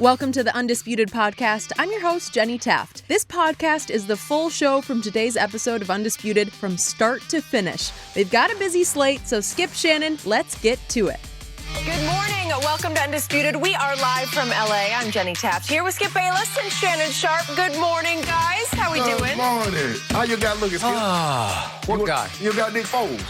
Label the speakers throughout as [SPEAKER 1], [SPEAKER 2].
[SPEAKER 1] Welcome to the Undisputed Podcast. I'm your host, Jenny Taft. This podcast is the full show from today's episode of Undisputed from start to finish. They've got a busy slate, so Skip, Shannon, let's get to it.
[SPEAKER 2] Good morning. Welcome to Undisputed. We are live from LA. I'm Jenny Taft here with Skip Bayless and Shannon Sharp. Good morning, guys. How we doing?
[SPEAKER 3] Good morning. How you got looking, Skip?
[SPEAKER 4] What guy?
[SPEAKER 3] You got Nick Foles.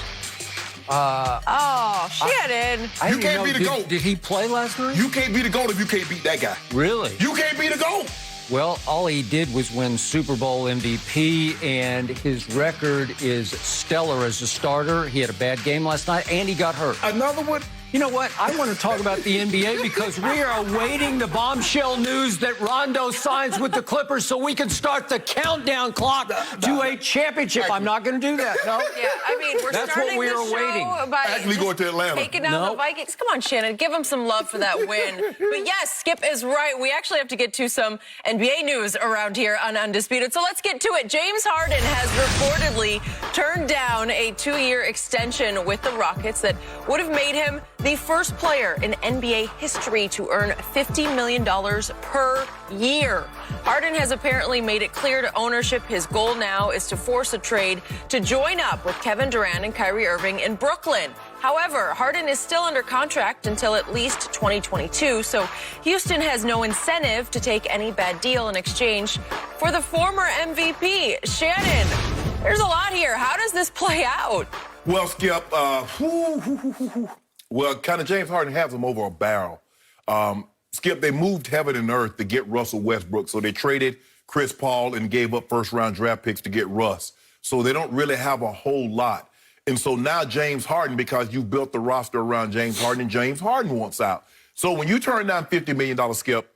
[SPEAKER 2] Shannon.
[SPEAKER 3] You can't be the GOAT.
[SPEAKER 4] Did he play last night?
[SPEAKER 3] You can't be the GOAT if you can't beat that guy.
[SPEAKER 4] Really?
[SPEAKER 3] You can't be the GOAT.
[SPEAKER 4] Well, all he did was win Super Bowl MVP, and his record is stellar as a starter. He had a bad game last night, and he got hurt.
[SPEAKER 3] Another one?
[SPEAKER 4] You know what? I want to talk about the NBA because we are awaiting the bombshell news that Rondo signs with the Clippers so we can start the countdown clock to a championship. I'm not going to do that, no.
[SPEAKER 2] Yeah, I mean,
[SPEAKER 4] That's
[SPEAKER 2] starting
[SPEAKER 4] what we
[SPEAKER 2] the
[SPEAKER 4] are
[SPEAKER 2] show
[SPEAKER 4] awaiting.
[SPEAKER 2] by
[SPEAKER 3] Actually going to Atlanta.
[SPEAKER 2] Taking down the Vikings. Come on, Shannon. Give them some love for that win. But yes, Skip is right. We actually have to get to some NBA news around here on Undisputed. So let's get to it. James Harden has reportedly turned down a 2-year extension with the Rockets that would have made him the first player in NBA history to earn $50 million per year. Harden has apparently made it clear to ownership his goal now is to force a trade to join up with Kevin Durant and Kyrie Irving in Brooklyn. However, Harden is still under contract until at least 2022, so Houston has no incentive to take any bad deal in exchange for the former MVP. Shannon, there's a lot here. How does this play out?
[SPEAKER 3] Well, Skip, well, kind of James Harden has him over a barrel. Skip, they moved heaven and earth to get Russell Westbrook, so they traded Chris Paul and gave up first-round draft picks to get Russ. So they don't really have a whole lot. And so now James Harden, because you built the roster around James Harden, and James Harden wants out. So when you turn down $50 million, Skip,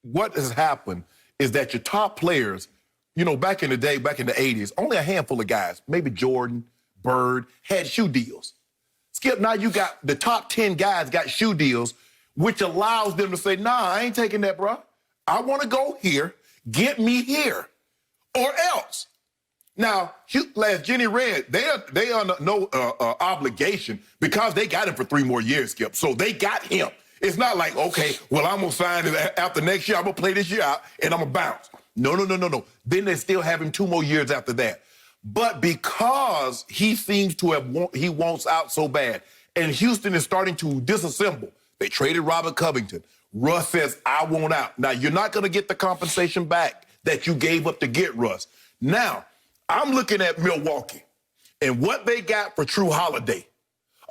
[SPEAKER 3] what has happened is that your top players, you know, back in the day, back in the 80s, only a handful of guys, maybe Jordan, Bird, had shoe deals. Skip, now you got the top 10 guys got shoe deals, which allows them to say, nah, I ain't taking that, bro. I want to go here, get me here, or else. Now, as Jenny read, they are no obligation because they got him for 3 more years, Skip. So they got him. It's not like, okay, well, I'm going to sign it after next year. I'm going to play this year out, and I'm going to bounce. No. Then they still have him 2 more years after that. But because he seems to have he wants out so bad, and Houston is starting to disassemble. They traded Robert Covington. Russ says, I want out. Now, you're not going to get the compensation back that you gave up to get Russ. Now, I'm looking at Milwaukee and what they got for Jrue Holiday.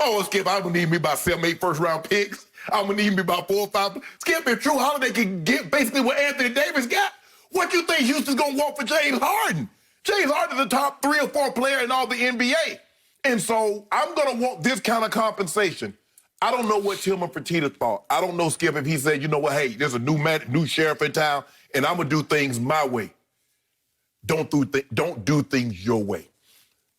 [SPEAKER 3] Oh, Skip, I'm going to need me about 7, 8 first-round picks. I'm going to need me about 4 or 5. Skip, if Jrue Holiday can get basically what Anthony Davis got, what do you think Houston's going to want for James Harden? James Harden is the top 3 or 4 player in all the NBA. And so I'm going to want this kind of compensation. I don't know what Tillman Fertitta thought. I don't know, Skip, if he said, you know what, hey, there's a new sheriff in town, and I'm going to do things my way. Don't do things your way.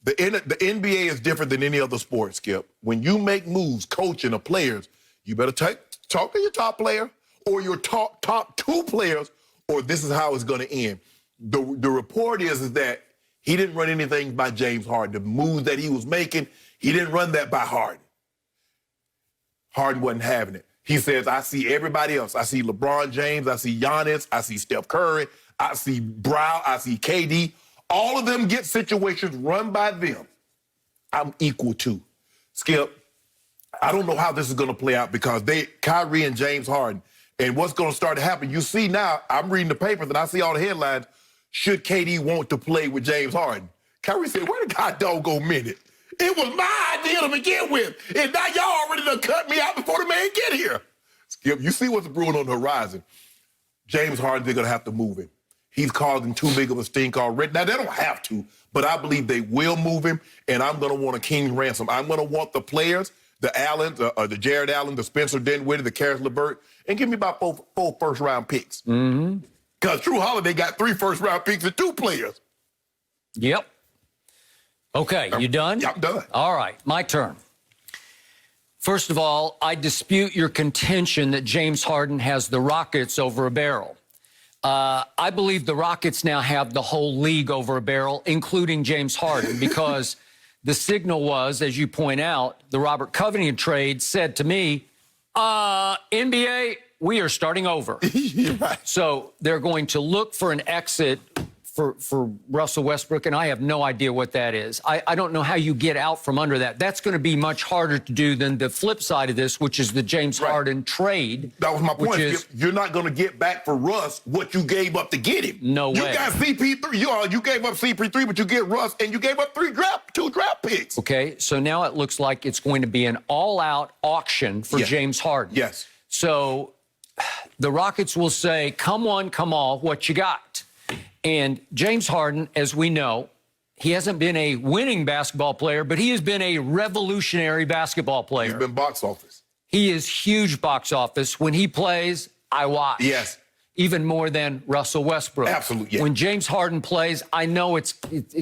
[SPEAKER 3] The NBA is different than any other sport, Skip. When you make moves, coaching or players, you better talk to your top player or your top 2 players, or this is how it's going to end. The report is that he didn't run anything by James Harden. The moves that he was making, he didn't run that by Harden. Harden wasn't having it. He says, I see everybody else. I see LeBron James. I see Giannis. I see Steph Curry. I see Brown. I see KD. All of them get situations run by them. I'm equal to. Skip, I don't know how this is going to play out because Kyrie and James Harden, and what's going to start to happen. You see now, I'm reading the papers and I see all the headlines. Should KD want to play with James Harden? Kyrie said, wait a goddamn minute. It was my idea to begin with. And now y'all already done cut me out before the man get here. Skip, you see what's brewing on the horizon. James Harden, they're going to have to move him. He's causing too big of a stink already. Now, they don't have to, but I believe they will move him, and I'm going to want a king's ransom. I'm going to want the players, the Allen, the Jared Allen, the Spencer Dinwiddie, the Karis LeVert, and give me about 4 first-round picks.
[SPEAKER 4] Mm-hmm.
[SPEAKER 3] Because Jrue Holiday got 3 first-round picks and 2 players.
[SPEAKER 4] Yep. Okay, you done?
[SPEAKER 3] Yeah, I'm done.
[SPEAKER 4] All right, my turn. First of all, I dispute your contention that James Harden has the Rockets over a barrel. I believe the Rockets now have the whole league over a barrel, including James Harden, because the signal was, as you point out, the Robert Covington trade said to me, NBA, we are starting over.
[SPEAKER 3] Right.
[SPEAKER 4] So they're going to look for an exit for Russell Westbrook, and I have no idea what that is. I don't know how you get out from under that. That's going to be much harder to do than the flip side of this, which is the James Harden trade.
[SPEAKER 3] That was my point. You're not going to get back for Russ what you gave up to get him.
[SPEAKER 4] No way.
[SPEAKER 3] You got CP3. You gave up CP3, but you get Russ, and you gave up two draft picks.
[SPEAKER 4] Okay, so now it looks like it's going to be an all-out auction for James Harden.
[SPEAKER 3] Yes.
[SPEAKER 4] So the Rockets will say, come one, come all, what you got? And James Harden, as we know, he hasn't been a winning basketball player, but he has been a revolutionary basketball player.
[SPEAKER 3] He's been box office. He
[SPEAKER 4] is huge box office. When he plays, I watch.
[SPEAKER 3] Yes.
[SPEAKER 4] Even more than Russell Westbrook.
[SPEAKER 3] Absolutely. Yeah.
[SPEAKER 4] When James Harden plays, I know it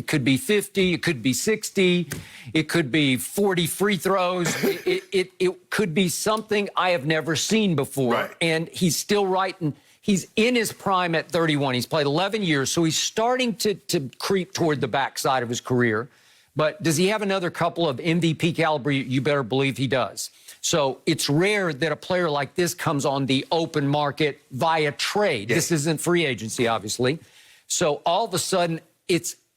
[SPEAKER 4] could be 50, it could be 60, it could be 40 free throws. it could be something I have never seen before.
[SPEAKER 3] Right.
[SPEAKER 4] And he's still writing. He's in his prime at 31. He's played 11 years, so he's starting to creep toward the backside of his career. But does he have another couple of MVP caliber? You better believe he does. So it's rare that a player like this comes on the open market via trade.
[SPEAKER 3] Yes.
[SPEAKER 4] This isn't free agency, obviously. So all of a sudden,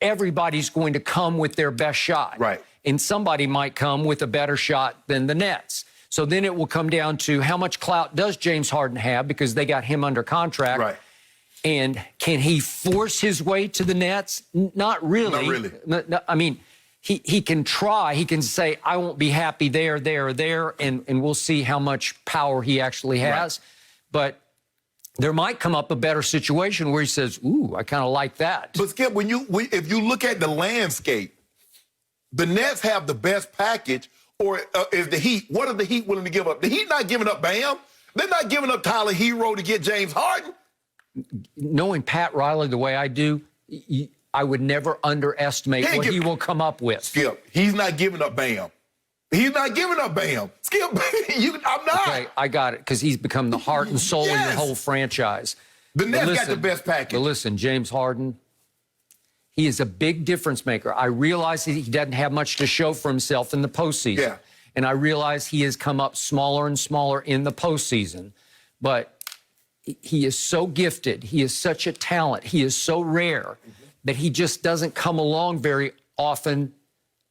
[SPEAKER 4] everybody's going to come with their best shot.
[SPEAKER 3] Right.
[SPEAKER 4] And somebody might come with a better shot than the Nets. So then it will come down to how much clout does James Harden have, because they got him under contract.
[SPEAKER 3] Right.
[SPEAKER 4] And can he force his way to the Nets? Not really.
[SPEAKER 3] Not really.
[SPEAKER 4] I mean, he can try. He can say, I won't be happy there, and we'll see how much power he actually has. Right. But there might come up a better situation where he says, ooh, I kind of like that.
[SPEAKER 3] But, Skip, if you look at the landscape, the Nets have the best package. Or is the Heat, what are the Heat willing to give up? The Heat not giving up Bam. They're not giving up Tyler Hero to get James Harden.
[SPEAKER 4] Knowing Pat Riley the way I do, I would never underestimate what he will come up with.
[SPEAKER 3] Skip, he's not giving up Bam. He's not giving up Bam. Skip, I'm not.
[SPEAKER 4] Okay, I got it, because he's become the heart and soul of the whole franchise.
[SPEAKER 3] The Nets got the best package.
[SPEAKER 4] But listen, James Harden, he is a big difference maker. I realize he doesn't have much to show for himself in the postseason.
[SPEAKER 3] Yeah.
[SPEAKER 4] And I realize he has come up smaller and smaller in the postseason. But he is so gifted. He is such a talent. He is so rare that he just doesn't come along very often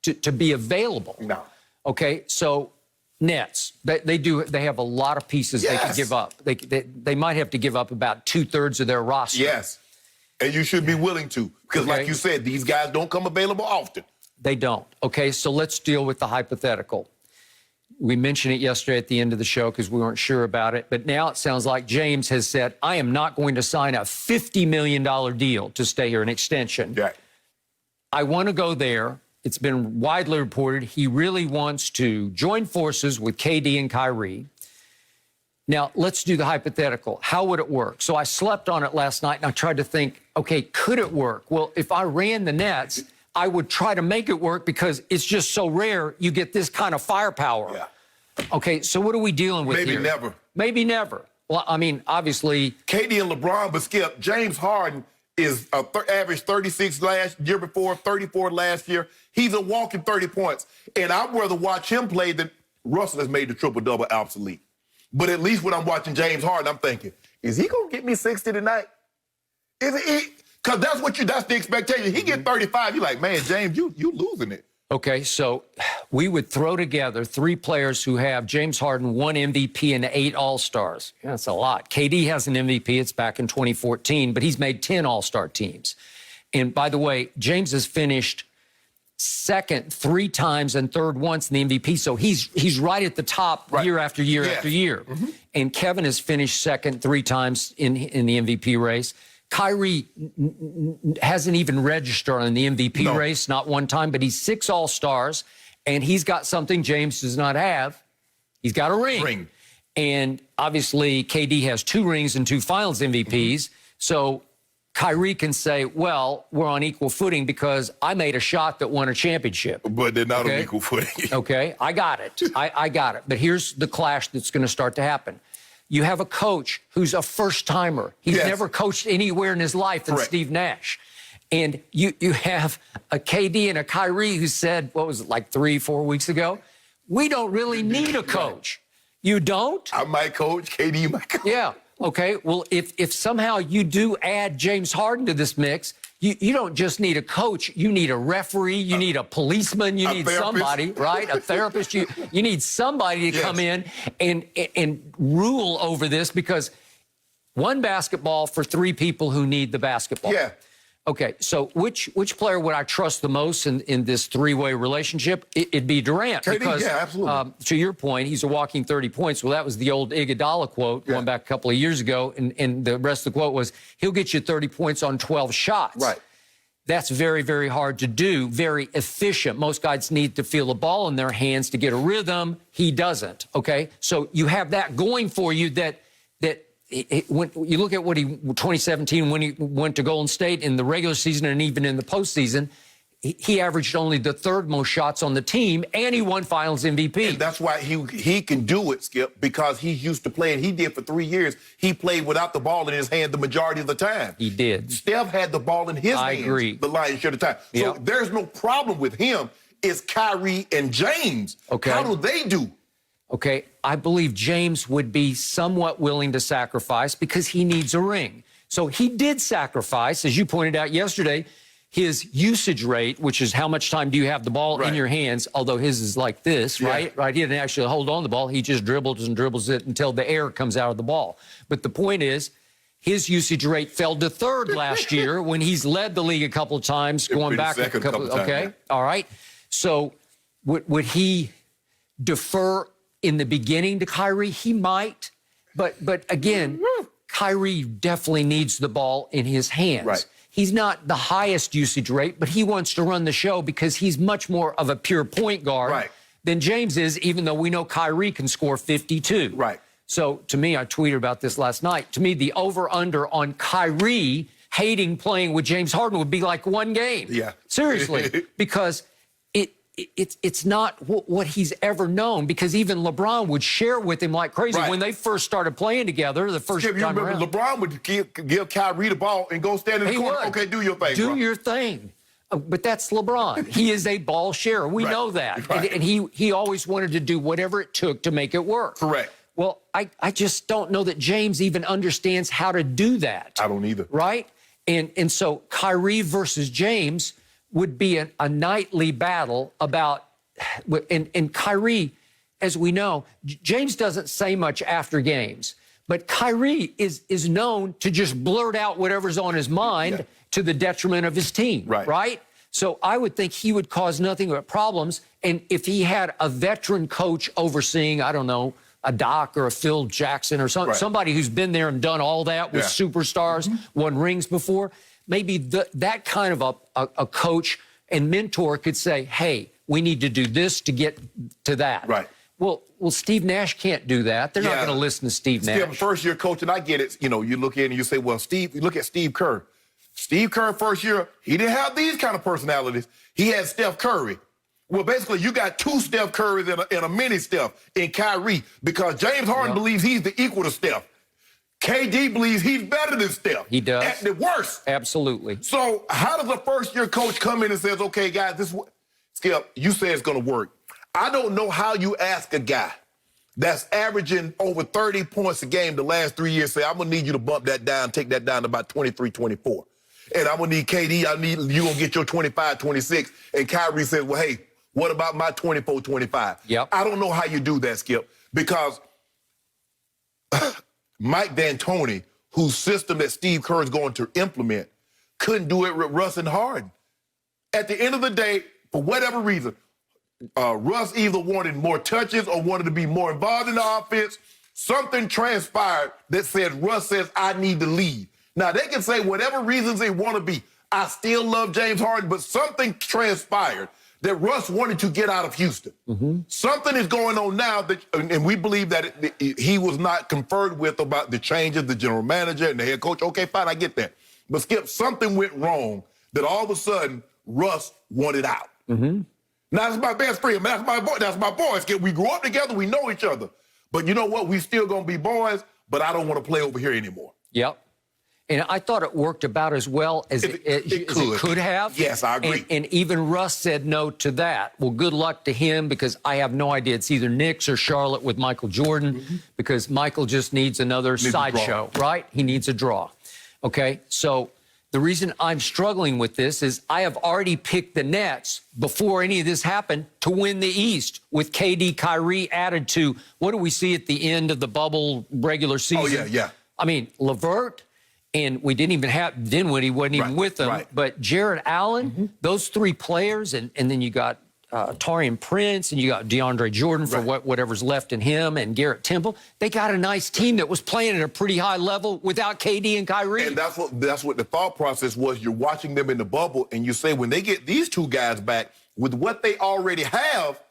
[SPEAKER 4] to be available.
[SPEAKER 3] No.
[SPEAKER 4] Okay, so Nets, they have a lot of pieces they could give up. They might have to give up about 2/3 of their roster.
[SPEAKER 3] Yes. And you should be willing to, because like you said, these guys don't come available often.
[SPEAKER 4] They don't. Okay, so let's deal with the hypothetical. We mentioned it yesterday at the end of the show because we weren't sure about it, but now it sounds like James has said, I am not going to sign a $50 million deal to stay here, an extension.
[SPEAKER 3] Yeah.
[SPEAKER 4] I want to go there. It's been widely reported he really wants to join forces with KD and Kyrie. Now, let's do the hypothetical. How would it work? So I slept on it last night, and I tried to think, okay, could it work? Well, if I ran the Nets, I would try to make it work because it's just so rare you get this kind of firepower.
[SPEAKER 3] Yeah.
[SPEAKER 4] Okay, so what are we dealing with here?
[SPEAKER 3] Maybe never.
[SPEAKER 4] Maybe never. Well, I mean, obviously.
[SPEAKER 3] KD and LeBron, but Skip, James Harden is average 36 year before, 34 last year. He's a walking 30 points. And I'd rather watch him play than Russell has made the triple-double obsolete. But at least when I'm watching James Harden, I'm thinking, is he going to get me 60 tonight? Is it? Because that's the expectation. He get 35. You're like, man, James, you losing it.
[SPEAKER 4] Okay, so we would throw together 3 players who have James Harden, 1 MVP, and 8 All-Stars. Yeah, that's a lot. KD has an MVP. It's back in 2014, but he's made 10 All-Star teams. And by the way, James has finished second 3 times and third once in the MVP. So he's right at the top year after year after year. Mm-hmm. And Kevin has finished second 3 times in the MVP race. Kyrie hasn't even registered on the MVP race, not one time, but he's 6 All-Stars, and he's got something James does not have. He's got a ring. And obviously, KD has 2 rings and 2 Finals MVPs. Mm-hmm. So Kyrie can say, well, we're on equal footing because I made a shot that won a championship.
[SPEAKER 3] But they're not on equal footing.
[SPEAKER 4] Okay, I got it. I got it. But here's the clash that's going to start to happen. You have a coach who's a first-timer. He's never coached anywhere in his life than Steve Nash. And you have a KD and a Kyrie who said, what was it, like 3-4 weeks ago? We don't really need a coach. You don't?
[SPEAKER 3] I might coach. KD might coach.
[SPEAKER 4] Yeah. Okay. Well, if somehow you do add James Harden to this mix, you don't just need a coach. You need a referee. You need a policeman. You need somebody, right? A therapist. You need somebody to come in and rule over this, because one basketball for three people who need the basketball.
[SPEAKER 3] Yeah.
[SPEAKER 4] Okay, so which player would I trust the most in this three-way relationship? It'd be Durant.
[SPEAKER 3] KD,
[SPEAKER 4] because,
[SPEAKER 3] yeah, absolutely.
[SPEAKER 4] To your point, he's a walking 30 points. Well, that was the old Iguodala quote going back a couple of years ago, and the rest of the quote was, he'll get you 30 points on 12 shots.
[SPEAKER 3] Right.
[SPEAKER 4] That's very, very hard to do, very efficient. Most guys need to feel the ball in their hands to get a rhythm. He doesn't, okay? So you have that going for you that when you look at what 2017, when he went to Golden State in the regular season and even in the postseason, he averaged only the third most shots on the team, and he won Finals MVP.
[SPEAKER 3] And that's why he can do it, Skip, because he used to play, and he did for 3 years. He played without the ball in his hand the majority of the time.
[SPEAKER 4] He did.
[SPEAKER 3] Steph had the ball in his hands.
[SPEAKER 4] I agree.
[SPEAKER 3] The lion's share of the time. So there's no problem with him. It's Kyrie and James.
[SPEAKER 4] Okay.
[SPEAKER 3] How do they do?
[SPEAKER 4] Okay, I believe James would be somewhat willing to sacrifice because he needs a ring. So he did sacrifice, as you pointed out yesterday, his usage rate, which is how much time do you have the ball in your hands, although his is like this, right? He didn't actually hold on the ball. He just dribbles and dribbles it until the air comes out of the ball. But the point is, his usage rate fell to third last year when he's led the league a couple of times, going back a couple times. Okay, all right. So would he defer in the beginning to Kyrie? He might, but again, Kyrie definitely needs the ball in his hands.
[SPEAKER 3] Right.
[SPEAKER 4] He's not the highest usage rate, but he wants to run the show because he's much more of a pure point guard than James is, even though we know Kyrie can score 52.
[SPEAKER 3] Right.
[SPEAKER 4] So to me, I tweeted about this last night. To me, the over-under on Kyrie hating playing with James Harden would be like one game.
[SPEAKER 3] Yeah.
[SPEAKER 4] Seriously, because it's not what he's ever known, because even LeBron would share with him like crazy when they first started playing together the first time
[SPEAKER 3] remember
[SPEAKER 4] around.
[SPEAKER 3] LeBron would give Kyrie the ball and go stand in the corner. Okay, do your thing,
[SPEAKER 4] Do your thing. But that's LeBron. He is a ball sharer. We know that. And he always wanted to do whatever it took to make it work.
[SPEAKER 3] Correct.
[SPEAKER 4] Well, I just don't know that James even understands how to do that.
[SPEAKER 3] I don't either.
[SPEAKER 4] Right? And so Kyrie versus James would be a nightly battle about, and Kyrie, as we know, James doesn't say much after games, but Kyrie is known to just blurt out whatever's on his mind to the detriment of his team, right? So I would think he would cause nothing but problems, and if he had a veteran coach overseeing, I don't know, a Doc or a Phil Jackson or somebody who's been there and done all that with superstars, won rings before, maybe that kind of a coach and mentor could say, hey, we need to do this to get to that. Right. Well, Steve Nash can't do that. They're not going to listen to Steve Nash.
[SPEAKER 3] Steve, first-year coach, and I get it. You know, you look in and you say, well, you look at Steve Kerr. Steve Kerr, first year, he didn't have these kind of personalities. He had Steph Curry. Well, basically, you got two Steph Currys and a mini Steph in Kyrie, because James Harden believes he's the equal to Steph. KD believes he's better than Steph.
[SPEAKER 4] He does.
[SPEAKER 3] At the worst.
[SPEAKER 4] Absolutely.
[SPEAKER 3] So how does a first-year coach come in and says, okay, guys, Skip, you say it's going to work. I don't know how you ask a guy that's averaging over 30 points a game the last 3 years, say, I'm going to need you to bump that down, take that down to about 23, 24. And I'm going to need KD, you going to get your 25, 26. And Kyrie says, well, hey, what about my 24, 25?
[SPEAKER 4] Yep.
[SPEAKER 3] I don't know how you do that, Skip, because Mike D'Antoni, whose system that Steve Kerr is going to implement, couldn't do it with Russ and Harden. At the end of the day, for whatever reason, Russ either wanted more touches or wanted to be more involved in the offense. Something transpired that said Russ says, I need to leave. Now, they can say whatever reasons they want to be. I still love James Harden, but something transpired that Russ wanted to get out of Houston. Something is going on now, and we believe that he was not conferred with about the changes, the general manager and the head coach. Okay, fine, I get that. But, Skip, something went wrong that all of a sudden Russ wanted out. Now, that's my best friend. That's my boy, Skip. We grew up together. We know each other. But you know what? We still going to be boys, but I don't want to play over here anymore.
[SPEAKER 4] Yep. And I thought it worked about as well as it could have.
[SPEAKER 3] Yes, I agree.
[SPEAKER 4] And even Russ said no to that. Well, good luck to him, because I have no idea. It's either Knicks or Charlotte with Michael Jordan, because Michael just needs another sideshow, right? He needs a draw. Okay, so the reason I'm struggling with this is I have already picked the Nets before any of this happened to win the East, with KD, Kyrie added to, what do we see at the end of the bubble regular season?
[SPEAKER 3] Oh, yeah.
[SPEAKER 4] I mean, LeVert, and we didn't even have Dinwiddie, wasn't even with them.
[SPEAKER 3] Right.
[SPEAKER 4] But Jared Allen, those three players, and then you got Taurean Prince, and you got DeAndre Jordan for whatever's left in him, and Garrett Temple. They got a nice team that was playing at a pretty high level without KD and Kyrie.
[SPEAKER 3] And that's what the thought process was. You're watching them in the bubble, and you say, when they get these two guys back with what they already have,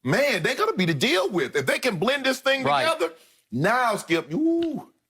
[SPEAKER 3] man, they're going to be to deal with. If they can blend this thing together, now, Skip,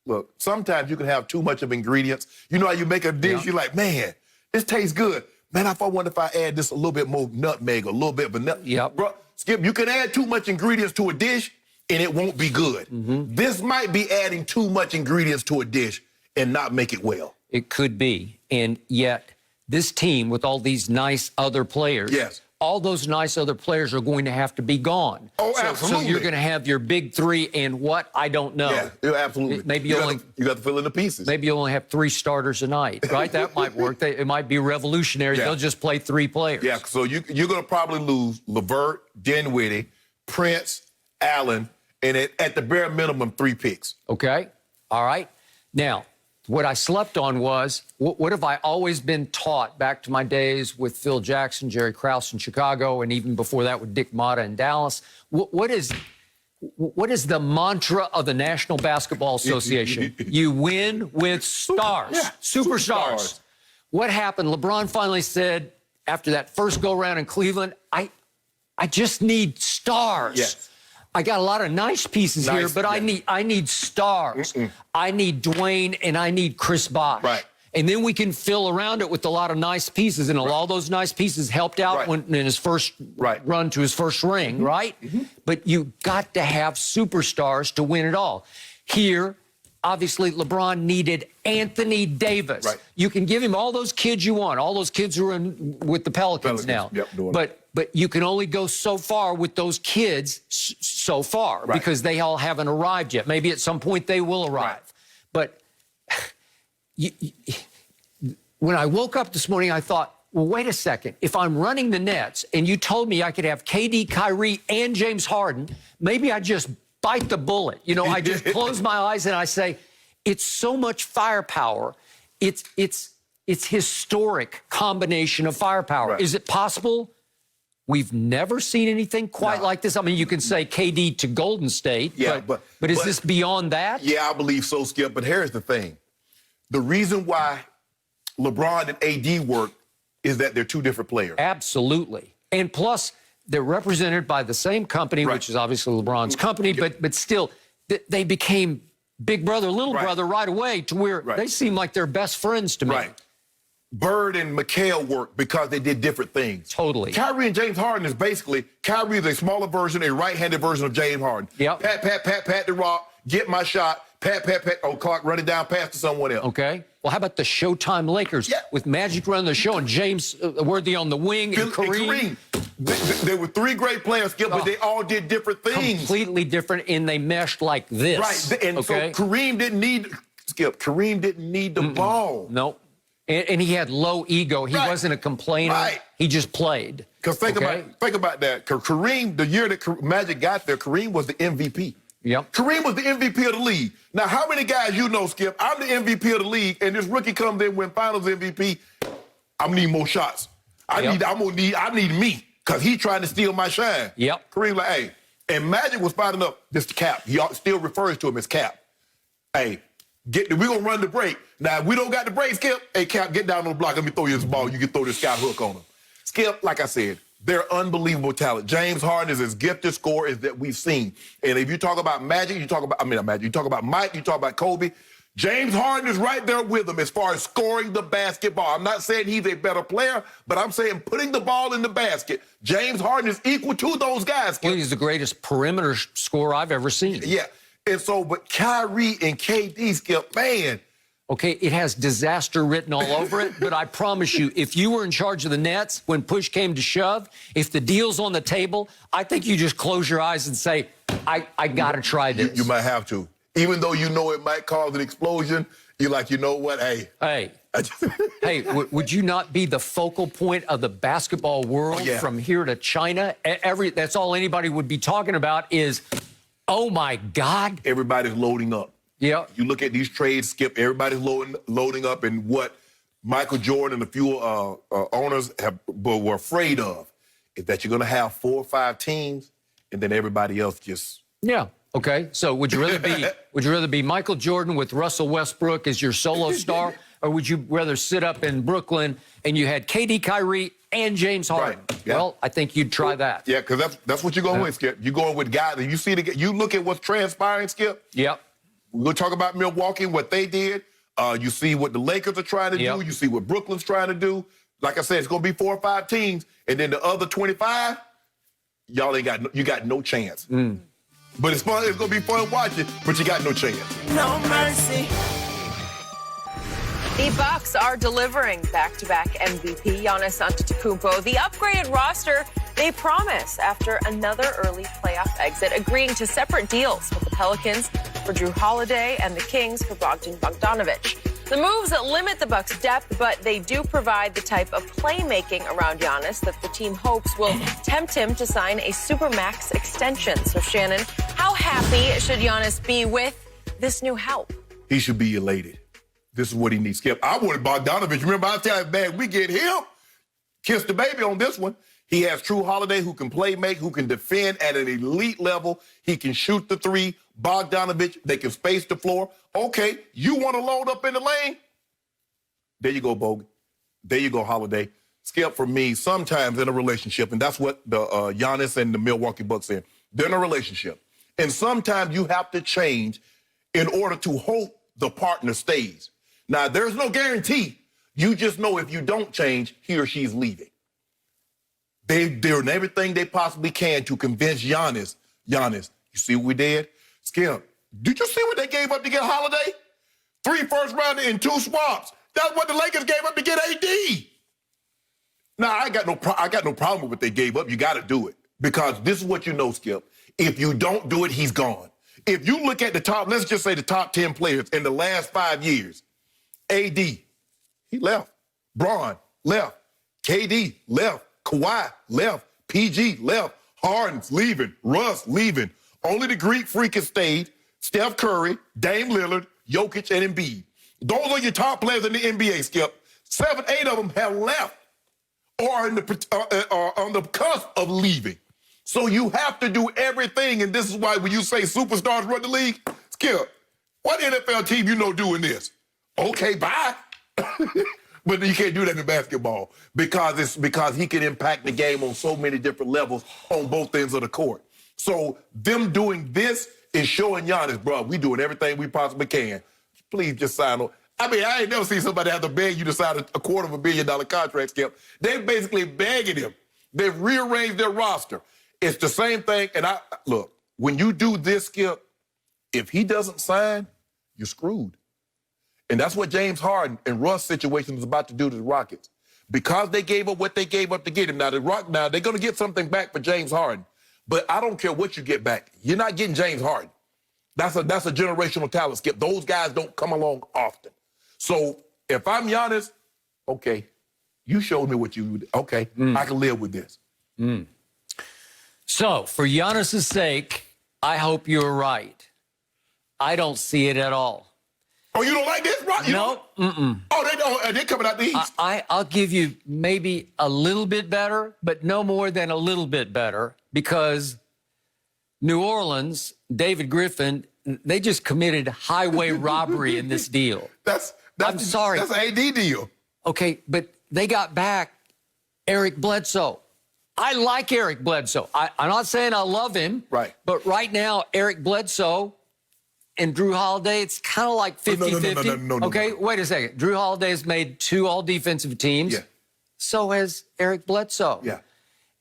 [SPEAKER 3] look, sometimes you can have too much of ingredients. You know how you make a dish, you're like, man, this tastes good. Man, I wonder if I add this a little bit more nutmeg, a little bit vanilla.
[SPEAKER 4] Yep.
[SPEAKER 3] Bro, Skip, you can add too much ingredients to a dish, and it won't be good. This might be adding too much ingredients to a dish and not make it well.
[SPEAKER 4] It could be. And yet, this team with all these nice other players, all those nice other players are going to have to be gone.
[SPEAKER 3] Oh, absolutely.
[SPEAKER 4] So you're going to have your big three and what? I don't know.
[SPEAKER 3] Yeah, absolutely.
[SPEAKER 4] Maybe
[SPEAKER 3] you got to fill in the pieces.
[SPEAKER 4] Maybe you only have 3 starters a night, right? That might work. It might be revolutionary. They'll just play 3 players.
[SPEAKER 3] Yeah, so you're going to probably lose LeVert, Dinwiddie, Prince, Allen, and at the bare minimum, 3 picks.
[SPEAKER 4] Okay. All right. Now, what I slept on was, what have I always been taught back to my days with Phil Jackson, Jerry Krause in Chicago, and even before that with Dick Motta in Dallas? What is the mantra of the National Basketball Association? You win with stars, superstars. What happened? LeBron finally said, after that first go-around in Cleveland, I just need stars.
[SPEAKER 3] Yes.
[SPEAKER 4] I got a lot of nice pieces here, but I need stars. I need Dwayne and I need Chris Bosh.
[SPEAKER 3] Right.
[SPEAKER 4] And then we can fill around it with a lot of nice pieces. And all those nice pieces helped out when in his first run to his first ring, right? But you got to have superstars to win it all. Here, obviously, LeBron needed Anthony Davis. Right. You can give him all those kids you want. All those kids who are with the Pelicans now. Yep, but you can only go so far with those kids so far because they all haven't arrived yet. Maybe at some point they will arrive. But when I woke up this morning, I thought, well, wait a second. If I'm running the Nets and you told me I could have KD, Kyrie, and James Harden, maybe I just bite the bullet. You know, I just close my eyes and I say, it's so much firepower. It's historic combination of firepower. Is it possible? We've never seen anything quite like this. I mean, you can say KD to Golden State, but is this beyond that?
[SPEAKER 3] Yeah, I believe so, Skip. But here's the thing. The reason why LeBron and AD work is that they're 2 different players.
[SPEAKER 4] Absolutely. And plus, they're represented by the same company, which is obviously LeBron's company, but still, they became big brother, little brother right away to where they seem like they're best friends to me.
[SPEAKER 3] Bird and McHale work because they did different things.
[SPEAKER 4] Totally.
[SPEAKER 3] Kyrie and James Harden is basically, Kyrie is a smaller version, a right-handed version of James Harden.
[SPEAKER 4] Yep.
[SPEAKER 3] Pat the rock, get my shot, pat, clock, run it down, pass to someone else.
[SPEAKER 4] Okay. Well, how about the Showtime Lakers with Magic running the show and James Worthy on the wing and Kareem?
[SPEAKER 3] There were 3 great players, Skip, but they all did different things.
[SPEAKER 4] Completely different, and they meshed like this.
[SPEAKER 3] Right, and so Kareem didn't need, Skip, Kareem didn't need the ball.
[SPEAKER 4] Nope. And he had low ego. He wasn't a complainer. He just played.
[SPEAKER 3] Because think about that. Kareem, the year that Magic got there, Kareem was the MVP.
[SPEAKER 4] Yep.
[SPEAKER 3] Kareem was the MVP of the league. Now, how many guys you know, Skip? I'm the MVP of the league, and this rookie comes in, win Finals MVP. I'm gonna need more shots. I need me, because he trying to steal my shine.
[SPEAKER 4] Yep.
[SPEAKER 3] Kareem like, hey, and Magic was fighting up this Cap. He still refers to him as Cap. Hey, we're gonna run the break. Now, if we don't got the break, Skip, hey, Cap, get down on the block. Let me throw you this ball. You can throw this sky hook on him. Skip, like I said, they're unbelievable talent. James Harden is as gifted scorer as that we've seen. And if you talk about Magic, you talk about Mike, you talk about Kobe. James Harden is right there with him as far as scoring the basketball. I'm not saying he's a better player, but I'm saying putting the ball in the basket. James Harden is equal to those guys. Skip.
[SPEAKER 4] Well, he's the greatest perimeter scorer I've ever seen.
[SPEAKER 3] Yeah. And so, but Kyrie and KD, Skip, man,
[SPEAKER 4] Okay, it has disaster written all over it, but I promise you, if you were in charge of the Nets, when push came to shove, if the deal's on the table, I think you just close your eyes and say, I got to try this.
[SPEAKER 3] You might have to. Even though you know it might cause an explosion, you're like, you know what, hey.
[SPEAKER 4] Hey, would you not be the focal point of the basketball world from here to China? That's all anybody would be talking about is, oh, my God.
[SPEAKER 3] Everybody's loading up.
[SPEAKER 4] Yeah.
[SPEAKER 3] You look at these trades, Skip, everybody's loading up, and what Michael Jordan and a few owners were afraid of is that you're going to have 4 or 5 teams, and then everybody else just...
[SPEAKER 4] Yeah. Okay. So would you rather be Michael Jordan with Russell Westbrook as your solo star, or would you rather sit up in Brooklyn and you had KD, Kyrie, and James Harden?
[SPEAKER 3] Right. Yeah.
[SPEAKER 4] Well, I think you'd try that.
[SPEAKER 3] Yeah, because that's what you're going with, Skip. You're going with guys that you look at what's transpiring, Skip.
[SPEAKER 4] Yep.
[SPEAKER 3] We're going to talk about Milwaukee, what they did. You see what the Lakers are trying to do. You see what Brooklyn's trying to do. Like I said, it's going to be 4 or 5 teams, and then the other 25, you got no chance. But it's fun. It's going to be fun watching, but you got no chance.
[SPEAKER 2] No mercy. The Bucs are delivering back-to-back MVP Giannis Antetokounmpo. The upgraded roster they promise after another early playoff exit, agreeing to separate deals with the Pelicans for Jrue Holiday and the Kings for Bogdan Bogdanovic. The moves that limit the Bucs' depth, but they do provide the type of playmaking around Giannis that the team hopes will tempt him to sign a Supermax extension. So, Shannon, how happy should Giannis be with this new help?
[SPEAKER 3] He should be elated. This is what he needs, Skip. I wanted Bogdanovic. Remember, I tell you, man, we get him. Kiss the baby on this one. He has Jrue Holiday who can play make, who can defend at an elite level. He can shoot the 3. Bogdanovic, they can space the floor. Okay, you want to load up in the lane? There you go, Bogdan. There you go, Holiday. Skip, for me, sometimes in a relationship, and that's what the Giannis and the Milwaukee Bucks said, they're in a relationship. And sometimes you have to change in order to hope the partner stays. Now, there's no guarantee. You just know if you don't change, he or she's leaving. They're doing everything they possibly can to convince Giannis, you see what we did? Skip, did you see what they gave up to get Holiday? 3 first rounders and 2 swaps. That's what the Lakers gave up to get AD. Now, I got no problem with what they gave up. You got to do it. Because this is what you know, Skip. If you don't do it, he's gone. If you look at the top, let's just say the top 10 players in the last 5 years, AD, he left. Braun left. KD left. Kawhi left. PG left. Harden's leaving. Russ leaving. Only the Greek freak has stayed. Steph Curry, Dame Lillard, Jokic, and Embiid. Those are your top players in the NBA, Skip. 7, 8 of them have left or are on the cusp of leaving. So you have to do everything, and this is why when you say superstars run the league, Skip, what NFL team you know doing this? Okay, bye. But you can't do that in basketball because he can impact the game on so many different levels on both ends of the court. So them doing this is showing Giannis, bro, we doing everything we possibly can. Please just sign on. I mean, I ain't never seen somebody have to beg you to sign a $250 million contract, Skip. They're basically begging him. They've rearranged their roster. It's the same thing. And look, when you do this, Skip, if he doesn't sign, you're screwed. And that's what James Harden and Russ' situation is about to do to the Rockets. Because they gave up what they gave up to get him. Now, they're going to get something back for James Harden. But I don't care what you get back. You're not getting James Harden. That's a generational talent, Skip. Those guys don't come along often. So if I'm Giannis, okay, you showed me what you would. Okay, I can live with this.
[SPEAKER 4] So for Giannis' sake, I hope you're right. I don't see it at all.
[SPEAKER 3] Oh, you don't like this, right?
[SPEAKER 4] No.
[SPEAKER 3] Oh, they don't. They're coming out the East.
[SPEAKER 4] I'll give you maybe a little bit better, but no more than a little bit better, because New Orleans, David Griffin, they just committed highway robbery in this deal.
[SPEAKER 3] I'm
[SPEAKER 4] sorry.
[SPEAKER 3] That's an AD deal.
[SPEAKER 4] Okay, but they got back Eric Bledsoe. I like Eric Bledsoe. I'm not saying I love him.
[SPEAKER 3] Right.
[SPEAKER 4] But right now, Eric Bledsoe and Jrue Holiday, it's kind of like 50-50.
[SPEAKER 3] No.
[SPEAKER 4] Okay, wait a second. Jrue Holiday has made 2 all-defensive teams.
[SPEAKER 3] Yeah.
[SPEAKER 4] So has Eric Bledsoe.
[SPEAKER 3] Yeah.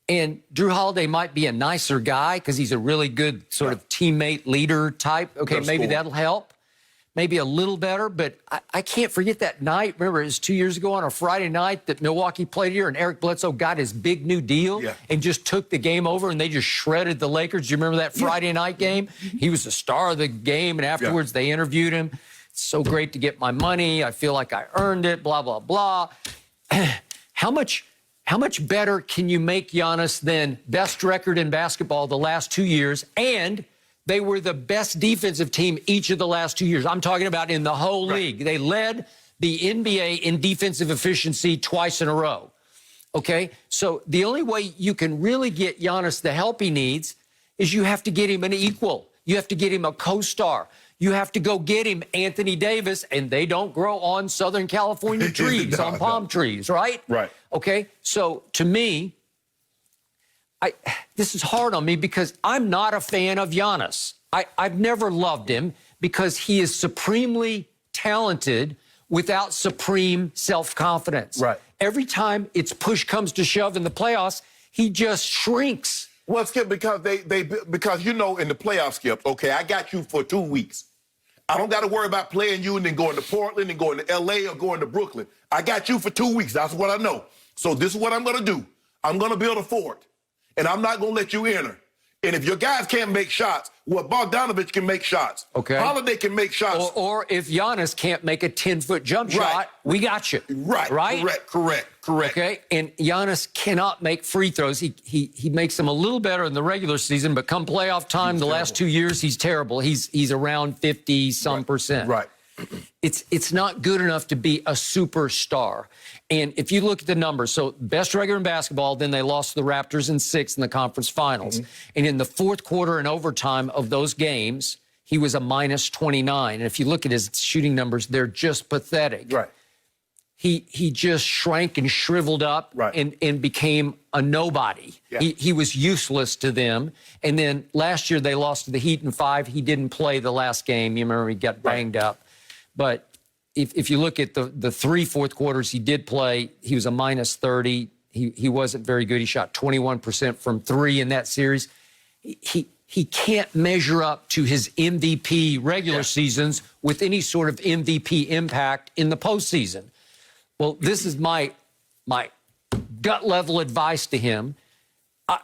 [SPEAKER 4] And Jrue Holiday might be a nicer guy because he's a really good sort of teammate leader type. Okay, maybe that'll help. maybe a little better, but I can't forget that night. Remember, it was 2 years ago on a Friday night that Milwaukee played here, and Eric Bledsoe got his big new deal and just took the game over, and they just shredded the Lakers. Do you remember that Friday night game? He was the star of the game, and afterwards they interviewed him. It's so great to get my money. I feel like I earned it, blah, blah, blah. How much better can you make Giannis than best record in basketball the last 2 years, and they were the best defensive team each of the last 2 years? I'm talking about in the whole league. They led the NBA in defensive efficiency twice in a row. Okay? So the only way you can really get Giannis the help he needs is you have to get him an equal. You have to get him a co-star. You have to go get him Anthony Davis, and they don't grow on Southern California trees, on palm trees, right?
[SPEAKER 3] Right.
[SPEAKER 4] Okay? So to me, this is hard on me because I'm not a fan of Giannis. I've never loved him because he is supremely talented without supreme self-confidence.
[SPEAKER 3] Right.
[SPEAKER 4] Every time it's push comes to shove in the playoffs, he just shrinks.
[SPEAKER 3] Well, Skip, because because in the playoff, Skip, okay, I got you for 2 weeks. I don't got to worry about playing you and then going to Portland and going to L.A. or going to Brooklyn. I got you for 2 weeks. That's what I know. So this is what I'm going to do. I'm going to build a fort, and I'm not going to let you enter. And if your guys can't make shots, well, Bogdanovic can make shots.
[SPEAKER 4] Okay.
[SPEAKER 3] Holiday can make shots.
[SPEAKER 4] Or if Giannis can't make a 10-foot jump shot, we got you.
[SPEAKER 3] Right.
[SPEAKER 4] Right?
[SPEAKER 3] Correct.
[SPEAKER 4] Okay. And Giannis cannot make free throws. He makes them a little better in the regular season, but come playoff time, the last 2 years, he's terrible. He's around 50-some%.
[SPEAKER 3] Right.
[SPEAKER 4] It's not good enough to be a superstar. And if you look at the numbers, so best record in basketball, then they lost to the Raptors in 6 in the conference finals. And in the fourth quarter and overtime of those games, he was a minus 29. And if you look at his shooting numbers, they're just pathetic.
[SPEAKER 3] Right.
[SPEAKER 4] He just shrank and shriveled up and became a nobody. Yeah. He was useless to them. And then last year they lost to the Heat in 5. He didn't play the last game. You remember he got banged up. But if you look at the 3 fourth quarters he did play, he was a minus 30. He wasn't very good. He shot 21% from 3 in that series. He can't measure up to his MVP regular seasons with any sort of MVP impact in the postseason. Well, this is my gut level advice to him.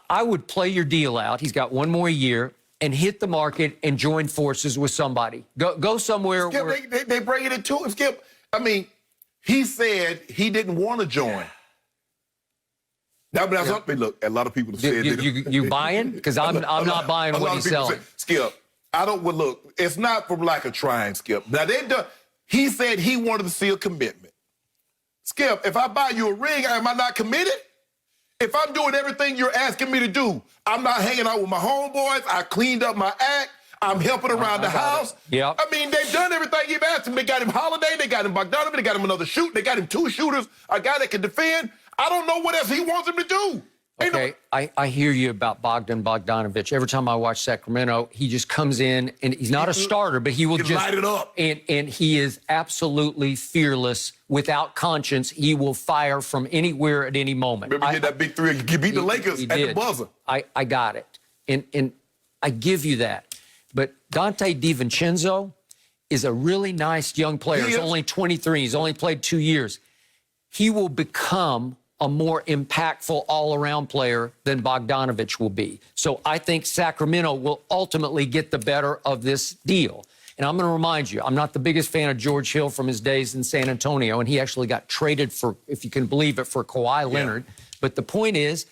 [SPEAKER 4] I would play your deal out. He's got 1 more year. And hit the market and join forces with somebody. Go somewhere.
[SPEAKER 3] Skip, where they bring it into him, Skip. I mean, he said he didn't want to join. That's something. Look, a lot of people have said
[SPEAKER 4] you buying? Because I'm not buying what he's selling.
[SPEAKER 3] Skip, I don't. Well, look, it's not from lack of trying, Skip. Now he said he wanted to see a commitment. Skip, if I buy you a ring, am I not committed? If I'm doing everything you're asking me to do, I'm not hanging out with my homeboys. I cleaned up my act. I'm helping around the house.
[SPEAKER 4] Yep.
[SPEAKER 3] I mean, they've done everything you've asked them. They got him Holiday. They got him Bogdanovic. They got him another shoot. They got him 2 shooters, a guy that can defend. I don't know what else he wants him to do.
[SPEAKER 4] Okay, I hear you about Bogdanovic. Every time I watch Sacramento, he just comes in, and he's not a starter, but he will just
[SPEAKER 3] light it up.
[SPEAKER 4] And he is absolutely fearless, without conscience. He will fire from anywhere at any moment.
[SPEAKER 3] Remember, he hit that big 3. He beat the Lakers at the buzzer.
[SPEAKER 4] I got it, and I give you that. But Dante DiVincenzo is a really nice young player. He's only 23. He's only played 2 years. He will become a more impactful all-around player than Bogdanovic will be. So I think Sacramento will ultimately get the better of this deal. And I'm going to remind you, I'm not the biggest fan of George Hill from his days in San Antonio, and he actually got traded for, if you can believe it, for Kawhi Leonard. But the point is,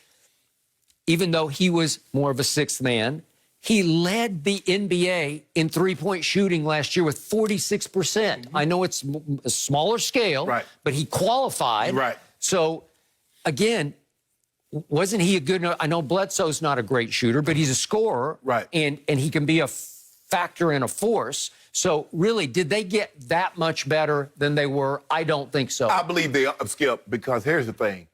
[SPEAKER 4] even though he was more of a sixth man, he led the NBA in three-point shooting last year with 46%. I know it's a smaller scale, but he qualified. So, again, wasn't he a good enough? I know Bledsoe's not a great shooter, but he's a scorer. And he can be a factor and a force. So, really, did they get that much better than they were? I don't think so.
[SPEAKER 3] I believe they are, Skip, because here's the thing.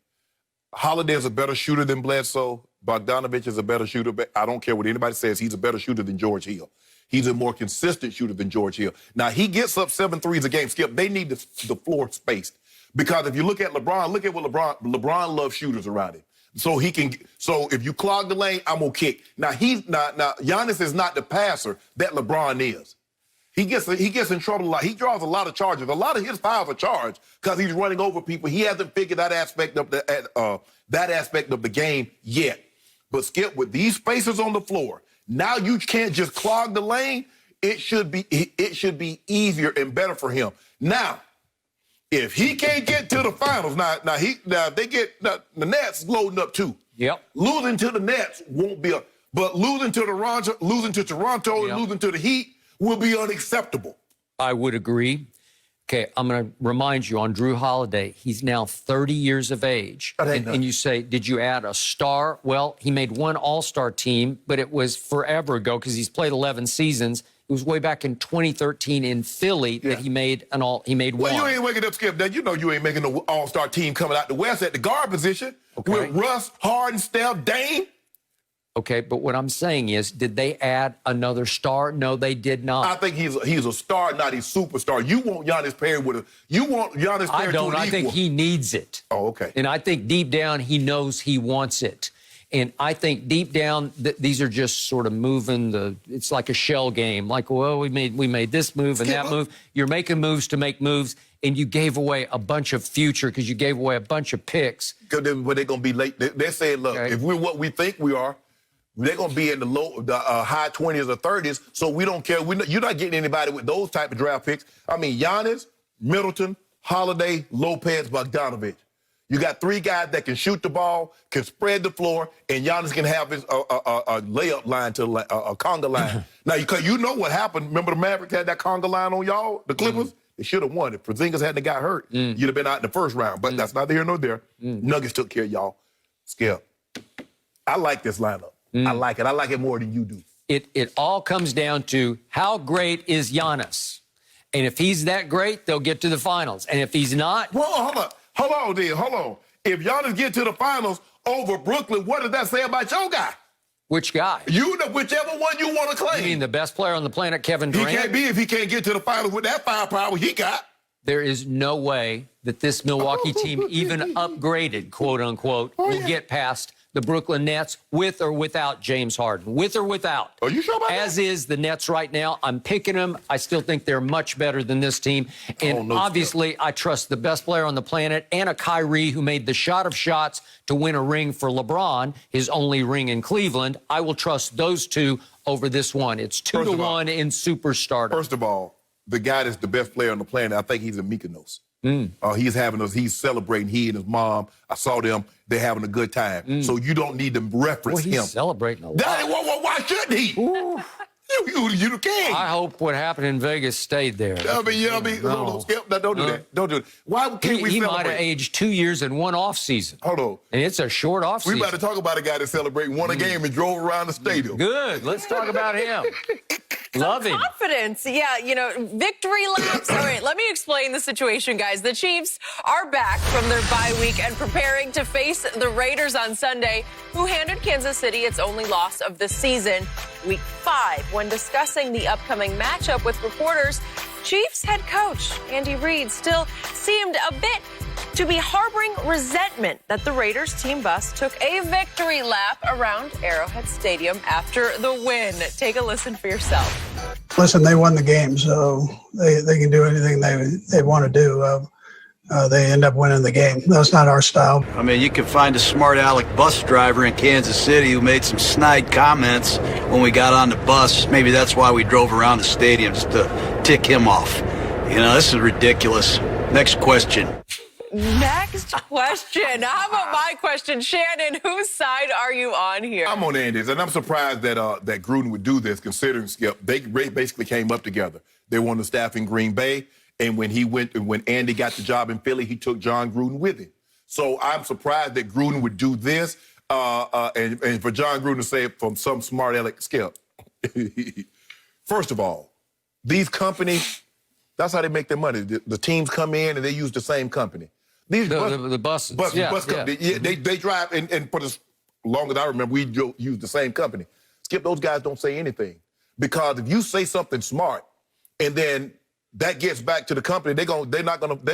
[SPEAKER 3] Holiday is a better shooter than Bledsoe. Bogdanovic is a better shooter. I don't care what anybody says. He's a better shooter than George Hill. He's a more consistent shooter than George Hill. Now, he gets up 7 threes a game, Skip. They need the floor spaced. Because if you look at LeBron, look at what LeBron loves shooters around him. So if you clog the lane, I'm gonna kick. Now Giannis is not the passer that LeBron is. He gets in trouble a lot. He draws a lot of charges. A lot of his fouls are charged because he's running over people. He hasn't figured that aspect of the game yet. But Skip, with these spaces on the floor, now you can't just clog the lane. It should be easier and better for him. Now, if he can't get to the finals, the Nets loading up too.
[SPEAKER 4] Yep.
[SPEAKER 3] Losing to the Nets won't be but losing to Toronto
[SPEAKER 4] Yep.
[SPEAKER 3] and losing to the Heat will be unacceptable.
[SPEAKER 4] I would agree. Okay, I'm going to remind you on Jrue Holiday, he's now 30 years of age. And you say, did you add a star? Well, he made one all-star team, but it was forever ago because he's played 11 seasons. It was way back in 2013 in Philly that he made one.
[SPEAKER 3] Well, you ain't waking up, Skip. Now, you know you ain't making an all-star team coming out the West at the guard position with Russ, Harden, Steph, Dame.
[SPEAKER 4] Okay, but what I'm saying is, did they add another star? No, they did not.
[SPEAKER 3] I think he's a star, not a superstar. You want Giannis paired with
[SPEAKER 4] I don't. I think he needs it.
[SPEAKER 3] Oh, okay.
[SPEAKER 4] And I think deep down he knows he wants it. And I think deep down these are just sort of moving it's like a shell game. Like, well, we made this move and that move. You're making moves to make moves, and you gave away a bunch of future because you gave away a bunch of picks.
[SPEAKER 3] Because they're going to be late. They're saying, look, if we're what we think we are, they're going to be in the high 20s or 30s, so we don't care. You're not getting anybody with those type of draft picks. I mean, Giannis, Middleton, Holiday, Lopez, Bogdanovic. You got three guys that can shoot the ball, can spread the floor, and Giannis can have his a layup line to a conga line. Now, because you know what happened. Remember the Mavericks had that conga line on y'all, the Clippers? They should have won. If Porzingis hadn't got hurt, you'd have been out in the first round. But that's neither here nor there. Nuggets took care of y'all. Skip, I like this lineup. I like it. I like it more than you do.
[SPEAKER 4] It all comes down to how great is Giannis. And if he's that great, they'll get to the finals. And if he's not...
[SPEAKER 3] Well, hold on. If Giannis get to the finals over Brooklyn, what does that say about your guy?
[SPEAKER 4] Which guy?
[SPEAKER 3] Whichever one you want to claim.
[SPEAKER 4] You mean the best player on the planet, Kevin Durant?
[SPEAKER 3] He can't be if he can't get to the finals with that firepower he got.
[SPEAKER 4] There is no way that this Milwaukee team, even upgraded, quote unquote, will get past the Brooklyn Nets with or without James Harden. With or without.
[SPEAKER 3] Are you sure about that?
[SPEAKER 4] As is the Nets right now. I'm picking them. I still think they're much better than this team. And obviously, I trust the best player on the planet and a Kyrie who made the shot of shots to win a ring for LeBron, his only ring in Cleveland. I will trust those two over this one. It's 2-1 in superstar.
[SPEAKER 3] First of all, the guy that's the best player on the planet, I think he's in Mykonos. He's celebrating, he and his mom. I saw them. They're having a good time. So you don't need to reference him.
[SPEAKER 4] He's celebrating a lot.
[SPEAKER 3] Why shouldn't he? You the king.
[SPEAKER 4] I hope what happened in Vegas stayed there.
[SPEAKER 3] Hold on, Skip. No, don't do that. Don't do it. Why can't we celebrate?
[SPEAKER 4] He might have aged 2 years in one off season.
[SPEAKER 3] Hold on.
[SPEAKER 4] And it's a short off season.
[SPEAKER 3] We about to talk about a guy that celebrated, won a game and drove around the stadium.
[SPEAKER 4] Good. Let's talk about him. Love him.
[SPEAKER 2] Confidence. Yeah, victory laps. All right, let me explain the situation, guys. The Chiefs are back from their bye week and preparing to face the Raiders on Sunday, who handed Kansas City its only loss of the season, Week 5. When discussing the upcoming matchup with reporters, Chiefs head coach Andy Reid still seemed a bit to be harboring resentment that the Raiders team bus took a victory lap around Arrowhead Stadium after the win. Take a listen for yourself.
[SPEAKER 5] Listen, they won the game, so they can do anything they want to do. They end up winning the game. That's not our style.
[SPEAKER 6] I mean, you can find a smart aleck bus driver in Kansas City who made some snide comments when we got on the bus. Maybe that's why we drove around the stadium, just to tick him off. This is ridiculous. Next question.
[SPEAKER 2] Next question. How about my question? Shannon, whose side are you on here?
[SPEAKER 3] I'm on Andy's, and I'm surprised that Gruden would do this, considering, Skip, they basically came up together. They won the staff in Green Bay, and when Andy got the job in Philly, he took John Gruden with him. So I'm surprised that Gruden would do this, and for John Gruden to say it from some smart aleck, Skip. First of all, these companies, that's how they make their money. The teams come in and they use the same company.
[SPEAKER 4] The buses.
[SPEAKER 3] Bus company. Yeah, they drive, and for as long as I remember, we use the same company. Skip, those guys don't say anything. Because if you say something smart, and then that gets back to the company.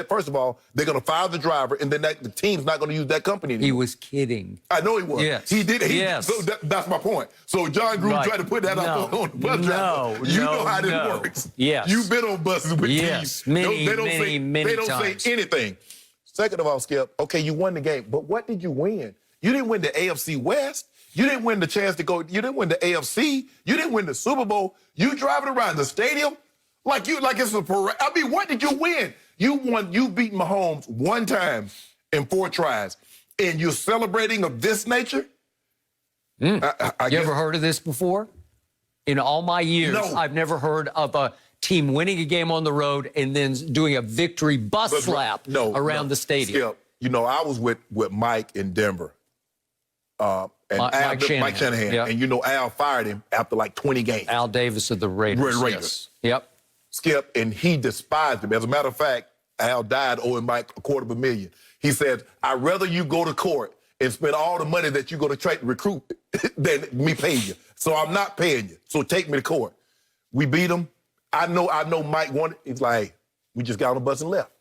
[SPEAKER 3] First of all, they're gonna fire the driver, and then the team's not gonna use that company anymore.
[SPEAKER 4] He was kidding.
[SPEAKER 3] I know he was.
[SPEAKER 4] Yes.
[SPEAKER 3] He did.
[SPEAKER 4] Yes.
[SPEAKER 3] So that's my point. So John Gruden tried to put that up on the bus driver. You know how this works.
[SPEAKER 4] Yes.
[SPEAKER 3] You've been on buses with teams.
[SPEAKER 4] Many
[SPEAKER 3] They don't
[SPEAKER 4] times.
[SPEAKER 3] say anything. Second of all, Skip, okay, you won the game, but what did you win? You didn't win the AFC West. You didn't win the chance to go. You didn't win the AFC. You didn't win the Super Bowl. You driving around the stadium like it's a parade. I mean, what did you win? You won. You beat Mahomes one time in 4 tries, and you're celebrating of this nature.
[SPEAKER 4] You ever heard of this before? In all my years,
[SPEAKER 3] No.
[SPEAKER 4] I've never heard of a team winning a game on the road and then doing a victory bus lap around the stadium.
[SPEAKER 3] Skip, you know, I was with Mike in Denver. And
[SPEAKER 4] Mike Shanahan. Yep.
[SPEAKER 3] And you know, Al fired him after like 20 games.
[SPEAKER 4] Al Davis of the Raiders.
[SPEAKER 3] Raiders.
[SPEAKER 4] Yes. Yep.
[SPEAKER 3] Skip, and he despised him. As a matter of fact, Al died owing Mike $250,000. He said, I'd rather you go to court and spend all the money that you go to try to recruit than me pay you. So I'm not paying you. So take me to court. We beat him. I know Mike wanted. He's like, we just got on the bus and left.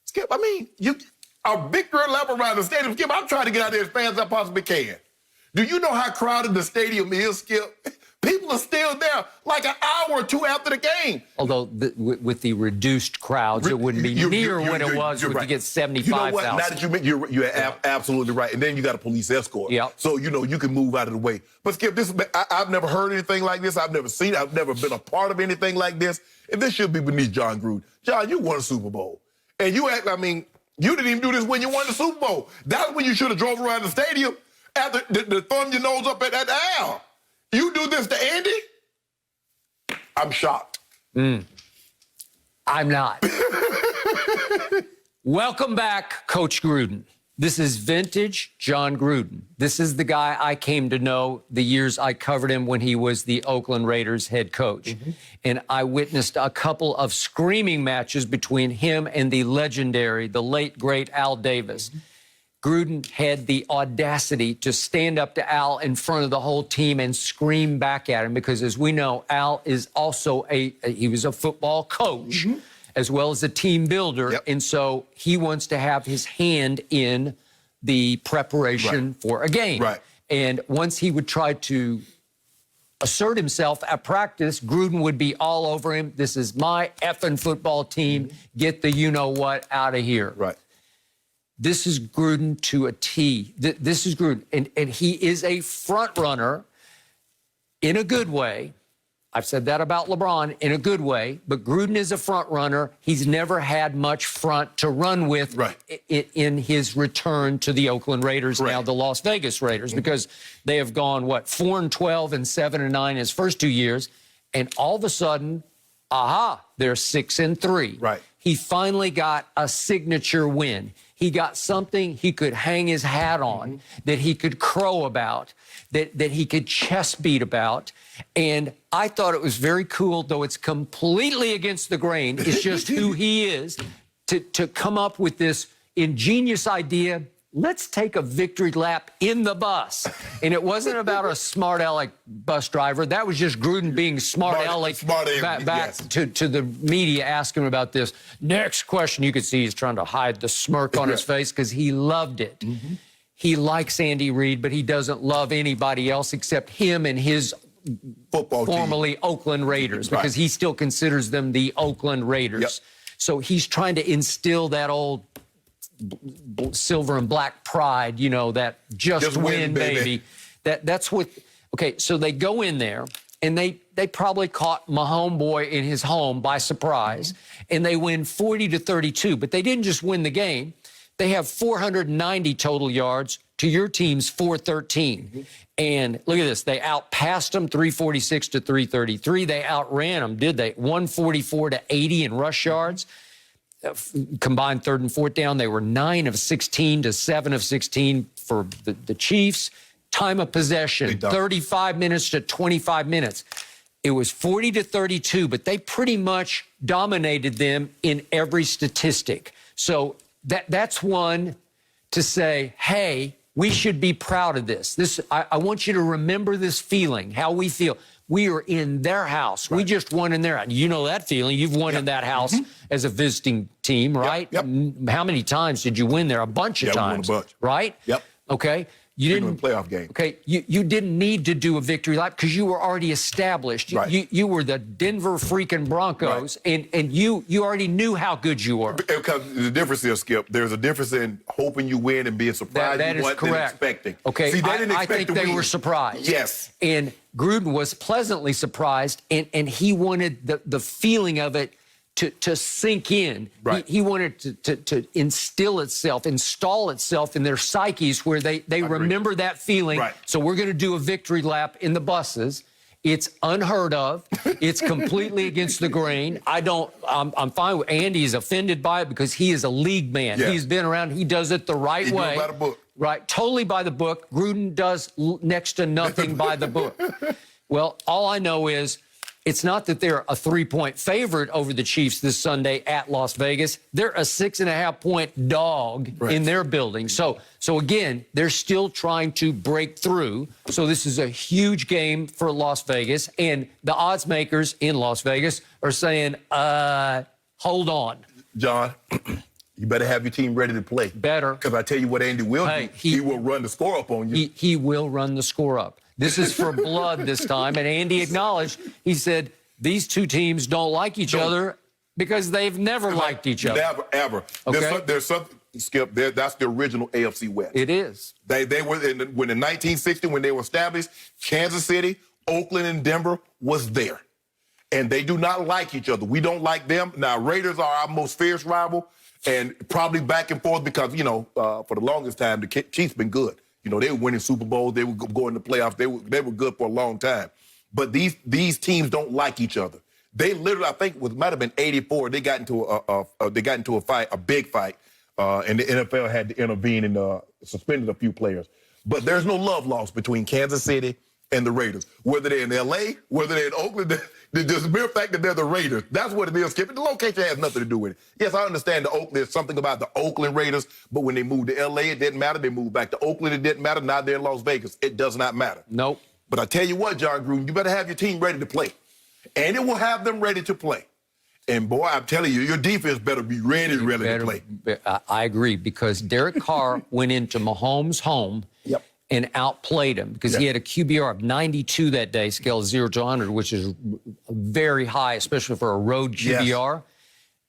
[SPEAKER 3] Skip, I mean, a victory lap around the stadium. Skip, I'm trying to get out there as fast as I possibly can. Do you know how crowded the stadium is, Skip? People are still there like an hour or two after the game.
[SPEAKER 4] Although with the reduced crowds, it wouldn't be near what it was when you get 75,000.
[SPEAKER 3] You know what? Now that you mention, you're absolutely right. And then you got a police escort.
[SPEAKER 4] Yep.
[SPEAKER 3] So, you know, you can move out of the way. But, Skip, I've never heard anything like this. I've never seen it. I've never been a part of anything like this. And this should be beneath John Gruden. John, you won a Super Bowl. And you act, I mean, you didn't even do this when you won the Super Bowl. That's when you should have drove around the stadium after the thumb your nose up at that Al. You do this to Andy? I'm shocked.
[SPEAKER 4] I'm not. Welcome back, Coach Gruden. This is vintage John Gruden. This is the guy I came to know the years I covered him when he was the Oakland Raiders head coach. And I witnessed a couple of screaming matches between him and the legendary, the late, great Al Davis. Gruden had the audacity to stand up to Al in front of the whole team and scream back at him because, as we know, Al is also he was a football coach as well as a team builder.
[SPEAKER 3] Yep.
[SPEAKER 4] And so he wants to have his hand in the preparation for a game.
[SPEAKER 3] Right.
[SPEAKER 4] And once he would try to assert himself at practice, Gruden would be all over him. This is my effing football team. Get the you-know-what out of here.
[SPEAKER 3] Right.
[SPEAKER 4] This is Gruden to a T. This is Gruden. And he is a front runner in a good way. I've said that about LeBron in a good way, but Gruden is a front runner. He's never had much front to run with in his return to the Oakland Raiders, now the Las Vegas Raiders, because they have gone, 4-12 and 7-9 his first 2 years, and all of a sudden, they're 6-3.
[SPEAKER 3] Right.
[SPEAKER 4] He finally got a signature win. He got something he could hang his hat on, that he could crow about, that he could chest beat about. And I thought it was very cool, though it's completely against the grain. It's just who he is, to come up with this ingenious idea. Let's take a victory lap in the bus. And it wasn't about a smart aleck bus driver. That was just Gruden being smart aleck back to the media asking him about this. Next question, you could see he's trying to hide the smirk on his face because he loved it. He likes Andy Reid, but he doesn't love anybody else except him and his
[SPEAKER 3] football
[SPEAKER 4] formerly
[SPEAKER 3] team.
[SPEAKER 4] Oakland Raiders, because he still considers them the Oakland Raiders. So he's trying to instill that old silver and black pride, you know, that just win, baby. That's what. Okay, so they go in there and they probably caught my homeboy in his home by surprise, and they win 40-32. But they didn't just win the game; they have 490 total yards to your team's 413. And look at this: they outpassed them 346-333. They outran them, did they? 144-80 in rush yards. Combined third and fourth down, they were 9 of 16 to 7 of 16 for the Chiefs. Time of possession, 35 minutes to 25 minutes. It was 40-32, but they pretty much dominated them in every statistic. So that's one to say, hey, we should be proud of this. I want you to remember this feeling, how we feel. We are in their house. We just won in their house. You know that feeling. You've won in that house as a visiting team, right?
[SPEAKER 3] Yep.
[SPEAKER 4] How many times did you win there? A bunch of times.
[SPEAKER 3] We won a bunch.
[SPEAKER 4] Right?
[SPEAKER 3] Yep.
[SPEAKER 4] Okay. You didn't
[SPEAKER 3] playoff game.
[SPEAKER 4] Okay, you didn't need to do a victory lap because you were already established. You were the Denver freaking Broncos, and you already knew how good you were.
[SPEAKER 3] Because the difference is, Skip, there's a difference in hoping you win and being surprised
[SPEAKER 4] that
[SPEAKER 3] you
[SPEAKER 4] is
[SPEAKER 3] wasn't
[SPEAKER 4] correct.
[SPEAKER 3] expecting.
[SPEAKER 4] Okay,
[SPEAKER 3] see, they didn't expect
[SPEAKER 4] I think
[SPEAKER 3] to
[SPEAKER 4] they
[SPEAKER 3] win.
[SPEAKER 4] were surprised.
[SPEAKER 3] Yes.
[SPEAKER 4] And Gruden was pleasantly surprised, and he wanted the feeling of it to sink in.
[SPEAKER 3] Right.
[SPEAKER 4] He wanted to install itself in their psyches where they remember that feeling.
[SPEAKER 3] Right.
[SPEAKER 4] So we're going to do a victory lap in the buses. It's unheard of. It's completely against the grain. I'm fine with Andy is offended by it because he is a league man.
[SPEAKER 3] Yeah.
[SPEAKER 4] He's been around. He does it the right
[SPEAKER 3] He do
[SPEAKER 4] way.
[SPEAKER 3] it by the book.
[SPEAKER 4] Right. Totally by the book. Gruden does next to nothing by the book. Well, all I know is it's not that they're a 3-point favorite over the Chiefs this Sunday at Las Vegas. They're a 6.5-point dog in their building. So again, they're still trying to break through. So this is a huge game for Las Vegas. And the odds makers in Las Vegas are saying, hold on.
[SPEAKER 3] John, you better have your team ready to play.
[SPEAKER 4] Better.
[SPEAKER 3] Because I tell you what Andy will do. He will run the score up on you.
[SPEAKER 4] He will run the score up. This is for blood this time. And Andy acknowledged, he said, these two teams don't like each other because they've never liked each other.
[SPEAKER 3] Never, ever.
[SPEAKER 4] Okay.
[SPEAKER 3] There's something, Skip, that's the original AFC West.
[SPEAKER 4] It is.
[SPEAKER 3] They were, when in 1960, when they were established, Kansas City, Oakland, and Denver was there. And they do not like each other. We don't like them. Now, Raiders are our most fierce rival, and probably back and forth because, for the longest time, the Chiefs been good. They were winning Super Bowls. They were going to playoffs. They were good for a long time. But these teams don't like each other. They literally, I think, it might have been '84. They got into a fight, a big fight, and the NFL had to intervene and suspended a few players. But there's no love lost between Kansas City and the Raiders. Whether they're in L.A., whether they're in Oakland, the mere fact that they're the Raiders, that's what it is, Skip. The location has nothing to do with it. Yes, I understand there's something about the Oakland Raiders, but when they moved to L.A., it didn't matter. They moved back to Oakland, it didn't matter. Now they're in Las Vegas. It does not matter.
[SPEAKER 4] Nope.
[SPEAKER 3] But I tell you what, John Gruden, you better have your team ready to play. And it will have them ready to play. And, boy, I'm telling you, your defense better be ready to play.
[SPEAKER 4] I agree, because Derek Carr went into Mahomes' home and outplayed him because he had a QBR of 92 that day, scale of 0 to 100, which is very high, especially for a road QBR. Yes.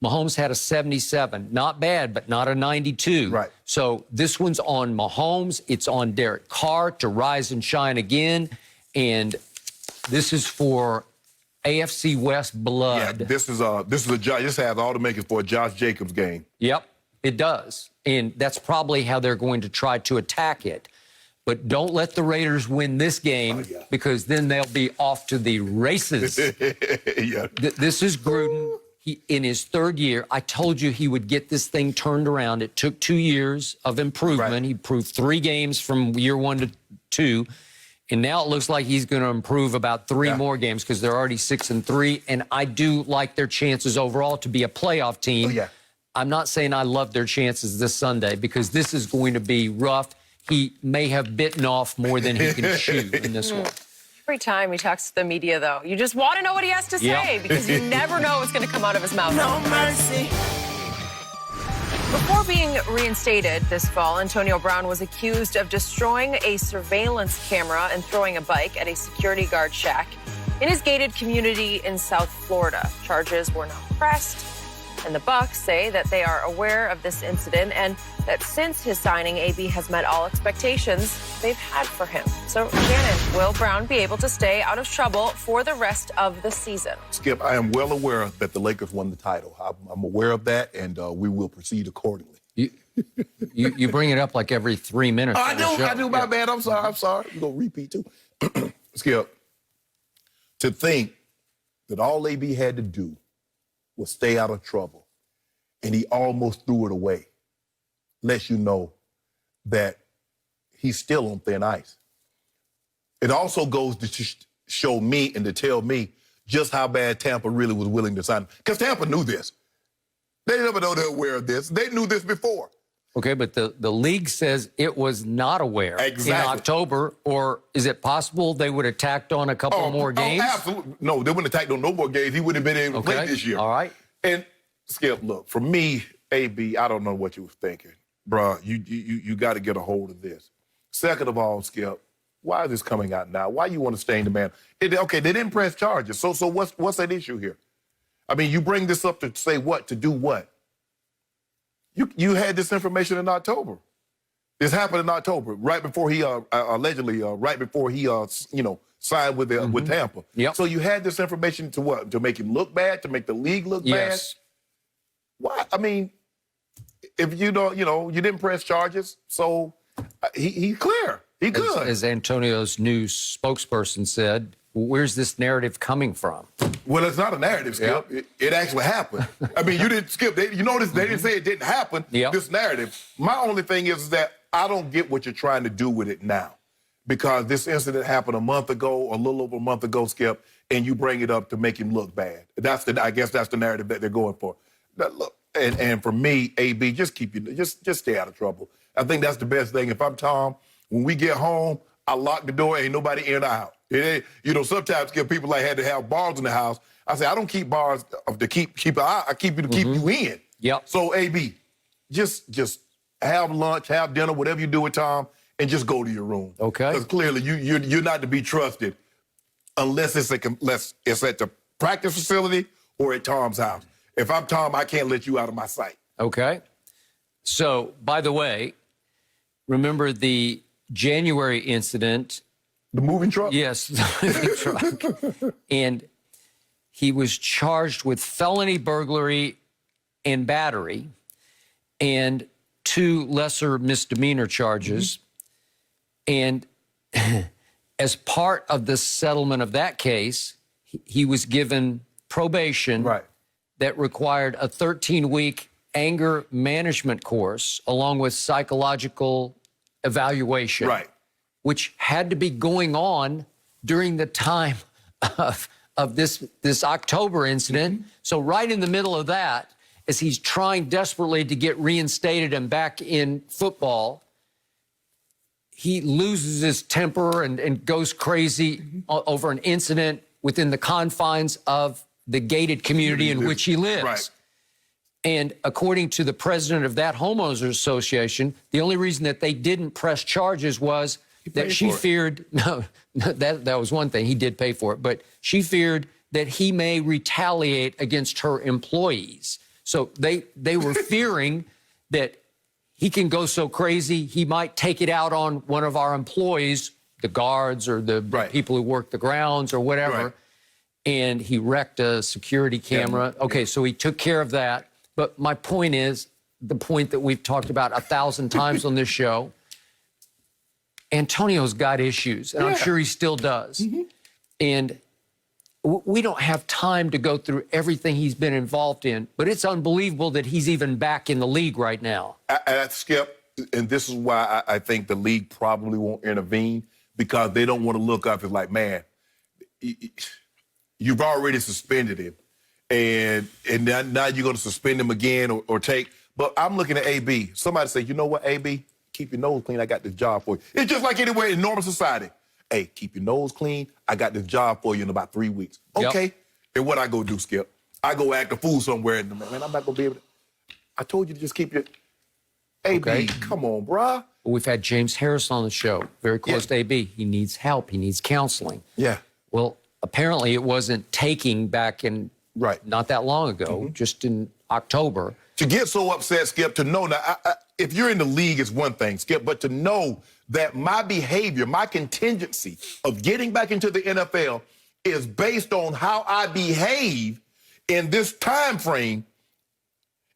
[SPEAKER 4] Mahomes had a 77. Not bad, but not a 92.
[SPEAKER 3] Right.
[SPEAKER 4] So this one's on Mahomes. It's on Derek Carr to rise and shine again. And this is for AFC West blood.
[SPEAKER 3] Yeah, this has all the makings for a Josh Jacobs game.
[SPEAKER 4] Yep, it does. And that's probably how they're going to try to attack it. But don't let the Raiders win this game because then they'll be off to the races. This is Gruden. In his third year, I told you he would get this thing turned around. It took 2 years of improvement. Right. He improved 3 games from year 1 to 2. And now it looks like he's going to improve about 3 more games because they're already 6-3. And I do like their chances overall to be a playoff team. I'm not saying I love their chances this Sunday because this is going to be rough. He may have bitten off more than he can chew in this one.
[SPEAKER 2] Every time he talks to the media, though, you just want to know what he has to say because you never know what's going to come out of his mouth.
[SPEAKER 7] No mercy.
[SPEAKER 2] Before being reinstated this fall, Antonio Brown was accused of destroying a surveillance camera and throwing a bike at a security guard shack in his gated community in South Florida. Charges were not pressed, and the Bucs say that they are aware of this incident and that since his signing, AB has met all expectations they've had for him. So, Shannon, will Brown be able to stay out of trouble for the rest of the season?
[SPEAKER 3] Skip, I am well aware that the Lakers won the title. I'm aware of that, and we will proceed accordingly.
[SPEAKER 4] You bring it up like every 3 minutes.
[SPEAKER 3] I do, my bad. I'm sorry. You're going to repeat, too. Skip, to think that all AB had to do was stay out of trouble, and he almost threw it away, lets you know that he's still on thin ice. It also goes to show me and to tell me just how bad Tampa really was willing to sign him. Because Tampa knew this. They never know they're aware of this. They knew this before.
[SPEAKER 4] Okay, but the league says it was not aware in October, or is it possible they would have tacked on a couple more games?
[SPEAKER 3] Absolutely. No, they wouldn't have tacked on no more games. He wouldn't have been able to play this year.
[SPEAKER 4] All right.
[SPEAKER 3] And Skip, look, for me, AB, I don't know what you were thinking. Bruh, you got to get a hold of this. Second of all, Skip, why is this coming out now? Why you want to stain the man? Okay, they didn't press charges. So what's that issue here? I mean, you bring this up to say what? To do what? You had this information in October. This happened in October, right before he allegedly, right before he signed with Tampa.
[SPEAKER 4] Yep.
[SPEAKER 3] So you had this information to what? To make him look bad? To make the league look bad? Why? I mean, if you don't, you didn't press charges, so he's clear. He could.
[SPEAKER 4] As Antonio's new spokesperson said, where's this narrative coming from?
[SPEAKER 3] Well, it's not a narrative, Skip. Yep. It actually happened. I mean, you didn't, Skip. You notice they didn't say it didn't happen, this narrative. My only thing is that I don't get what you're trying to do with it now. Because this incident happened a month ago, a little over a month ago, Skip, and you bring it up to make him look bad. I guess that's the narrative that they're going for. Look, and for me, AB, just stay out of trouble. I think that's the best thing. If I'm Tom, when we get home, I lock the door, ain't nobody in or out. It ain't, sometimes people had to have bars in the house. I say I don't keep bars to keep I keep you to keep you in.
[SPEAKER 4] Yep.
[SPEAKER 3] So AB, just have lunch, have dinner, whatever you do with Tom, and just go to your room.
[SPEAKER 4] Okay.
[SPEAKER 3] Because clearly you're not to be trusted unless it's at the practice facility or at Tom's house. If I'm Tom, I can't let you out of my sight.
[SPEAKER 4] Okay. So, by the way, remember the January incident.
[SPEAKER 3] The moving truck?
[SPEAKER 4] Yes, the moving truck. And he was charged with felony burglary and battery and 2 lesser misdemeanor charges. And as part of the settlement of that case, he was given probation that required a 13-week anger management course along with psychological evaluation, which had to be going on during the time of this October incident. So right in the middle of that, as he's trying desperately to get reinstated and back in football, he loses his temper and goes crazy over an incident within the confines of the gated community in which he lives. And according to the president of that homeowners association, the only reason that they didn't press charges was that she feared, that was one thing, he did pay for it, but she feared that he may retaliate against her employees. So they were fearing that he can go so crazy, he might take it out on one of our employees, the guards or the people who work the grounds or whatever, and he wrecked a security camera. Okay, so he took care of that. But my point is, the point that we've talked about 1,000 times on this show, Antonio's got issues, and I'm sure he still does. And we don't have time to go through everything he's been involved in, but it's unbelievable that he's even back in the league right now.
[SPEAKER 3] Skip, and this is why I think the league probably won't intervene, because they don't want to look up as like, man, you've already suspended him. And now you're going to suspend him again or take. But I'm looking at AB. Somebody say, you know what, AB? Keep your nose clean. I got this job for you. It's just like anywhere in normal society. Hey, keep your nose clean. I got this job for you in about 3 weeks. Okay. And what I go do, Skip? I go act a fool somewhere. And man, I'm not going to be able to. I told you to just keep your. AB, come on, bruh.
[SPEAKER 4] We've had James Harrison on the show, very close to AB. He needs help. He needs counseling. Well, apparently it wasn't taking back in not that long ago, just in October.
[SPEAKER 3] To get so upset, Skip, to know now, if you're in the league, it's one thing, Skip, but to know that my behavior, my contingency of getting back into the NFL is based on how I behave in this time frame,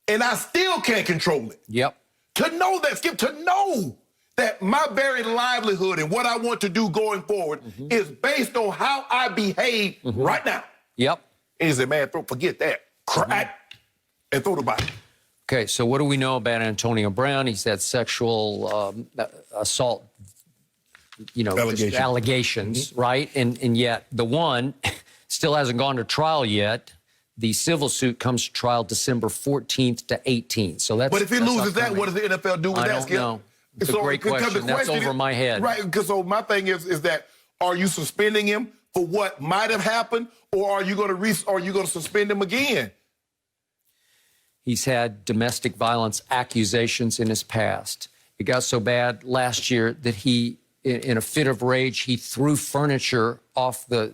[SPEAKER 3] and I still can't control it. To know that, Skip, to know that my very livelihood and what I want to do going forward is based on how I behave right now. And he said, man, forget that. Crack and throw the body.
[SPEAKER 4] Okay, so what do we know about Antonio Brown? He's had sexual assault, allegations, right? And yet the one still hasn't gone to trial yet. The civil suit comes to trial December 14th to 18th. So that's.
[SPEAKER 3] But if he loses that, what does the NFL do with that, Skip?
[SPEAKER 4] I don't know. It's a great question. That's over my head.
[SPEAKER 3] Right. Because so my thing is that are you suspending him for what might have happened, or are you going to suspend him again?
[SPEAKER 4] He's had domestic violence accusations in his past. It got so bad last year that he, in a fit of rage, he threw furniture off the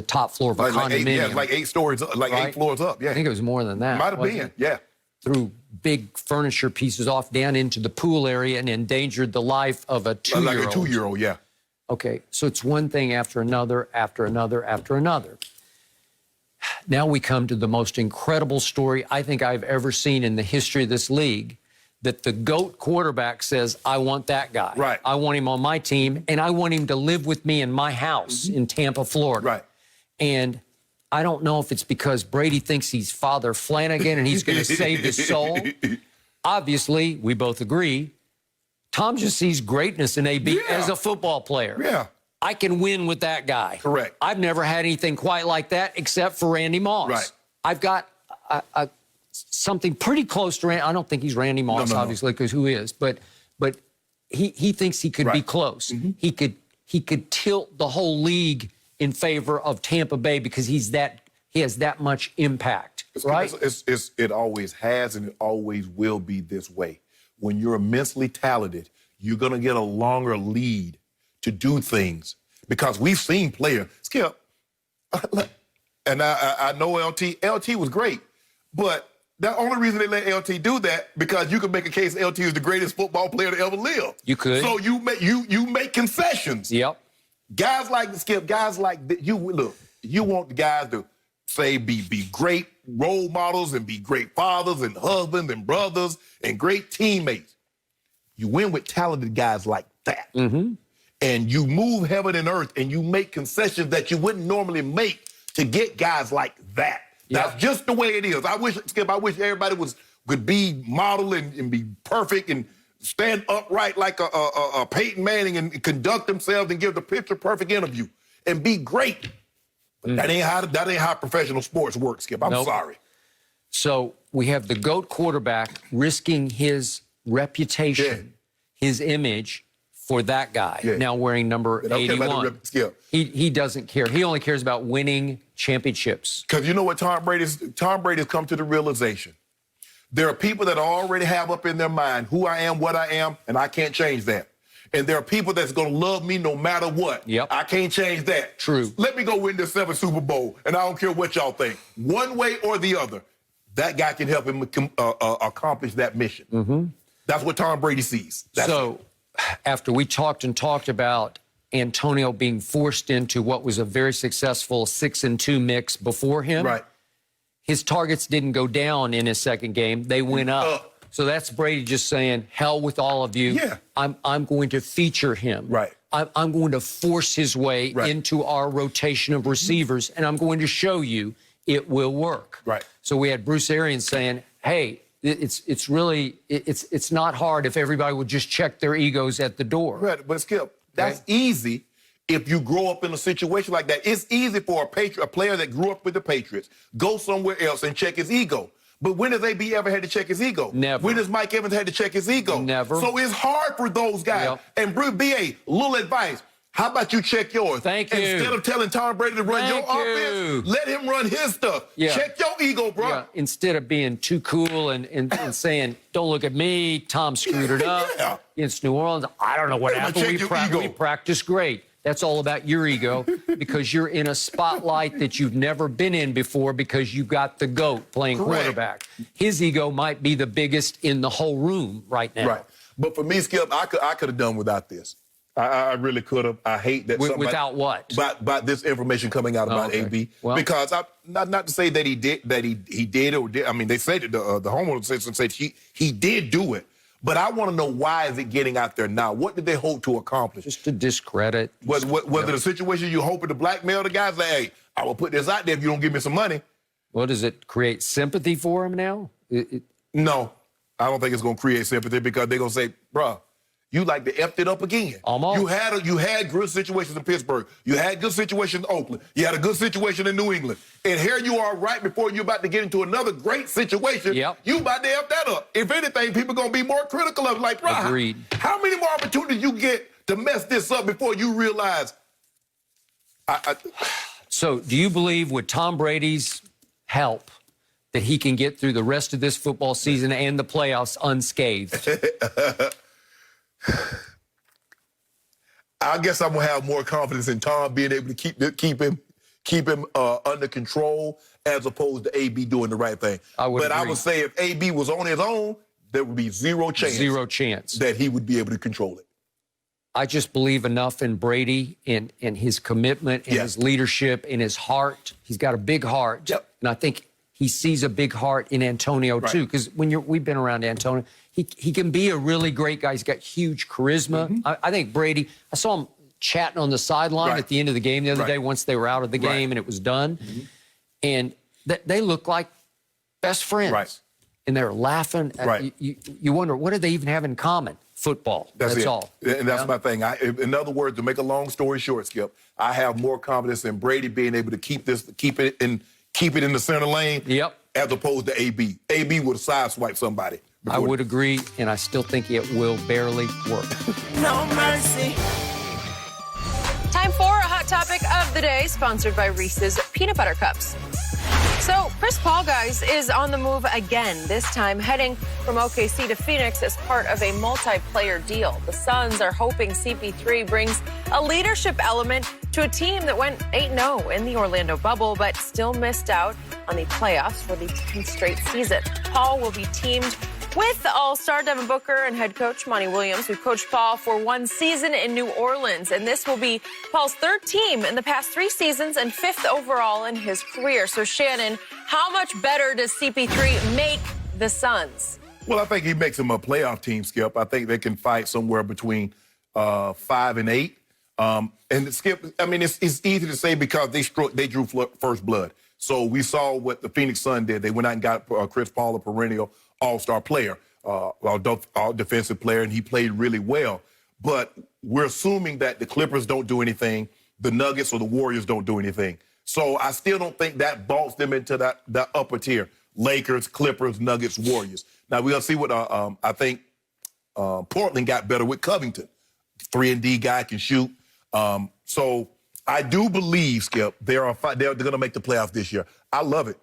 [SPEAKER 4] top floor of a condominium.
[SPEAKER 3] Like 8 stories, like right? 8 floors up. Yeah,
[SPEAKER 4] I think it was more than that.
[SPEAKER 3] Might have been. Yeah.
[SPEAKER 4] Threw big furniture pieces off down into the pool area and endangered the life of a 2-year-old.
[SPEAKER 3] Like a 2-year-old, yeah.
[SPEAKER 4] Okay, so it's one thing after another, after another, after another. Now we come to the most incredible story I think I've ever seen in the history of this league, that the GOAT quarterback says, I want that guy.
[SPEAKER 3] Right.
[SPEAKER 4] I want him on my team, and I want him to live with me in my house in Tampa, Florida.
[SPEAKER 3] Right.
[SPEAKER 4] And I don't know if it's because Brady thinks he's Father Flanagan and he's going to save his soul. Obviously, we both agree, Tom just sees greatness in AB as a football player.
[SPEAKER 3] Yeah.
[SPEAKER 4] I can win with that guy.
[SPEAKER 3] Correct.
[SPEAKER 4] I've never had anything quite like that except for Randy Moss.
[SPEAKER 3] Right.
[SPEAKER 4] I've got something pretty close to Randy. I don't think he's Randy Moss, obviously, because who is? But he thinks he could be close. He could tilt the whole league in favor of Tampa Bay because he has that much impact, right?
[SPEAKER 3] It always has and it always will be this way. When you're immensely talented, you're going to get a longer lead to do things because we've seen players. Skip, and I know LT. LT was great, but the only reason they let LT do that because you could make a case LT is the greatest football player to ever live.
[SPEAKER 4] You could.
[SPEAKER 3] So you make concessions.
[SPEAKER 4] Yep.
[SPEAKER 3] Guys like Skip, guys like you look. You want the guys to say be great role models and be great fathers and husbands and brothers and great teammates. You win with talented guys like that. And you move heaven and earth and you make concessions that you wouldn't normally make to get guys like that. That's just the way it is. I wish, Skip, everybody could be model and be perfect and stand upright like a Peyton Manning and conduct themselves and give the picture-perfect interview and be great. But that ain't how professional sports work, Skip. I'm sorry.
[SPEAKER 4] So we have the GOAT quarterback risking his reputation, his image for that guy, now wearing number 81. He doesn't care. He only cares about winning championships.
[SPEAKER 3] Because you know what Tom Brady's come to the realization. There are people that already have up in their mind who I am, what I am, and I can't change that. And there are people that's going to love me no matter what.
[SPEAKER 4] Yep.
[SPEAKER 3] I can't change that.
[SPEAKER 4] True.
[SPEAKER 3] Let me go win this 7th Super Bowl, and I don't care what y'all think. One way or the other, that guy can help him accomplish that mission. That's what Tom Brady sees.
[SPEAKER 4] After we talked about Antonio being forced into what was a very successful 6-2 mix before him, his targets didn't go down in his second game. They went up. So that's Brady just saying, hell with all of you. I'm going to feature him. I'm going to force his way into our rotation of receivers, and I'm going to show you it will work. So we had Bruce Arians saying, hey, it's really not hard if everybody would just check their egos at the door.
[SPEAKER 3] But Skip, that's easy if you grow up in a situation like that. It's easy for a player that grew up with the Patriots, go somewhere else and check his ego. But when has AB ever had to check his ego?
[SPEAKER 4] Never.
[SPEAKER 3] When has Mike Evans had to check his ego?
[SPEAKER 4] Never.
[SPEAKER 3] So it's hard for those guys. And Bruce, BA, little advice. How about you check yours?
[SPEAKER 4] Thank you.
[SPEAKER 3] Instead of telling Tom Brady to run your offense, let him run his stuff. Check your ego, bro.
[SPEAKER 4] Instead of being too cool and saying, don't look at me, Tom screwed it up against New Orleans. I don't know what happened. We practiced great. That's all about your ego because you're in a spotlight that you've never been in before because you've got the GOAT playing quarterback. His ego might be the biggest in the whole room right now.
[SPEAKER 3] But for me, Skip, I could have done without this. I really could have. I hate that.
[SPEAKER 4] Without what?
[SPEAKER 3] About this information coming out about AB. Well, because not to say that he did or did. I mean, they said the homeowner said he did do it. But I want to know, why is it getting out there now? What did they hope to accomplish?
[SPEAKER 4] Just to discredit.
[SPEAKER 3] Whether the situation you hoping to blackmail the guys, like, hey, I will put this out there if you don't give me some money.
[SPEAKER 4] Well, does it create sympathy for him now?
[SPEAKER 3] No, I don't think it's going to create sympathy because they're going to say, bruh, you like to effed it up again.
[SPEAKER 4] Almost.
[SPEAKER 3] You had good situations in Pittsburgh. You had good situations in Oakland. You had a good situation in New England. And here you are right before you're about to get into another great situation.
[SPEAKER 4] Yep.
[SPEAKER 3] You about to F that up. If anything, people are going to be more critical of it. Like, bro,
[SPEAKER 4] Agreed.
[SPEAKER 3] how many more opportunities you get to mess this up before you realize?
[SPEAKER 4] So do you believe with Tom Brady's help that he can get through the rest of this football season and the playoffs unscathed?
[SPEAKER 3] I guess I'm gonna have more confidence in Tom being able to keep him under control as opposed to AB doing the right thing.
[SPEAKER 4] I would agree.
[SPEAKER 3] I would say if AB was on his own, there would be zero chance that he would be able to control it.
[SPEAKER 4] I just believe enough in Brady and his commitment and his leadership and his heart. He's got a big heart.
[SPEAKER 3] Yep.
[SPEAKER 4] And I think he sees a big heart in Antonio, too, because we've been around Antonio. He can be a really great guy. He's got huge charisma.
[SPEAKER 3] Mm-hmm.
[SPEAKER 4] I think Brady, I saw him chatting on the sideline at the end of the game the other day once they were out of the game and it was done.
[SPEAKER 3] Mm-hmm.
[SPEAKER 4] And they look like best friends.
[SPEAKER 3] Right.
[SPEAKER 4] And they're laughing. You wonder, what do they even have in common? Football. That's all.
[SPEAKER 3] And that's my thing. In other words, to make a long story short, Skip, I have more confidence in Brady being able to keep it in the center lane.
[SPEAKER 4] Yep.
[SPEAKER 3] As opposed to AB. AB would sideswipe somebody.
[SPEAKER 4] I would agree, and I still think it will barely work.
[SPEAKER 2] No mercy. Time for a hot topic of the day, sponsored by Reese's Peanut Butter Cups. So, Chris Paul, guys, is on the move again, this time heading from OKC to Phoenix as part of a multi-player deal. The Suns are hoping CP3 brings a leadership element to a team that went 8-0 in the Orlando bubble, but still missed out on the playoffs for the 10th straight season. Paul will be teamed with All-Star Devin Booker and head coach Monty Williams, who coached Paul for one season in New Orleans. And this will be Paul's third team in the past 3 seasons and 5th overall in his career. So, Shannon, how much better does CP3 make the Suns?
[SPEAKER 3] Well, I think he makes them a playoff team, Skip. I think they can fight somewhere between 5 and 8. And Skip, I mean, it's easy to say because they drew first blood. So we saw what the Phoenix Suns did. They went out and got Chris Paul, a perennial all-star player, all defensive player, and he played really well. But we're assuming that the Clippers don't do anything, the Nuggets or the Warriors don't do anything. So I still don't think that vaults them into that upper tier. Lakers, Clippers, Nuggets, Warriors. Now we'll see what I think Portland got better with Covington. 3-and-D guy can shoot. So I do believe, Skip, they're going to make the playoffs this year. I love it.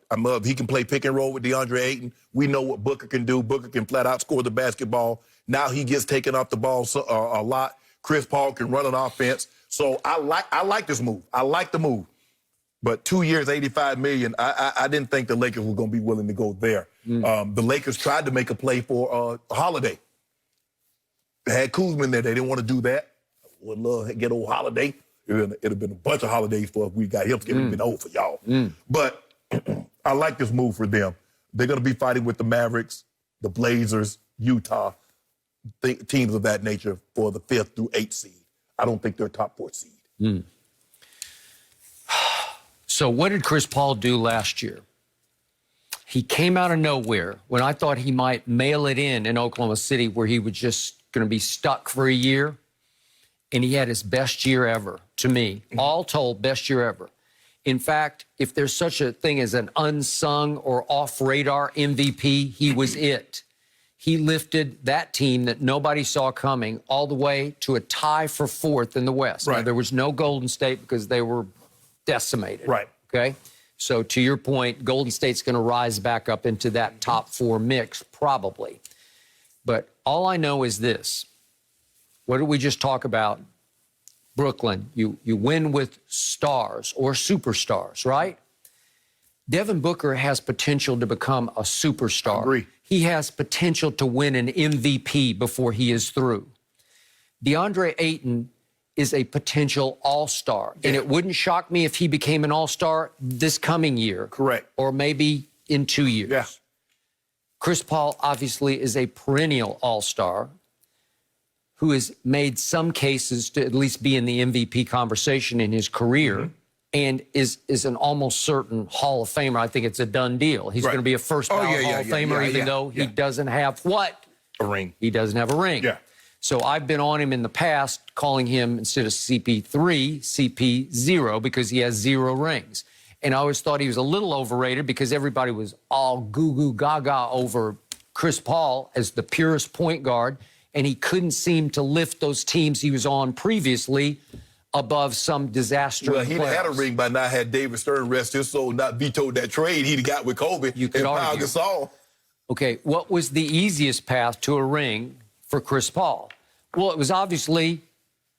[SPEAKER 3] He can play pick and roll with DeAndre Ayton. We know what Booker can do. Booker can flat out score the basketball. Now he gets taken off the ball a lot. Chris Paul can run an offense. So I like this move. I like the move. But 2 years, $85 million, I didn't think the Lakers were going to be willing to go there. The Lakers tried to make a play for Holiday. They had Kuzma in there. They didn't want to do that. Would love to get old Holiday. It'd have been a bunch of holidays for if we got him. It would have been old for y'all. But I like this move for them. They're going to be fighting with the Mavericks, the Blazers, Utah, teams of that nature for the 5th through 8th seed. I don't think they're top 4 seed.
[SPEAKER 4] So what did Chris Paul do last year? He came out of nowhere when I thought he might mail it in Oklahoma City where he was just going to be stuck for a year. And he had his best year ever, to me. All told, best year ever. In fact, if there's such a thing as an unsung or off-radar MVP, he was it. He lifted that team that nobody saw coming all the way to a tie for 4th in the West. Now, there was no Golden State because they were decimated. Okay? So to your point, Golden State's going to rise back up into that top 4 mix, probably. But all I know is this. What did we just talk about? Brooklyn, you win with stars or superstars, right? Devin Booker has potential to become a superstar.
[SPEAKER 3] I agree.
[SPEAKER 4] He has potential to win an MVP before he is through. DeAndre Ayton is a potential all-star. And it wouldn't shock me if he became an all-star this coming year.
[SPEAKER 3] Correct.
[SPEAKER 4] Or maybe in 2 years.
[SPEAKER 3] Yeah.
[SPEAKER 4] Chris Paul obviously is a perennial all-star who has made some cases to at least be in the MVP conversation in his career and is an almost certain Hall of Famer. I think it's a done deal. He's going to be a first-ballot Hall of Famer even though he doesn't have what?
[SPEAKER 3] A ring.
[SPEAKER 4] He doesn't have a ring.
[SPEAKER 3] Yeah.
[SPEAKER 4] So I've been on him in the past, calling him, instead of CP3, CP0, because he has 0 rings. And I always thought he was a little overrated because everybody was all goo-goo gaga over Chris Paul as the purest point guard, and he couldn't seem to lift those teams he was on previously above some disaster.
[SPEAKER 3] Well, he'd had a ring by now had David Stern rest his soul, not vetoed that trade he'd got with Kobe
[SPEAKER 4] You could
[SPEAKER 3] and Pau
[SPEAKER 4] argue.
[SPEAKER 3] Gasol.
[SPEAKER 4] Okay, what was the easiest path to a ring for Chris Paul? Well, it was obviously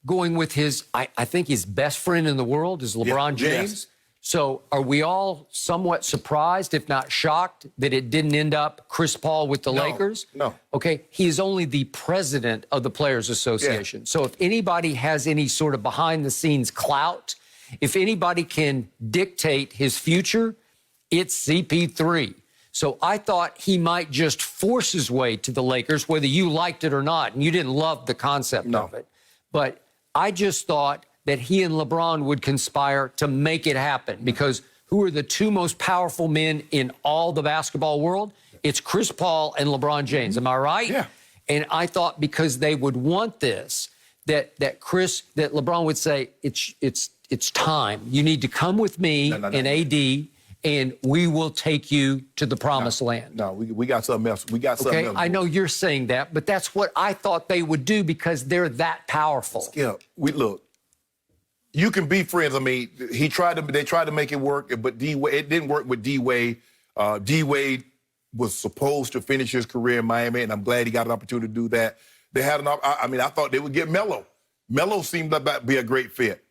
[SPEAKER 4] going with his, I think his best friend in the world is LeBron James.
[SPEAKER 3] Yes.
[SPEAKER 4] So are we all somewhat surprised, if not shocked, that it didn't end up Chris Paul with the Lakers?
[SPEAKER 3] No.
[SPEAKER 4] Okay, he is only the president of the Players Association.
[SPEAKER 3] Yeah.
[SPEAKER 4] So if anybody has any sort of behind-the-scenes clout, if anybody can dictate his future, it's CP3. So I thought he might just force his way to the Lakers, whether you liked it or not, and you didn't love the concept of it. But I just thought that he and LeBron would conspire to make it happen, because who are the 2 most powerful men in all the basketball world? It's Chris Paul and LeBron James. Am I right?
[SPEAKER 3] Yeah.
[SPEAKER 4] And I thought because they would want this, that LeBron would say, it's time. You need to come with me and AD, and we will take you to the promised land.
[SPEAKER 3] No, we got something else. We got something else.
[SPEAKER 4] I know you're saying that, but that's what I thought they would do because they're that powerful.
[SPEAKER 3] Yeah, look. You can be friends. I mean, they tried to make it work, but it didn't work with D-Wade. D-Wade was supposed to finish his career in Miami, and I'm glad he got an opportunity to do that. They had I thought they would get Melo. Melo seemed to be a great fit,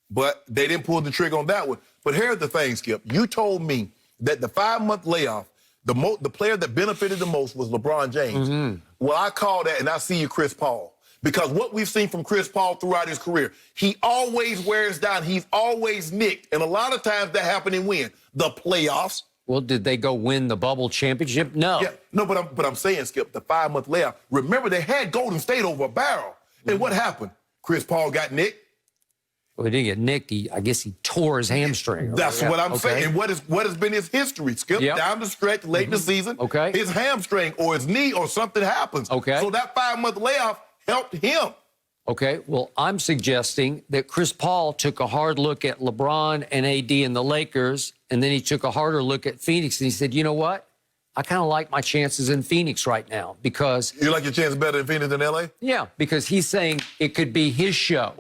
[SPEAKER 3] but they didn't pull the trigger on that one. But here's the thing, Skip. You told me that the 5-month layoff, the player that benefited the most was LeBron James. Mm-hmm. Well, I call that, and I see you, Chris Paul. Because what we've seen from Chris Paul throughout his career, he always wears down. He's always nicked. And a lot of times that happened in when? The playoffs.
[SPEAKER 4] Well, did they go win the bubble championship? No.
[SPEAKER 3] Yeah, no, but I'm saying, Skip, the 5-month layoff. Remember, they had Golden State over a barrel. And what happened? Chris Paul got nicked.
[SPEAKER 4] Well, he didn't get nicked. I guess he tore his hamstring.
[SPEAKER 3] That's what I'm saying. And what has been his history, Skip?
[SPEAKER 4] Yep.
[SPEAKER 3] Down the stretch, late in the season,
[SPEAKER 4] Okay.
[SPEAKER 3] his hamstring or his knee or something happens.
[SPEAKER 4] Okay.
[SPEAKER 3] So that 5-month layoff helped him.
[SPEAKER 4] Okay, well, I'm suggesting that Chris Paul took a hard look at LeBron and AD and the Lakers, and then he took a harder look at Phoenix, and he said, you know what? I kind of like my chances in Phoenix right now because...
[SPEAKER 3] You like your chances better in Phoenix than L.A.?
[SPEAKER 4] Yeah, because he's saying it could be his show.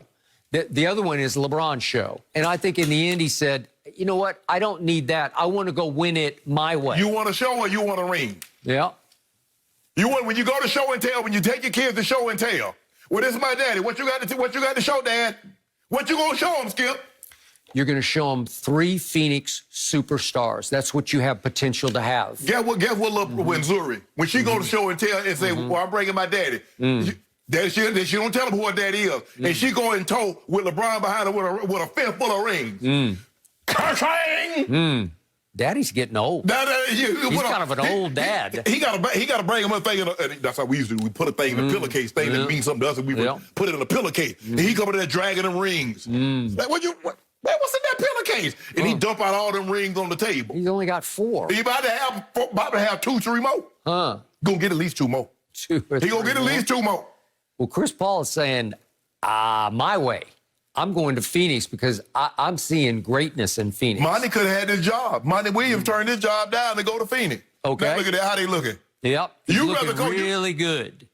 [SPEAKER 4] The other one is LeBron's show. And I think in the end he said, you know what? I don't need that. I want to go win it my way.
[SPEAKER 3] You want a show or you want a ring?
[SPEAKER 4] Yeah.
[SPEAKER 3] When you go to show and tell, when you take your kids to show and tell, well, this is my daddy. What you got to show, Dad? What you gonna show him, Skip?
[SPEAKER 4] You're going to show them 3 Phoenix superstars. That's what you have potential to have.
[SPEAKER 3] Guess what when Zuri, when she go to show and tell and say, well, I'm bringing my daddy. She don't tell him who her daddy is. And she go in tow with LeBron behind her with a fist full of rings.
[SPEAKER 4] Daddy's getting old. He's kind of an old dad.
[SPEAKER 3] He got to bring him a thing. That's how we used to do. We put a thing in a pillowcase, thing that means something to us, and we would put it in a pillowcase. And he come in there dragging them rings. Like, what's in that pillowcase? And he dump out all them rings on the table.
[SPEAKER 4] He's only got 4.
[SPEAKER 3] He about to have 2, 3 more. Gonna get at least 2 more.
[SPEAKER 4] 2 or 3
[SPEAKER 3] He gonna get at least 2 more.
[SPEAKER 4] Well, Chris Paul is saying, my way. I'm going to Phoenix because I'm seeing greatness in Phoenix.
[SPEAKER 3] Monty could have had this job. Monty Williams turned his job down to go to Phoenix.
[SPEAKER 4] Okay.
[SPEAKER 3] Now look at that, how they looking.
[SPEAKER 4] Yep.
[SPEAKER 3] You
[SPEAKER 4] looking
[SPEAKER 3] rather go
[SPEAKER 4] really good.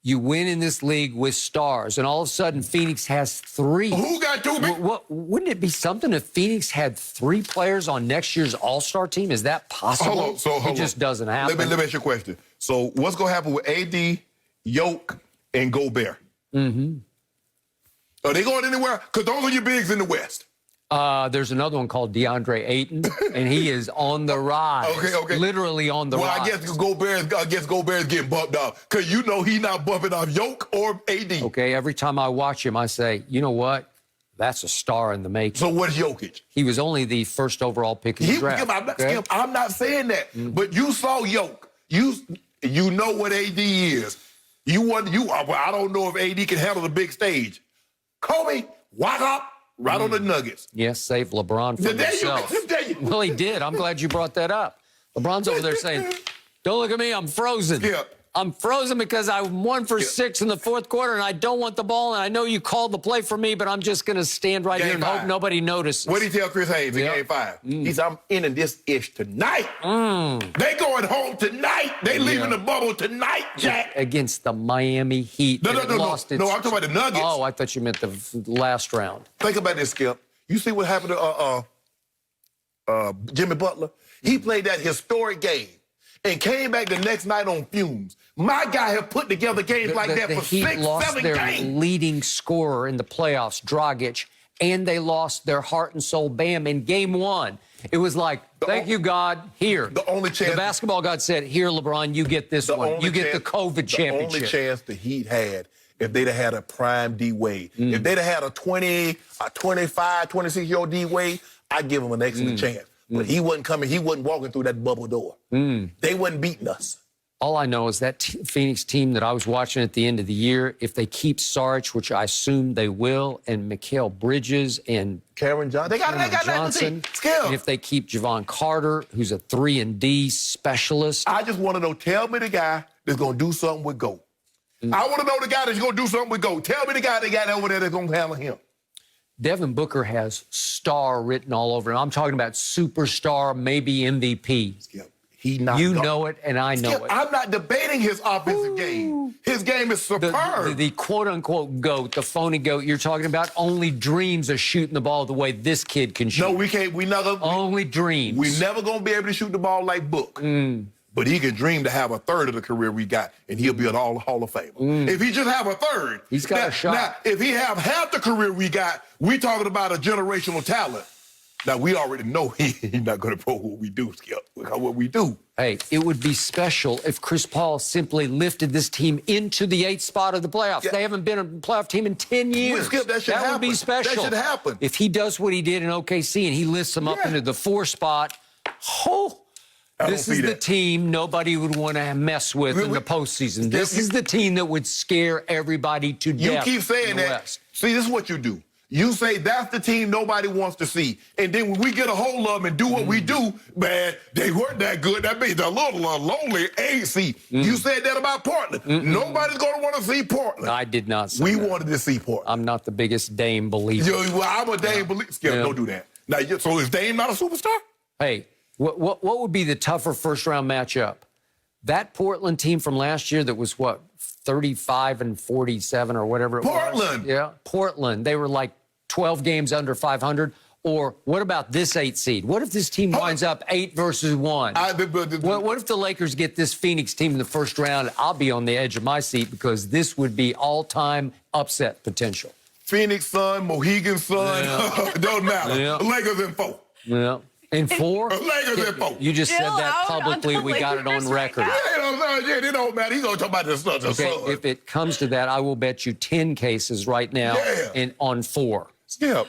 [SPEAKER 4] You win in this league with stars, and all of a sudden Phoenix has 3.
[SPEAKER 3] Who got 2?
[SPEAKER 4] Wouldn't it be something if Phoenix had 3 players on next year's All-Star team? Is that possible?
[SPEAKER 3] Hold
[SPEAKER 4] it just doesn't happen.
[SPEAKER 3] Let me ask you a question. So what's going to happen with AD, Yoke, and Gobert? Are they going anywhere? Because those are your bigs in the West.
[SPEAKER 4] There's another one called DeAndre Ayton, and he is on the rise.
[SPEAKER 3] Okay.
[SPEAKER 4] Literally on the rise.
[SPEAKER 3] Well, I guess Gobert's getting bumped off because you know he's not bumping off Yoke or AD.
[SPEAKER 4] Okay, every time I watch him, I say, you know what? That's a star in the making.
[SPEAKER 3] So what's Jokic?
[SPEAKER 4] He was only the first overall pick in the draft.
[SPEAKER 3] I'm not saying that, but you saw Yoke. You know what AD is. I don't know if AD can handle the big stage. Kobe, walk up. Right on the Nuggets.
[SPEAKER 4] Yes, save LeBron from himself. Well, he did. I'm glad you brought that up. LeBron's over there saying, don't look at me, I'm frozen.
[SPEAKER 3] Yeah.
[SPEAKER 4] I'm frozen because I'm 1 for 6 in the fourth quarter, and I don't want the ball, and I know you called the play for me, but I'm just going to stand right here and hope nobody notices.
[SPEAKER 3] What did he tell Chris Haynes in Game 5? He said, I'm ending this ish tonight. They going home tonight. They leaving the bubble tonight, Jack.
[SPEAKER 4] Against the Miami Heat.
[SPEAKER 3] No, I'm talking about the Nuggets.
[SPEAKER 4] Oh, I thought you meant the last round.
[SPEAKER 3] Think about this, Skip. You see what happened to Jimmy Butler? He played that historic game and came back the next night on fumes. My guy have put together games like that for
[SPEAKER 4] Heat
[SPEAKER 3] 6, 7
[SPEAKER 4] lost their
[SPEAKER 3] games.
[SPEAKER 4] leading scorer in the playoffs, Dragic, and they lost their heart and soul Bam in Game 1. It was like, thank you, God, here.
[SPEAKER 3] The only chance.
[SPEAKER 4] The basketball God said, here, LeBron, you get this one. You get the COVID championship.
[SPEAKER 3] The only chance the Heat had if they'd have had a prime D-Wade. If they'd have had a 20, a 25, 26-year-old D-Wade, I'd give him an excellent chance. But he wasn't coming. He wasn't walking through that bubble door. They wasn't beating us.
[SPEAKER 4] All I know is that Phoenix team that I was watching at the end of the year, if they keep Sarge, which I assume they will, and Mikal Bridges and
[SPEAKER 3] Cameron Johnson, they got
[SPEAKER 4] Johnson, and if they keep Javon Carter, who's a 3-and-D specialist.
[SPEAKER 3] I just want to know, tell me the guy that's going to do something with GOAT. I want to know the guy that's going to do something with GOAT. Tell me the guy they got over there that's going to handle him.
[SPEAKER 4] Devin Booker has star written all over him. I'm talking about superstar, maybe MVP.
[SPEAKER 3] Skip, he not.
[SPEAKER 4] You know it, and I know
[SPEAKER 3] Skip,
[SPEAKER 4] it.
[SPEAKER 3] I'm not debating his offensive game. His game is superb.
[SPEAKER 4] The quote-unquote GOAT, the phony GOAT you're talking about, only dreams of shooting the ball the way this kid can shoot.
[SPEAKER 3] No, we can't.
[SPEAKER 4] Only dreams.
[SPEAKER 3] We never going to be able to shoot the ball like Book. But he can dream to have a third of the career we got, and he'll be an Hall of Famer. If he just have a third.
[SPEAKER 4] He's got a shot.
[SPEAKER 3] Now, if he have half the career we got, we talking about a generational talent. Now, we already know he's not going to pro what we do, Skip. What we do.
[SPEAKER 4] Hey, it would be special if Chris Paul simply lifted this team into the 8th spot of the playoffs. Yeah. They haven't been a playoff team in 10 years.
[SPEAKER 3] Well, Skip, that should happen.
[SPEAKER 4] Would be special.
[SPEAKER 3] That should happen.
[SPEAKER 4] If he does what he did in OKC and he lifts them up into the 4th spot, this is the team nobody would want to mess with in the postseason. This is the team that would scare everybody to death.
[SPEAKER 3] You keep saying that. See, this is what you do. You say that's the team nobody wants to see. And then when we get a hold of them and do what we do, man, they weren't that good. That means a little lonely AC. You said that about Portland. Nobody's going to want to see Portland.
[SPEAKER 4] I did not say that.
[SPEAKER 3] We wanted to see Portland.
[SPEAKER 4] I'm not the biggest Dame believer.
[SPEAKER 3] I'm a Dame believer. Skip, don't do that. Now, so is Dame not a superstar?
[SPEAKER 4] Hey, what would be the tougher first-round matchup? That Portland team from last year that was, 35-47 or whatever it was?
[SPEAKER 3] Portland!
[SPEAKER 4] Yeah, Portland. They were like 12 games under 500. Or what about this 8 seed? What if this team winds up 8 versus 1? What if the Lakers get this Phoenix team in the first round? I'll be on the edge of my seat because this would be all-time upset potential.
[SPEAKER 3] Phoenix Sun, Mohegan Sun, don't matter. Lakers in 4.
[SPEAKER 4] Yeah. In 4?
[SPEAKER 3] Lakers in 4.
[SPEAKER 4] You just said that publicly. We got it on record.
[SPEAKER 3] It don't matter. He's going to talk about the Sun.
[SPEAKER 4] Okay, if it comes to that, I will bet you 10 cases right now on 4.
[SPEAKER 3] Yeah.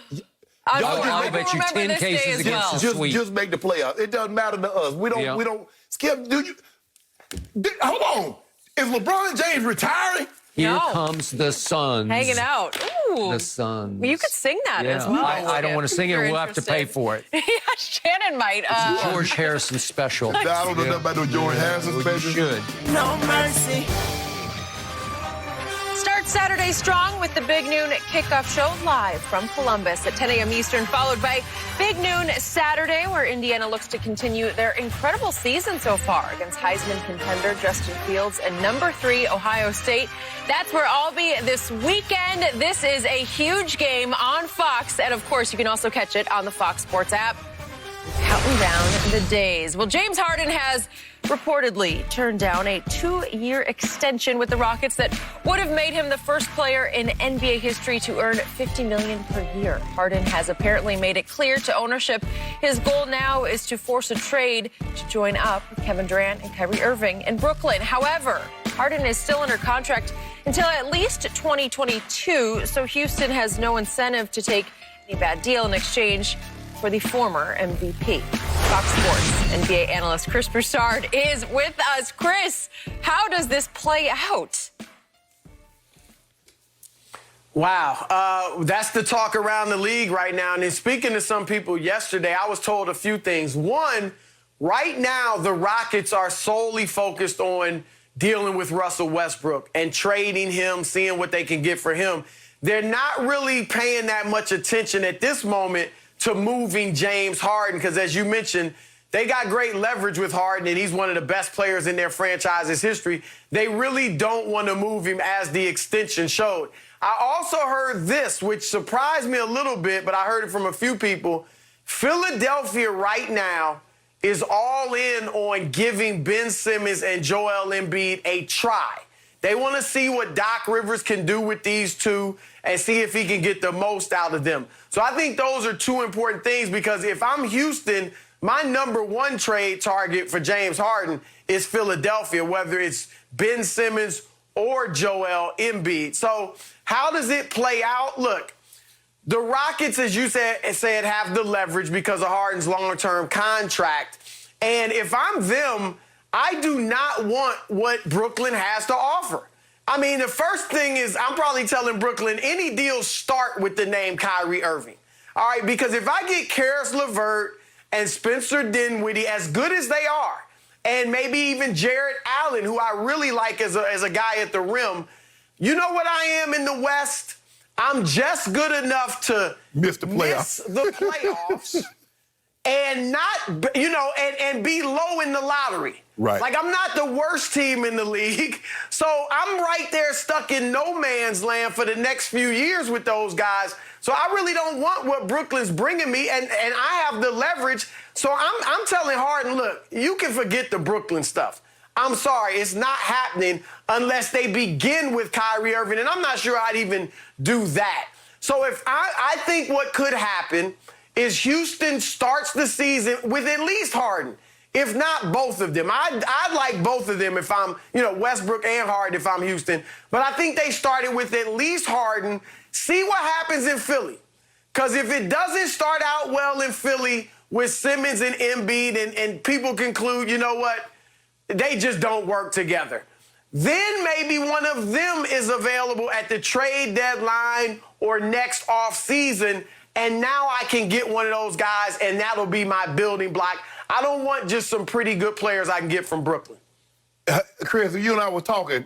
[SPEAKER 4] I'll bet you 10 cases against the Sweep.
[SPEAKER 3] Just make the playoffs. It doesn't matter to us. We don't. Skip, hold on. Is LeBron James retiring?
[SPEAKER 4] Here comes the Suns.
[SPEAKER 2] Hanging out. Ooh.
[SPEAKER 4] The Suns.
[SPEAKER 2] Well, you could sing that as well.
[SPEAKER 4] I don't want to sing it. We'll have to pay for it.
[SPEAKER 2] Yeah, Shannon might.
[SPEAKER 4] It's a George Harrison special.
[SPEAKER 3] I don't know nothing about no George Harrison special.
[SPEAKER 4] You should.
[SPEAKER 7] No mercy.
[SPEAKER 2] Start Saturday strong with the Big Noon Kickoff Show live from Columbus at 10 a.m. Eastern, followed by Big Noon Saturday, where Indiana looks to continue their incredible season so far against Heisman contender Justin Fields and number 3 Ohio State. That's where I'll be this weekend. This is a huge game on Fox, and of course, you can also catch it on the Fox Sports app. Counting down the days. Well, James Harden has reportedly turned down a 2-year extension with the Rockets that would have made him the first player in NBA history to earn $50 million per year. Harden has apparently made it clear to ownership his goal now is to force a trade to join up with Kevin Durant and Kyrie Irving in Brooklyn. However, Harden is still under contract until at least 2022, so Houston has no incentive to take any bad deal in exchange for the former MVP. Fox Sports NBA analyst Chris Broussard is with us. Chris, how does this play out?
[SPEAKER 7] Wow, that's the talk around the league right now. And in speaking to some people yesterday, I was told a few things. One, right now, the Rockets are solely focused on dealing with Russell Westbrook and trading him, seeing what they can get for him. They're not really paying that much attention at this moment to moving James Harden because, as you mentioned, they got great leverage with Harden, and he's one of the best players in their franchise's history. They really don't want to move him, as the extension showed. I also heard this, which surprised me a little bit, but I heard it from a few people. Philadelphia right now is all in on giving Ben Simmons and Joel Embiid a try. They want to see what Doc Rivers can do with these two and see if he can get the most out of them. So I think those are two important things because if I'm Houston, my number one trade target for James Harden is Philadelphia, whether it's Ben Simmons or Joel Embiid. So how does it play out? Look, the Rockets, as you said, have the leverage because of Harden's long-term contract. And if I'm them, I do not want what Brooklyn has to offer. I mean, the first thing is I'm probably telling Brooklyn any deals start with the name Kyrie Irving. All right, because if I get Karis LeVert and Spencer Dinwiddie, as good as they are, and maybe even Jarrett Allen, who I really like as a guy at the rim, you know what I am in the West? I'm just good enough to
[SPEAKER 3] miss the
[SPEAKER 7] playoffs and not, and be low in the lottery.
[SPEAKER 3] Right.
[SPEAKER 7] Like, I'm not the worst team in the league. So I'm right there stuck in no man's land for the next few years with those guys. So I really don't want what Brooklyn's bringing me, and I have the leverage. So I'm telling Harden, look, you can forget the Brooklyn stuff. I'm sorry, it's not happening unless they begin with Kyrie Irving, and I'm not sure I'd even do that. So if I think what could happen is Houston starts the season with at least Harden, if not both of them. I'd like both of them if I'm, Westbrook and Harden if I'm Houston. But I think they started with at least Harden. See what happens in Philly. Because if it doesn't start out well in Philly with Simmons and Embiid and people conclude, you know what, they just don't work together, then maybe one of them is available at the trade deadline or next offseason, and now I can get one of those guys, and that'll be my building block. I don't want just some pretty good players I can get from Brooklyn.
[SPEAKER 3] Chris, you and I were talking.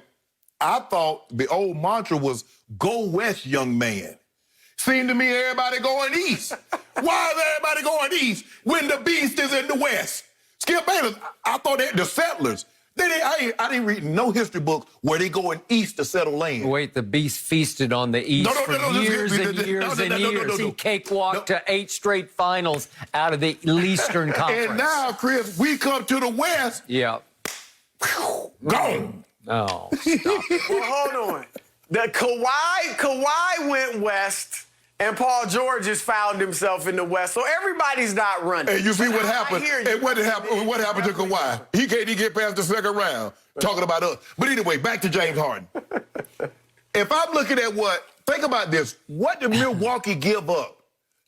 [SPEAKER 3] I thought the old mantra was go west, young man. Seemed to me everybody going east. Why is everybody going east when the beast is in the west? Skip Bayless, I thought the settlers. I didn't read no history books where they going east to settle land.
[SPEAKER 4] Wait, the beast feasted on the east for years and years and years. He cakewalked to 8 straight finals out of the Eastern Conference.
[SPEAKER 3] And now, Chris, we come to the west.
[SPEAKER 4] Yeah.
[SPEAKER 3] Gone.
[SPEAKER 4] Oh, stop.
[SPEAKER 7] Well, hold on. The Kawhi went west, and Paul George has found himself in the west. So everybody's not running.
[SPEAKER 3] And you see what happened? And what happened to Kawhi? He can't even get past the second round. Talking about us. But anyway, back to James Harden. If I'm looking at think about this. What did Milwaukee give up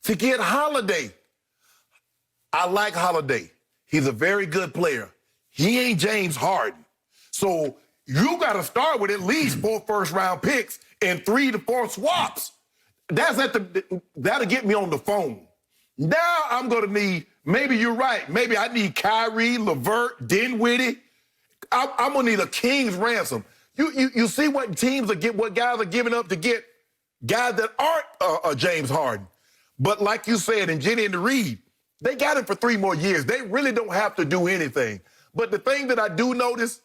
[SPEAKER 3] to get Holiday? I like Holiday. He's a very good player. He ain't James Harden. So you got to start with at least 4 first-round picks and 3 to 4 swaps. That'll get me on the phone. Now I'm going to need, maybe you're right, maybe I need Kyrie, LeVert, Dinwiddie. I'm going to need a king's ransom. You see what guys are giving up to get guys that aren't James Harden. But like you said, and Jenny and the Reed, they got him for 3 more years. They really don't have to do anything. But the thing that I do notice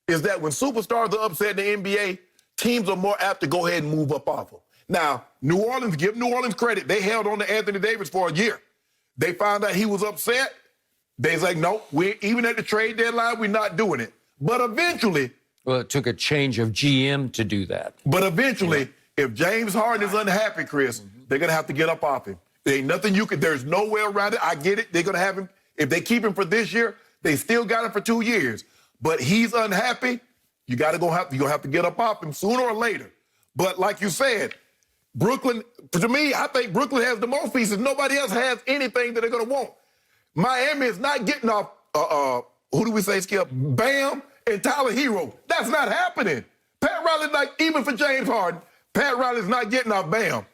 [SPEAKER 3] is that when superstars are upset in the NBA, teams are more apt to go ahead and move up off them. Now, give New Orleans credit. They held on to Anthony Davis for a year. They found out he was upset. They was like, no, even at the trade deadline, we're not doing it. But eventually...
[SPEAKER 4] Well, it took a change of GM to do that.
[SPEAKER 3] But eventually, if James Harden is unhappy, Chris, they're going to have to get up off him. There ain't nothing there's no way around it. I get it. They're going to have him. If they keep him for this year, they still got him for 2 years. But he's unhappy. You're going to have to get up off him sooner or later. But like you said, Brooklyn, to me, I think Brooklyn has the most pieces. Nobody else has anything that they're going to want. Miami is not getting off, who do we say, Skip? Bam and Tyler Hero. That's not happening. Pat Riley's even for James Harden, Pat Riley's not getting off Bam.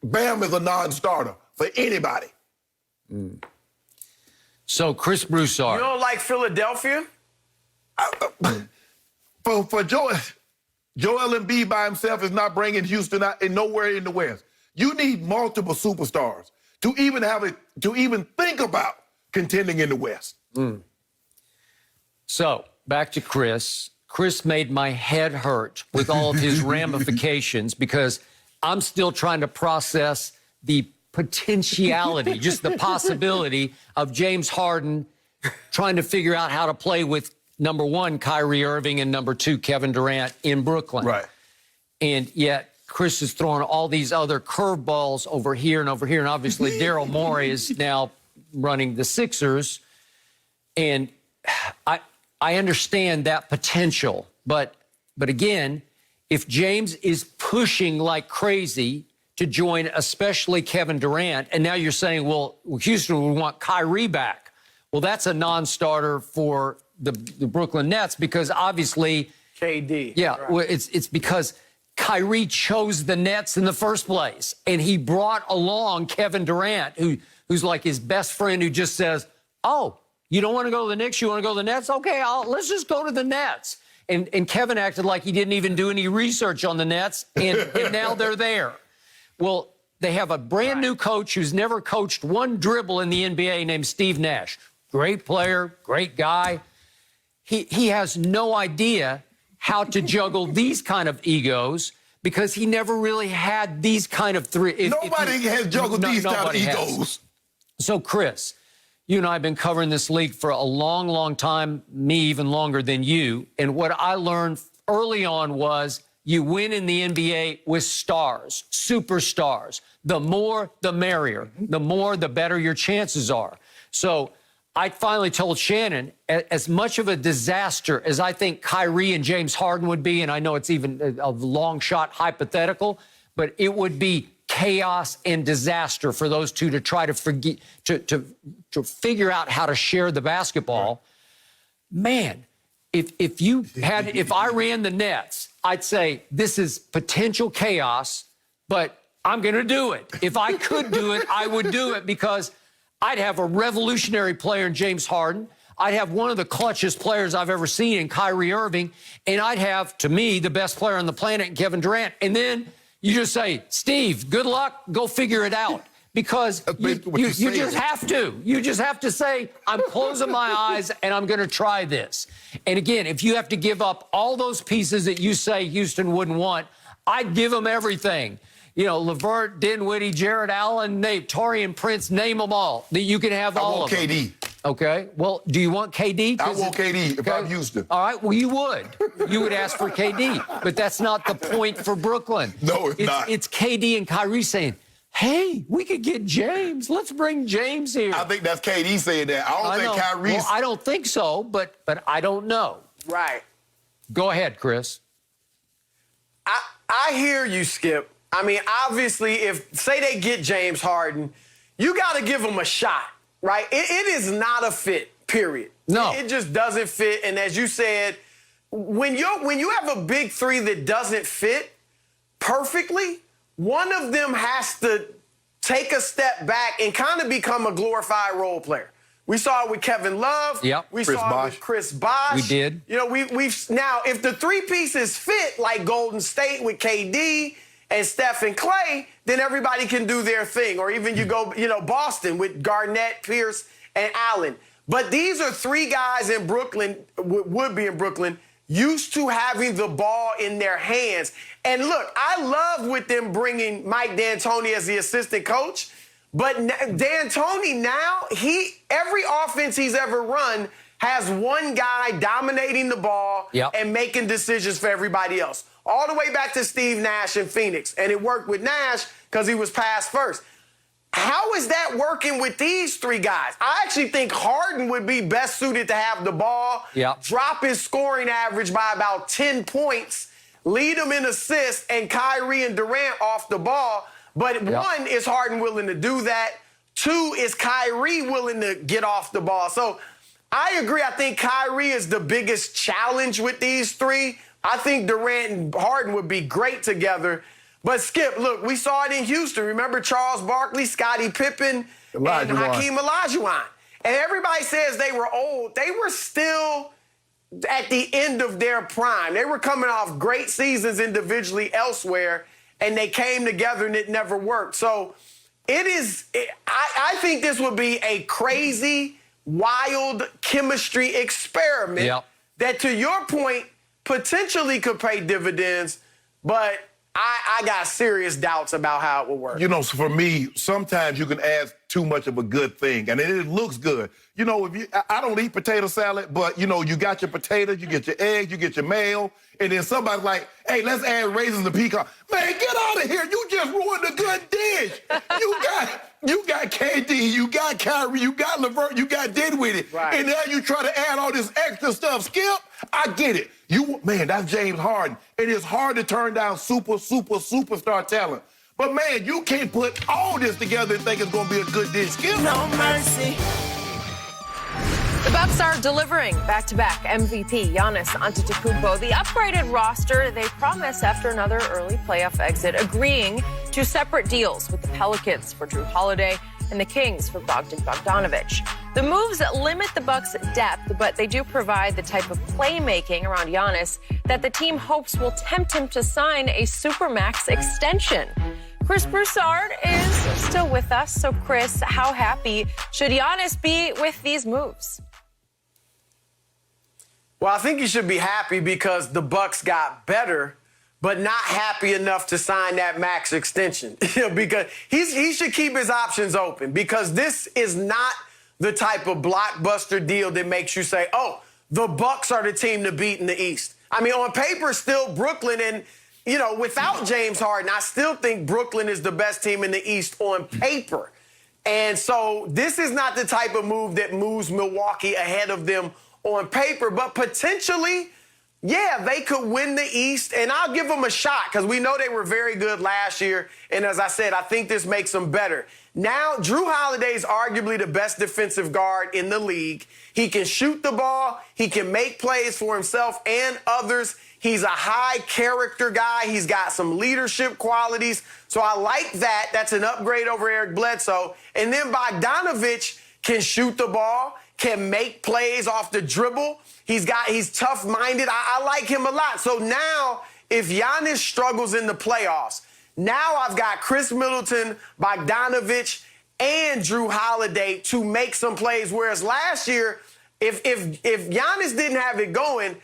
[SPEAKER 3] Bam is a non-starter for anybody.
[SPEAKER 4] So, Chris Broussard.
[SPEAKER 7] You don't like Philadelphia?
[SPEAKER 3] for Joel Embiid by himself is not bringing Houston out and nowhere in the West. You need multiple superstars to even think about contending in the West.
[SPEAKER 4] So back to Chris. Chris made my head hurt with all of his ramifications because I'm still trying to process the potentiality, just the possibility of James Harden trying to figure out how to play with number one, Kyrie Irving, and number two, Kevin Durant in Brooklyn.
[SPEAKER 3] Right.
[SPEAKER 4] And yet Chris is throwing all these other curveballs over here and over here. And obviously Daryl Morey is now running the Sixers. And I understand that potential. But again, if James is pushing like crazy to join especially Kevin Durant, and now you're saying, well, Houston would want Kyrie back. Well, that's a non-starter for the Brooklyn Nets because obviously
[SPEAKER 7] KD.
[SPEAKER 4] Yeah,
[SPEAKER 7] right.
[SPEAKER 4] well, it's because Kyrie chose the Nets in the first place, and he brought along Kevin Durant, who's like his best friend, who just says, "Oh, you don't want to go to the Knicks? You want to go to the Nets? Okay, let's just go to the Nets." And Kevin acted like he didn't even do any research on the Nets, and now they're there. Well, they have a brand new coach who's never coached one dribble in the NBA named Steve Nash. Great player, great guy. He has no idea how to juggle these kind of egos because he never really had these kind of three.
[SPEAKER 3] Nobody has juggled these kind of egos.
[SPEAKER 4] Has. So, Chris, you and I have been covering this league for a long, long time, me even longer than you. And what I learned early on was you win in the NBA with stars, superstars. The more, the merrier. The more, the better your chances are. So I finally told Shannon, as much of a disaster as I think Kyrie and James Harden would be, and I know it's even a long shot hypothetical, but it would be chaos and disaster for those two to try to figure out how to share the basketball. Man, if I ran the Nets, I'd say this is potential chaos, but I'm going to do it. If I could do it, I would do it because I'd have a revolutionary player in James Harden. I'd have one of the clutchest players I've ever seen in Kyrie Irving. And I'd have, to me, the best player on the planet in Kevin Durant. And then you just say, Steve, good luck. Go figure it out. Because you just have to. You just have to say, I'm closing my eyes and I'm going to try this. And again, if you have to give up all those pieces that you say Houston wouldn't want, I'd give them everything. You know, LeVert, Dinwiddie, Jared Allen, Taurean Prince, name them all. You can have all of them. I want
[SPEAKER 3] KD.
[SPEAKER 4] Okay. Well, do you want KD?
[SPEAKER 3] I want KD if I'm Houston.
[SPEAKER 4] All right. Well, you would. You would ask for KD. But that's not the point for Brooklyn.
[SPEAKER 3] No, it's not.
[SPEAKER 4] It's KD and Kyrie saying, hey, we could get James. Let's bring James here.
[SPEAKER 3] I think that's KD saying that. I don't think Kyrie's.
[SPEAKER 4] Well, I don't think so, but I don't know.
[SPEAKER 7] Right.
[SPEAKER 4] Go ahead, Chris.
[SPEAKER 7] I hear you, Skip. I mean, obviously, if, say they get James Harden, you got to give him a shot, right? It is not a fit, period.
[SPEAKER 4] No.
[SPEAKER 7] It just doesn't fit. And as you said, when you have a big three that doesn't fit perfectly, one of them has to take a step back and kind of become a glorified role player. We saw it with Kevin Love.
[SPEAKER 4] Yep.
[SPEAKER 7] We
[SPEAKER 3] Chris
[SPEAKER 7] saw
[SPEAKER 3] Bosh.
[SPEAKER 7] it with Chris Bosh.
[SPEAKER 4] We did.
[SPEAKER 7] You know, we've now, if the three pieces fit like Golden State with KD and Steph and Clay, then everybody can do their thing. Or even you go, Boston with Garnett, Pierce, and Allen. But these are three guys in Brooklyn, would be in Brooklyn, used to having the ball in their hands. And look, I love with them bringing Mike D'Antoni as the assistant coach. But D'Antoni now, every offense he's ever run has one guy dominating the ball and making decisions for everybody else. All the way back to Steve Nash in Phoenix. And it worked with Nash because he was pass first. How is that working with these three guys? I actually think Harden would be best suited to have the ball, drop his scoring average by about 10 points, lead him in assists, and Kyrie and Durant off the ball. But one, is Harden willing to do that? Two, is Kyrie willing to get off the ball? So I agree. I think Kyrie is the biggest challenge with these three. I think Durant and Harden would be great together. But, Skip, look, we saw it in Houston. Remember Charles Barkley, Scottie Pippen, and Hakeem Olajuwon. And everybody says they were old. They were still at the end of their prime. They were coming off great seasons individually elsewhere, and they came together and it never worked. So I think this would be a crazy, wild chemistry experiment that, to your point, potentially could pay dividends, but I got serious doubts about how it will work.
[SPEAKER 3] You know, so for me, sometimes you can ask too much of a good thing, and it looks good. You know, I don't eat potato salad, but, you know, you got your potatoes, you get your eggs, you get your mayo, and then somebody's like, hey, let's add raisins and pecan. Man, get out of here. You just ruined a good dish. You got KD, you got Kyrie, you got LeVert, you got Dinwiddie.
[SPEAKER 7] Right.
[SPEAKER 3] And now you try to add all this extra stuff. Skip, I get it. Man, that's James Harden. It is hard to turn down superstar talent. But, man, you can't put all this together and think it's going to be a good dish. Skip.
[SPEAKER 7] No mercy.
[SPEAKER 2] The Bucs are delivering back-to-back MVP Giannis Antetokounmpo the upgraded roster they promised after another early playoff exit, agreeing to separate deals with the Pelicans for Jrue Holiday and the Kings for Bogdan Bogdanovic. The moves limit the Bucs' depth, but they do provide the type of playmaking around Giannis that the team hopes will tempt him to sign a Supermax extension. Chris Broussard is still with us. So, Chris, how happy should Giannis be with these moves?
[SPEAKER 7] Well, I think you should be happy because the Bucs got better, but not happy enough to sign that max extension. Because he should keep his options open, because this is not the type of blockbuster deal that makes you say, oh, the Bucs are the team to beat in the East. I mean, on paper, still Brooklyn, and, you know, without James Harden, I still think Brooklyn is the best team in the East on paper. And so this is not the type of move that moves Milwaukee ahead of them on paper, but potentially, yeah, they could win the East, and I'll give them a shot because we know they were very good last year, and as I said, I think this makes them better. Now, Jrue Holiday is arguably the best defensive guard in the league. He can shoot the ball. He can make plays for himself and others. He's a high-character guy. He's got some leadership qualities, so I like that. That's an upgrade over Eric Bledsoe. And then Bogdanovic can shoot the ball, can make plays off the dribble. He's tough-minded. I like him a lot. So now, if Giannis struggles in the playoffs, now I've got Chris Middleton, Bogdanovic, and Jrue Holiday to make some plays. Whereas last year, if Giannis didn't have it going,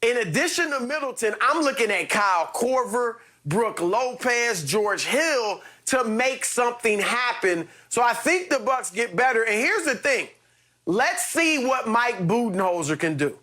[SPEAKER 7] in addition to Middleton, I'm looking at Kyle Korver, Brook Lopez, George Hill to make something happen. So I think the Bucs get better. And here's the thing. Let's see what Mike Budenholzer can do.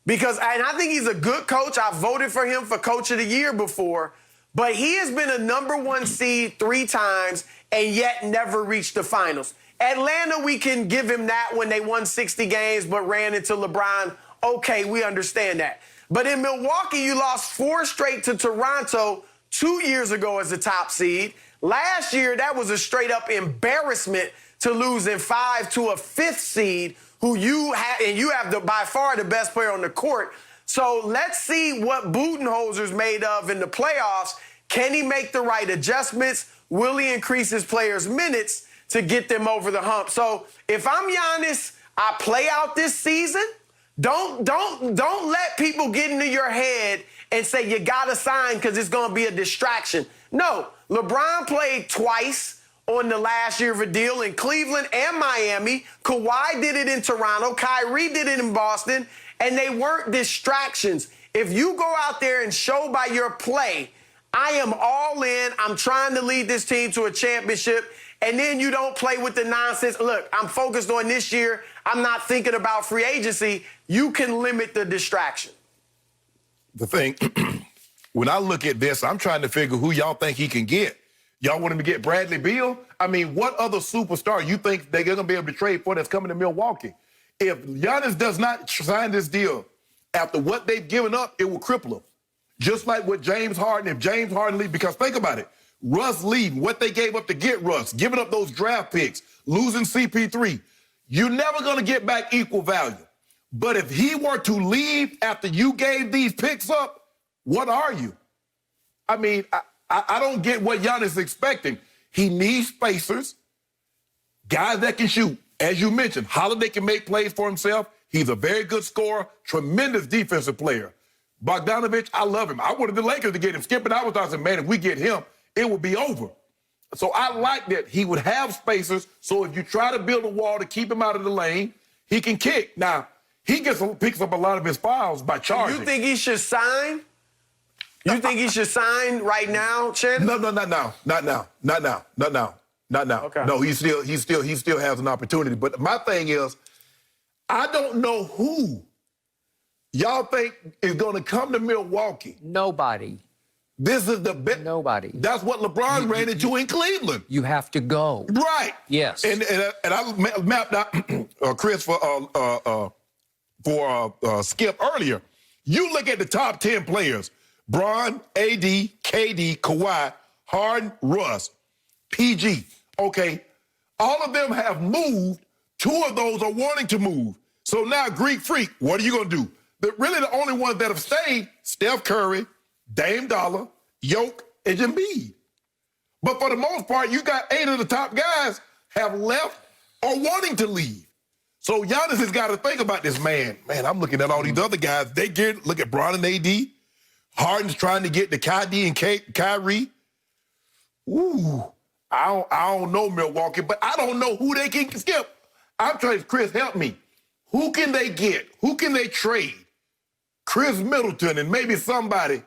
[SPEAKER 7] And I think he's a good coach. I voted for him for Coach of the Year before. But he has been a #1 seed 3 times and yet never reached the finals. Atlanta, we can give him that when they won 60 games but ran into LeBron. Okay, we understand that. But in Milwaukee, you lost 4 straight to Toronto 2 years ago as a top seed. Last year, that was a straight-up embarrassment to lose in 5 to a 5th seed, who you have by far the best player on the court. So let's see what Budenholzer's made of in the playoffs. Can he make the right adjustments? Will he increase his players' minutes to get them over the hump? So if I'm Giannis, I play out this season. Don't let people get into your head and say you got to sign because it's going to be a distraction. No, LeBron played twice on the last year of a deal in Cleveland and Miami. Kawhi did it in Toronto. Kyrie did it in Boston. And they weren't distractions. If you go out there and show by your play, I am all in, I'm trying to lead this team to a championship, and then you don't play with the nonsense. Look, I'm focused on this year. I'm not thinking about free agency. You can limit the distraction.
[SPEAKER 3] The thing, when I look at this, I'm trying to figure who y'all think he can get. Y'all want him to get Bradley Beal? I mean, what other superstar you think they're going to be able to trade for that's coming to Milwaukee? If Giannis does not sign this deal, after what they've given up, it will cripple them. Just like with James Harden, if James Harden leaves, because think about it, Russ leaving, what they gave up to get Russ, giving up those draft picks, losing CP3, you're never going to get back equal value. But if he were to leave after you gave these picks up, what are you? I mean, I don't get what Giannis is expecting. He needs spacers, guys that can shoot. As you mentioned, Holiday can make plays for himself. He's a very good scorer, tremendous defensive player. Bogdanovic, I love him. I wanted the Lakers to get him. Skip and I was saying, man, if we get him, it would be over. So I like that he would have spacers, so if you try to build a wall to keep him out of the lane, he can kick. Now, he picks up a lot of his fouls by charging.
[SPEAKER 7] You think he should sign? You think he should sign right now, Shannon?
[SPEAKER 3] No, not now. Not now.
[SPEAKER 7] Okay.
[SPEAKER 3] No, he still has an opportunity. But my thing is, I don't know who y'all think is going to come to Milwaukee.
[SPEAKER 4] Nobody.
[SPEAKER 3] This is the best.
[SPEAKER 4] Nobody.
[SPEAKER 3] That's what LeBron ran into in Cleveland.
[SPEAKER 4] You have to go.
[SPEAKER 3] Right.
[SPEAKER 4] Yes.
[SPEAKER 3] And I mapped out Chris for Skip earlier. You look at the top 10 players: Bron, AD, KD, Kawhi, Harden, Russ, PG. Okay, all of them have moved. 2 of those are wanting to move. So now, Greek Freak, what are you going to do? Really, the only ones that have stayed: Steph Curry, Dame Dollar, Yoke, and Embiid. But for the most part, you got 8 of the top guys have left or wanting to leave. So Giannis has got to think about this, man. Man, I'm looking at all these other guys. Look at Bron and AD. Harden's trying to get to KD and Kyrie. Ooh, I don't know Milwaukee, but I don't know who they can skip. I'm trying, Chris, help me. Who can they get? Who can they trade? Chris Middleton and maybe somebody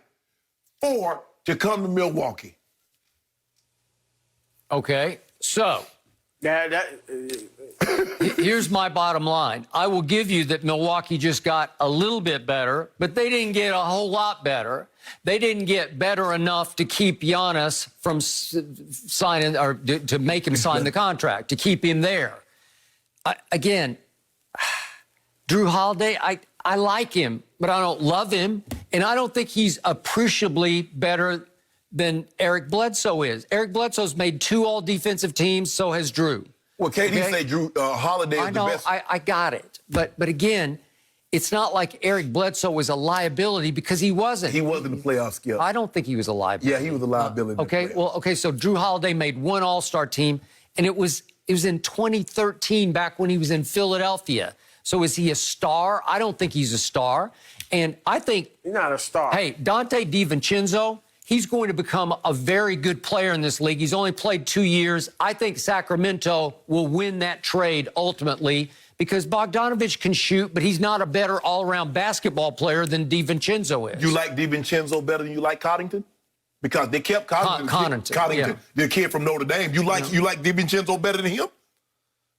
[SPEAKER 3] for to come to Milwaukee.
[SPEAKER 4] Okay, so here's my bottom line. I will give you that Milwaukee just got a little bit better, but they didn't get a whole lot better. They didn't get better enough to keep Giannis from signing or to make him sign the contract, to keep him there. Again, Jrue Holiday, I like him, but I don't love him, and I don't think he's appreciably better than Eric Bledsoe is. Eric Bledsoe's made 2 all-defensive teams, so has Jrue.
[SPEAKER 3] Well, KD say Jrue Holiday is the best.
[SPEAKER 4] I got it. But again, it's not like Eric Bledsoe was a liability because he wasn't.
[SPEAKER 3] He wasn't the playoff skill.
[SPEAKER 4] I don't think he was a liability.
[SPEAKER 3] Yeah, he was a liability.
[SPEAKER 4] Okay, so Jrue Holiday made 1 all-star team, and it was in 2013 back when he was in Philadelphia. So is he a star? I don't think he's a star. And I think...
[SPEAKER 7] He's not a star.
[SPEAKER 4] Hey, Dante DiVincenzo, he's going to become a very good player in this league. He's only played 2 years. I think Sacramento will win that trade ultimately because Bogdanovic can shoot, but he's not a better all-around basketball player than DiVincenzo is.
[SPEAKER 3] You like DiVincenzo better than you like Coddington? Because they kept Coddington,
[SPEAKER 4] yeah.
[SPEAKER 3] the kid from Notre Dame. You like DiVincenzo better than him?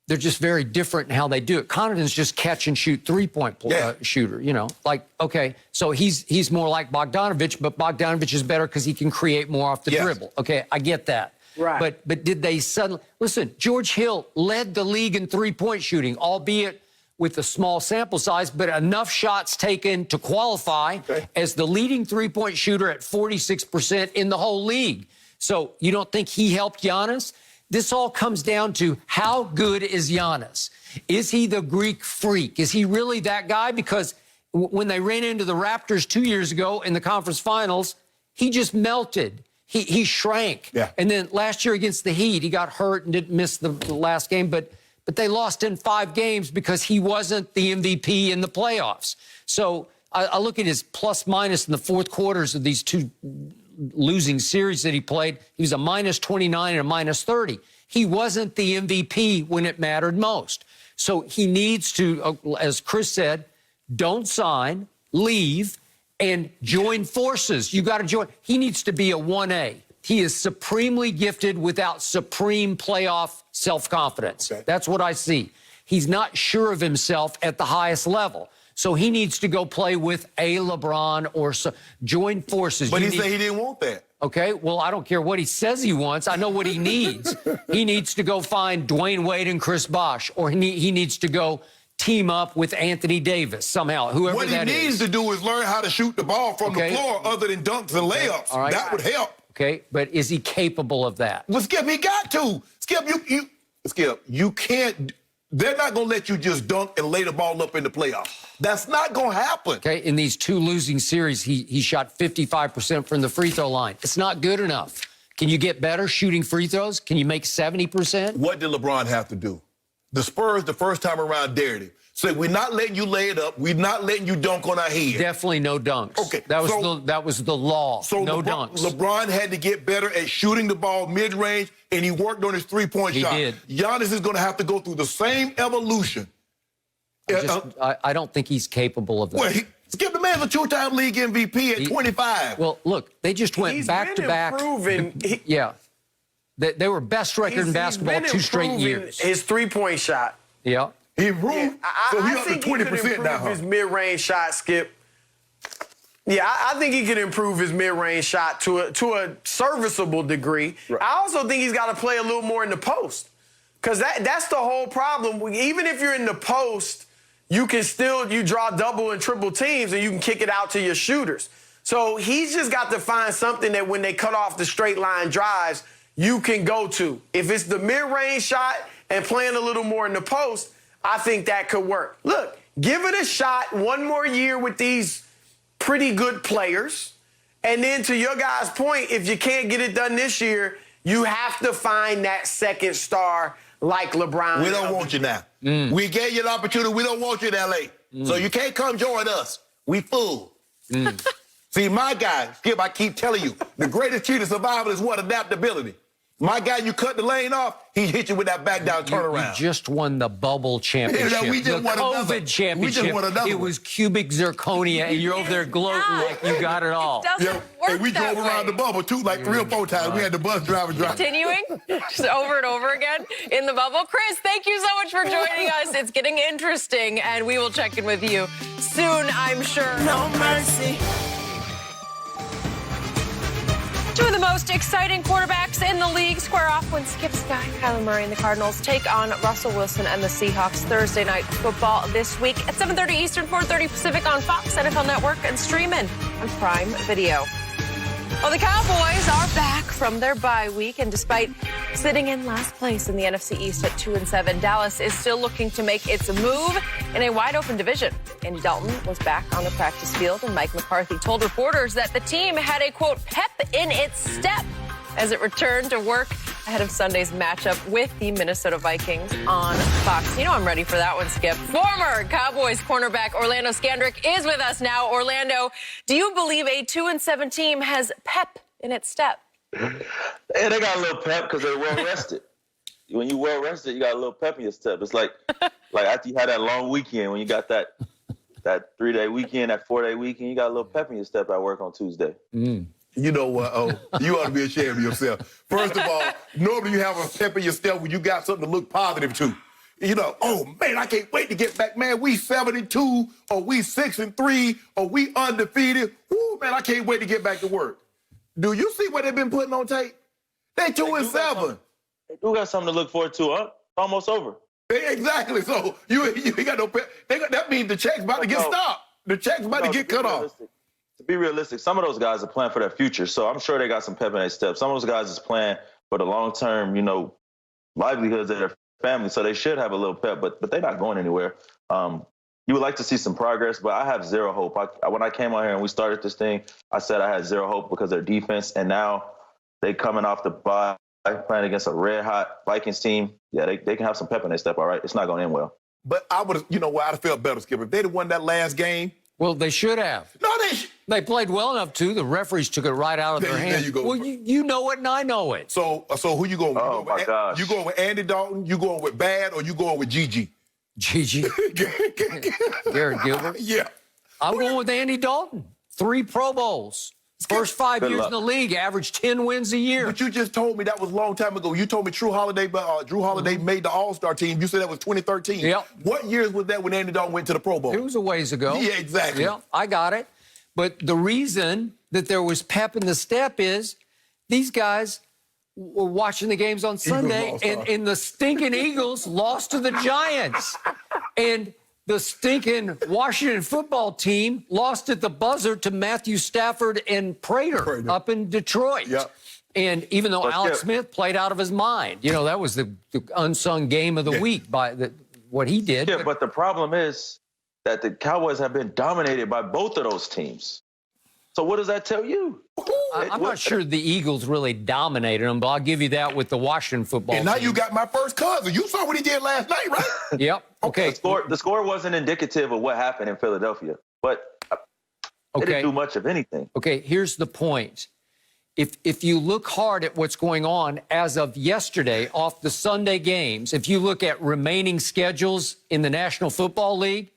[SPEAKER 4] They're just very different in how they do it. Connaughton's just catch and shoot three-point shooter, you know. Like, okay, so he's more like Bogdanovic, but Bogdanovic is better because he can create more off the dribble. Okay, I get that.
[SPEAKER 7] Right.
[SPEAKER 4] But did they suddenly... Listen, George Hill led the league in three-point shooting, albeit with a small sample size, but enough shots taken to qualify as the leading three-point shooter at 46% in the whole league. So you don't think he helped Giannis? This all comes down to how good is Giannis? Is he the Greek freak? Is he really that guy? Because when they ran into the Raptors 2 years ago in the conference finals, he just melted. He shrank.
[SPEAKER 3] Yeah.
[SPEAKER 4] And then last year against the Heat, he got hurt and didn't miss the last game, but they lost in 5 games because he wasn't the MVP in the playoffs. So I look at his plus minus in the fourth quarters of these 2 losing series that he played. He was a minus 29 and a minus 30. He wasn't the MVP when it mattered most. So he needs to, as Chris said, don't sign, leave, and join forces. You got to join. He needs to be a 1A. He is supremely gifted without supreme playoff self-confidence. Okay. That's what I see. He's not sure of himself at the highest level. So he needs to go play with a LeBron or join forces.
[SPEAKER 3] But he said he didn't want that.
[SPEAKER 4] Okay, well, I don't care what he says he wants. I know what he needs. He needs to go find Dwayne Wade and Chris Bosh, or he needs to go team up with Anthony Davis somehow, whoever that is.
[SPEAKER 3] What he needs to do is learn how to shoot the ball from the floor other than dunks and layups.
[SPEAKER 4] All right.
[SPEAKER 3] That would help.
[SPEAKER 4] Okay, but is he capable of that?
[SPEAKER 3] Well, Skip, he got to. Skip, you can't. They're not going to let you just dunk and lay the ball up in the playoffs. That's not going to happen. Okay,
[SPEAKER 4] in these 2 losing series, he shot 55% from the free throw line. It's not good enough. Can you get better shooting free throws? Can you make 70%?
[SPEAKER 3] What did LeBron have to do? The Spurs, the first time around, dared him. Say, we're not letting you lay it up. We're not letting you dunk on our head.
[SPEAKER 4] Definitely no dunks.
[SPEAKER 3] Okay,
[SPEAKER 4] that was the law.
[SPEAKER 3] So
[SPEAKER 4] no dunks.
[SPEAKER 3] LeBron had to get better at shooting the ball mid-range, and he worked on his three-point shot.
[SPEAKER 4] He did.
[SPEAKER 3] Giannis is going to have to go through the same evolution.
[SPEAKER 4] I don't think he's capable of that.
[SPEAKER 3] Well, Skip, the man's a two-time league MVP at 25.
[SPEAKER 4] Well, look, they just went back-to-back. Yeah. They were best record in basketball 2 straight years.
[SPEAKER 7] His three-point shot.
[SPEAKER 4] Yeah.
[SPEAKER 3] He improved, so he's up to 20% now.
[SPEAKER 7] His mid-range shot, Skip. Yeah, I think he can improve his mid-range shot to a serviceable degree. Right. I also think he's got to play a little more in the post, because that's the whole problem. Even if you're in the post, you draw double and triple teams, and you can kick it out to your shooters. So he's just got to find something that when they cut off the straight line drives, you can go to. If it's the mid-range shot and playing a little more in the post, I think that could work. Look, give it a shot, one more year with these pretty good players. And then to your guys' point, if you can't get it done this year, you have to find that second star like LeBron.
[SPEAKER 3] We don't want you now. We gave you an opportunity. We don't want you in L.A. So you can't come join us. We full. See, my guy, Skip, I keep telling you, the greatest key to survival is what? Adaptability. My guy, you cut the lane off, he hit you with that back down turnaround.
[SPEAKER 4] You just won the bubble championship.
[SPEAKER 3] We just won
[SPEAKER 4] COVID championship.
[SPEAKER 3] We just won another.
[SPEAKER 4] It was cubic zirconia, and you're over there gloating like you got it all.
[SPEAKER 2] It doesn't work
[SPEAKER 3] and we drove around the bubble, too, like 3 or 4 times. We had the bus driver drive.
[SPEAKER 2] Continuing, just over and over again in the bubble. Chris, thank you so much for joining us. It's getting interesting, and we will check in with you soon, I'm sure.
[SPEAKER 8] No mercy.
[SPEAKER 2] 2 of the most exciting quarterbacks in the league square off when Skip Sky, Kyler Murray, and the Cardinals take on Russell Wilson and the Seahawks. Thursday night football this week at 7:30 Eastern, 4:30 Pacific on Fox, NFL Network, and streaming on Prime Video. Well, the Cowboys are back from their bye week, and despite sitting in last place in the NFC East at 2-7, Dallas is still looking to make its move in a wide-open division. Andy Dalton was back on the practice field, and Mike McCarthy told reporters that the team had a, quote, pep in its step as it returned to work ahead of Sunday's matchup with the Minnesota Vikings on Fox. You know I'm ready for that one, Skip. Former Cowboys cornerback Orlando Scandrick is with us now. Orlando, do you believe a 2-7 team has pep in its step?
[SPEAKER 9] Hey, they got a little pep because they're well-rested. When you're well-rested, you got a little pep in your step. It's like after you had that long weekend, when you got that 3-day weekend, that 4-day weekend, you got a little pep in your step at work on Tuesday.
[SPEAKER 3] You know what? You ought to be ashamed of yourself. First of all, normally you have a pep in your step when you got something to look positive to. You know, oh, man, I can't wait to get back. Man, we 7-2, or we 6-3, or we undefeated. Ooh, man, I can't wait to get back to work. Do you see what they've been putting on tape? They 2-7.
[SPEAKER 9] They do got something to look forward to, huh? Almost over.
[SPEAKER 3] Exactly. So you ain't got no pep. That means the check's about to get stopped. The check's about to get cut off.
[SPEAKER 9] To be realistic, some of those guys are playing for their future, so I'm sure they got some pep in their step. Some of those guys is playing for the long-term, livelihoods of their family, so they should have a little pep, but they're not going anywhere. You would like to see some progress, but I have zero hope. When I came out here and we started this thing, I said I had zero hope because of their defense, and now they coming off the bye, playing against a red-hot Vikings team. Yeah, they can have some pep in their step, all right? It's not going to end well.
[SPEAKER 3] But I would have, I'd have felt better, Skip. If they'd have won that last game.
[SPEAKER 4] Well, they should have.
[SPEAKER 3] No,
[SPEAKER 4] they played well enough, too. The referees took it right out of their hands.
[SPEAKER 3] There you go.
[SPEAKER 4] Well, you know it and I know it.
[SPEAKER 3] So who you going with?
[SPEAKER 9] Oh, my gosh.
[SPEAKER 3] You going with Andy Dalton, you going with Bad, or you going with Gigi?
[SPEAKER 4] Gigi? Garrett Gilbert?
[SPEAKER 3] Yeah.
[SPEAKER 4] I'm going with Andy Dalton. 3 Pro Bowls. First 5 years in the league, averaged 10 wins a year.
[SPEAKER 3] But you just told me that was a long time ago. You told me Drew Holiday made the All-Star team. You said that was 2013.
[SPEAKER 4] Yep.
[SPEAKER 3] What years was that when Andy Dalton went to the Pro Bowl?
[SPEAKER 4] It was a ways ago.
[SPEAKER 3] Yeah, exactly.
[SPEAKER 4] Yeah, I got it. But the reason that there was pep in the step is these guys were watching the games on Sunday, and the stinking Eagles lost to the Giants. And the stinking Washington football team lost at the buzzer to Matthew Stafford and Prater up in Detroit.
[SPEAKER 3] Yep.
[SPEAKER 4] And even though Alex Smith played out of his mind, that was the unsung game of the week by what he did.
[SPEAKER 9] Yeah, but the problem is that the Cowboys have been dominated by both of those teams. So what does that tell you?
[SPEAKER 4] I'm not sure the Eagles really dominated them, but I'll give you that with the Washington football
[SPEAKER 3] And now
[SPEAKER 4] team.
[SPEAKER 3] you got my first cousin. You saw what he did last night, right?
[SPEAKER 4] Yep. Okay.
[SPEAKER 9] The score wasn't indicative of what happened in Philadelphia, but it didn't do much of anything.
[SPEAKER 4] Okay, here's the point. If you look hard at what's going on as of yesterday off the Sunday games, if you look at remaining schedules in the National Football League,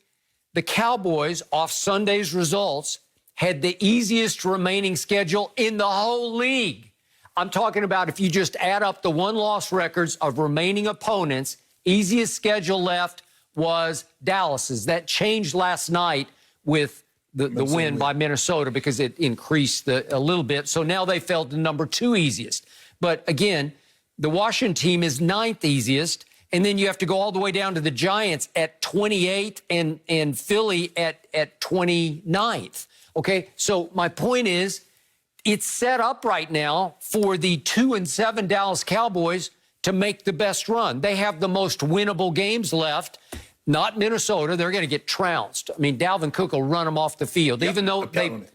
[SPEAKER 4] the Cowboys, off Sunday's results, had the easiest remaining schedule in the whole league. I'm talking about if you just add up the one-loss records of remaining opponents, easiest schedule left was Dallas's. That changed last night with the win by Minnesota because it increased a little bit. So now they fell to number 2 easiest. But again, the Washington team is 9th easiest. And then you have to go all the way down to the Giants at 28 and Philly at 29th. Okay, so my point is it's set up right now for the 2-7 Dallas Cowboys to make the best run. They have the most winnable games left. Not Minnesota. They're going to get trounced. I mean, Dalvin Cook will run them off the field, even though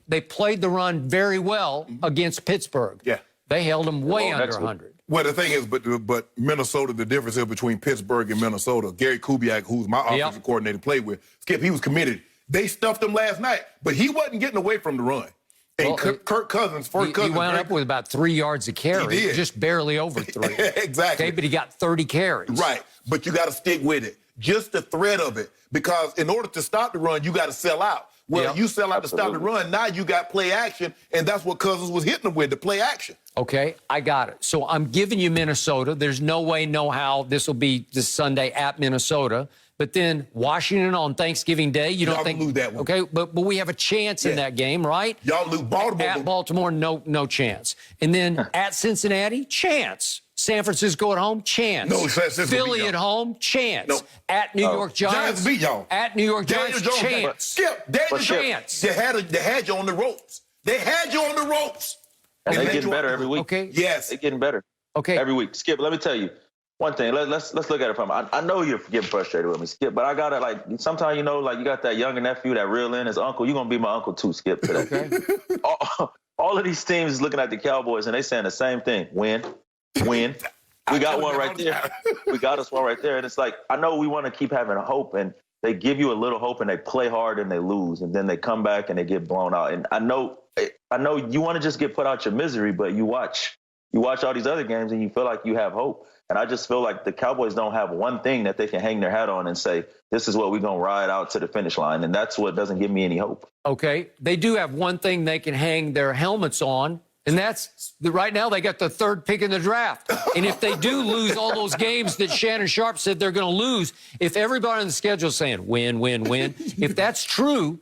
[SPEAKER 4] they played the run very well against Pittsburgh.
[SPEAKER 3] Yeah.
[SPEAKER 4] They held them way under 100.
[SPEAKER 3] Well, the thing is, but Minnesota, the difference is between Pittsburgh and Minnesota. Gary Kubiak, who's my offensive coordinator, played with. Skip, he was committed. They stuffed him last night, but he wasn't getting away from the run. And
[SPEAKER 4] Well,
[SPEAKER 3] Kirk Cousins, first cousin.
[SPEAKER 4] He wound up with about 3 yards a carry.
[SPEAKER 3] He did.
[SPEAKER 4] Just barely over 3.
[SPEAKER 3] Exactly.
[SPEAKER 4] Okay, but he got 30 carries.
[SPEAKER 3] Right, but you got to stick with it. Just the threat of it. Because in order to stop the run, you got to sell out. Well, you sell out to stop the run, now you got play action, and that's what Cousins was hitting them with, the play action.
[SPEAKER 4] Okay, I got it. So I'm giving you Minnesota. There's no way, no how this will be this Sunday at Minnesota. But then Washington on Thanksgiving Day, you don't think
[SPEAKER 3] lose that one.
[SPEAKER 4] Okay, but we have a chance in that game, right?
[SPEAKER 3] Y'all lose Baltimore.
[SPEAKER 4] At Baltimore, no chance. And then at Cincinnati, chance. San Francisco at home, chance.
[SPEAKER 3] No, San Francisco
[SPEAKER 4] Philly
[SPEAKER 3] beat y'all.
[SPEAKER 4] at home, chance.
[SPEAKER 3] No.
[SPEAKER 4] At New York Giants,
[SPEAKER 3] beat y'all.
[SPEAKER 4] At New York Giants, chance.
[SPEAKER 3] Skip, Daniel
[SPEAKER 4] chance.
[SPEAKER 3] They had you on the ropes. They had you on the ropes.
[SPEAKER 9] And they're getting better every week.
[SPEAKER 4] Okay.
[SPEAKER 3] Yes.
[SPEAKER 9] They're getting better.
[SPEAKER 4] Okay.
[SPEAKER 9] Every week. Skip, let me tell you one thing. Let's look at it from. I know you're getting frustrated with me, Skip, but I gotta sometimes you got that younger nephew that reel in his uncle. You're gonna be my uncle too, Skip. Today.
[SPEAKER 4] Okay.
[SPEAKER 9] All of these teams is looking at the Cowboys and they saying the same thing. Win. We got one right there. We got us one right there. And it's like, I know we want to keep having hope, and they give you a little hope and they play hard and they lose, and then they come back and they get blown out. And I know you want to just get put out your misery, but you watch all these other games and you feel like you have hope. And I just feel like the Cowboys don't have one thing that they can hang their hat on and say, this is what we're going to ride out to the finish line. And that's what doesn't give me any hope.
[SPEAKER 4] Okay. They do have one thing they can hang their helmets on, and that's right now they got the 3rd pick in the draft. And if they do lose all those games that Shannon Sharp said they're going to lose, if everybody on the schedule is saying win, if that's true,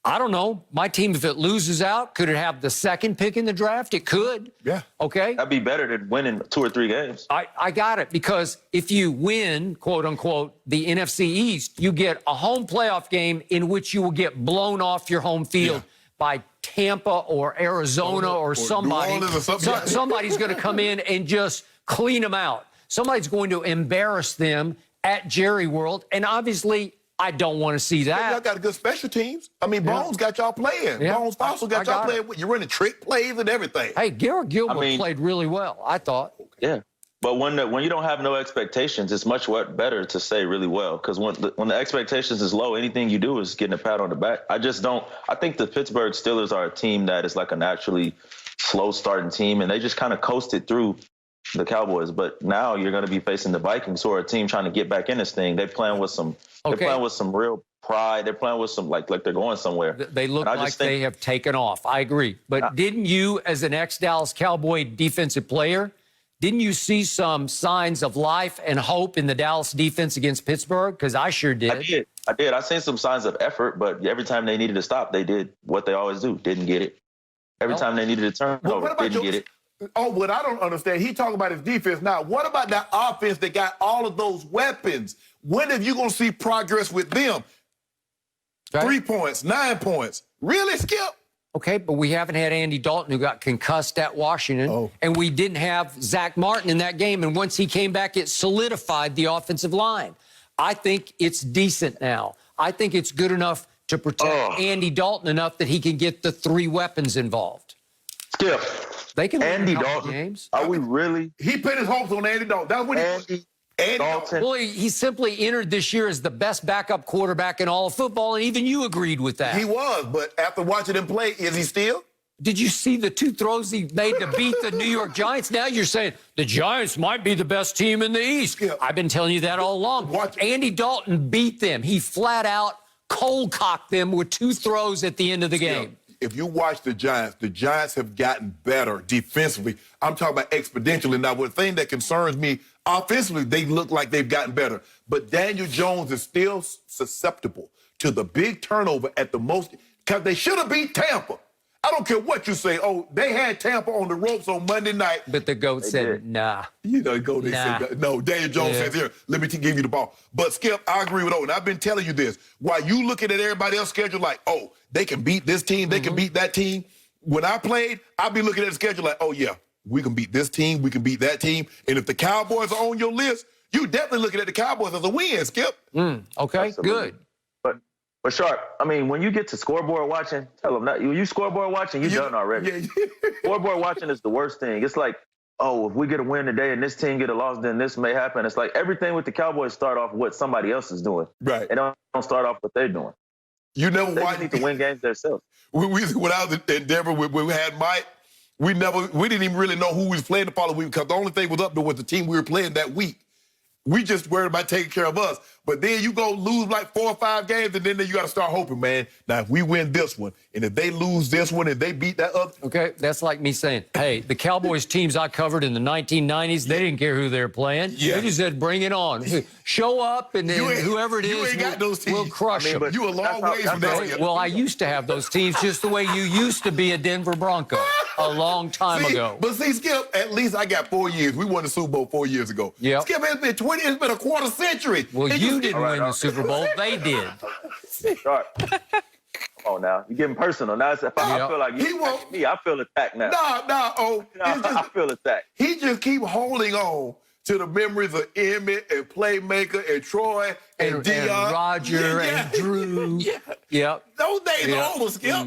[SPEAKER 4] I don't know. My team, if it loses out, could it have the 2nd pick in the draft? It could.
[SPEAKER 3] Yeah.
[SPEAKER 4] Okay.
[SPEAKER 9] That'd be better than winning 2 or 3 games.
[SPEAKER 4] I got it, because if you win, quote unquote, the NFC East, you get a home playoff game in which you will get blown off your home field by Tampa or Arizona or somebody.
[SPEAKER 3] New Orleans or something.
[SPEAKER 4] Somebody's going to come in and just clean them out. Somebody's going to embarrass them at Jerry World, and obviously I don't want to see that.
[SPEAKER 3] Y'all got good special teams. I mean, Bones got y'all playing.
[SPEAKER 4] Yeah.
[SPEAKER 3] Bones Fossil got y'all playing. You're running trick plays and everything.
[SPEAKER 4] Hey, Garrett Gilbert played really well, I thought.
[SPEAKER 9] Yeah. But when you don't have no expectations, it's much better to say really well, because when the expectations is low, anything you do is getting a pat on the back. I think the Pittsburgh Steelers are a team that is like a naturally slow starting team, and they just kind of coasted through the Cowboys. But now you're going to be facing the Vikings, who are a team trying to get back in this thing. They're playing with some real pride. They're playing with some like they're going somewhere.
[SPEAKER 4] They look like they have taken off. I agree. But didn't you, as an ex-Dallas Cowboy defensive player, didn't you see some signs of life and hope in the Dallas defense against Pittsburgh? Because I sure did.
[SPEAKER 9] I did. I seen some signs of effort, but every time they needed to stop, they did what they always do. Didn't get it. Every time they needed to turn over, didn't get it.
[SPEAKER 3] Oh, what I don't understand, he talking about his defense now. What about that offense that got all of those weapons? When are you going to see progress with them?
[SPEAKER 4] Okay.
[SPEAKER 3] 3 points, 9 points. Really, Skip?
[SPEAKER 4] Okay, but we haven't had Andy Dalton, who got concussed at Washington, and we didn't have Zach Martin in that game. And once he came back, it solidified the offensive line. I think it's decent now. I think it's good enough to protect Andy Dalton enough that he can get the 3 weapons involved.
[SPEAKER 9] Skip.
[SPEAKER 4] They can win
[SPEAKER 9] Andy
[SPEAKER 4] a couple
[SPEAKER 9] Dalton.
[SPEAKER 4] games.
[SPEAKER 9] Are we really?
[SPEAKER 3] He put his hopes on Andy Dalton. That's what
[SPEAKER 9] Andy Dalton.
[SPEAKER 4] Well, he simply entered this year as the best backup quarterback in all of football, and even you agreed with that.
[SPEAKER 3] He was, but after watching him play, is he still?
[SPEAKER 4] Did you see the 2 throws he made to beat the New York Giants? Now you're saying the Giants might be the best team in the East.
[SPEAKER 3] Yeah.
[SPEAKER 4] I've been telling you that all along. Andy Dalton beat them. He flat out cold-cocked them with 2 throws at the end of the game.
[SPEAKER 3] If you watch the Giants have gotten better defensively. I'm talking about exponentially. Now, the thing that concerns me, offensively, they look like they've gotten better. But Daniel Jones is still susceptible to the big turnover at the most, because they should have beat Tampa. I don't care what you say. Oh, they had Tampa on the ropes on Monday night.
[SPEAKER 4] But the GOAT said, nah.
[SPEAKER 3] You know, they said, no, Daniel Jones says, here, let me give you the ball. But, Skip, I agree with Owen. I've been telling you this. While you looking at everybody else's schedule like, oh, they can beat this team, they can beat that team. When I played, I'd be looking at the schedule like, oh, yeah, we can beat this team, we can beat that team. And if the Cowboys are on your list, you definitely looking at the Cowboys as a win, Skip.
[SPEAKER 4] Okay,
[SPEAKER 9] Absolutely.
[SPEAKER 4] good.
[SPEAKER 9] But Sharp, I mean, when you get to scoreboard watching, tell them that you scoreboard watching, you're done already.
[SPEAKER 3] Yeah.
[SPEAKER 9] Scoreboard watching is the worst thing. It's like, oh, if we get a win today and this team get a loss, then this may happen. It's like everything with the Cowboys start off what somebody else is doing.
[SPEAKER 3] Right.
[SPEAKER 9] They don't start off what they're doing.
[SPEAKER 3] You never
[SPEAKER 9] They
[SPEAKER 3] watched
[SPEAKER 9] need to win games themselves.
[SPEAKER 3] When I was in Denver, when we had Mike, we didn't even really know who we was playing the following week, because the only thing was up there was the team we were playing that week. We just worried about taking care of us. But then you go lose like 4 or 5 games, and then you got to start hoping, man. Now, if we win this one, and if they lose this one, and they beat that other.
[SPEAKER 4] Okay, that's like me saying, hey, the Cowboys teams I covered in the 1990s, they didn't care who they were playing.
[SPEAKER 3] Yeah.
[SPEAKER 4] They just said, bring it on. Show up, and then whoever it is, we'll crush them.
[SPEAKER 3] But you a long ways from that.
[SPEAKER 4] Well, I used to have those teams just the way you used to be a Denver Bronco a long time ago.
[SPEAKER 3] But see, Skip, at least I got 4 years. We won the Super Bowl 4 years ago.
[SPEAKER 4] Yep.
[SPEAKER 3] Skip, it's been a quarter century.
[SPEAKER 4] Well,
[SPEAKER 3] And
[SPEAKER 4] you didn't win the Super Bowl. They did.
[SPEAKER 9] Sharp. Come on now. You're getting personal. Now, I feel like you attacking me. I feel attacked now.
[SPEAKER 3] I
[SPEAKER 9] feel attacked.
[SPEAKER 3] He just keep holding on to the memories of Emmett and Playmaker and Troy and Dion.
[SPEAKER 4] And Roger and Drew. Yep.
[SPEAKER 3] Those days are over, Skip.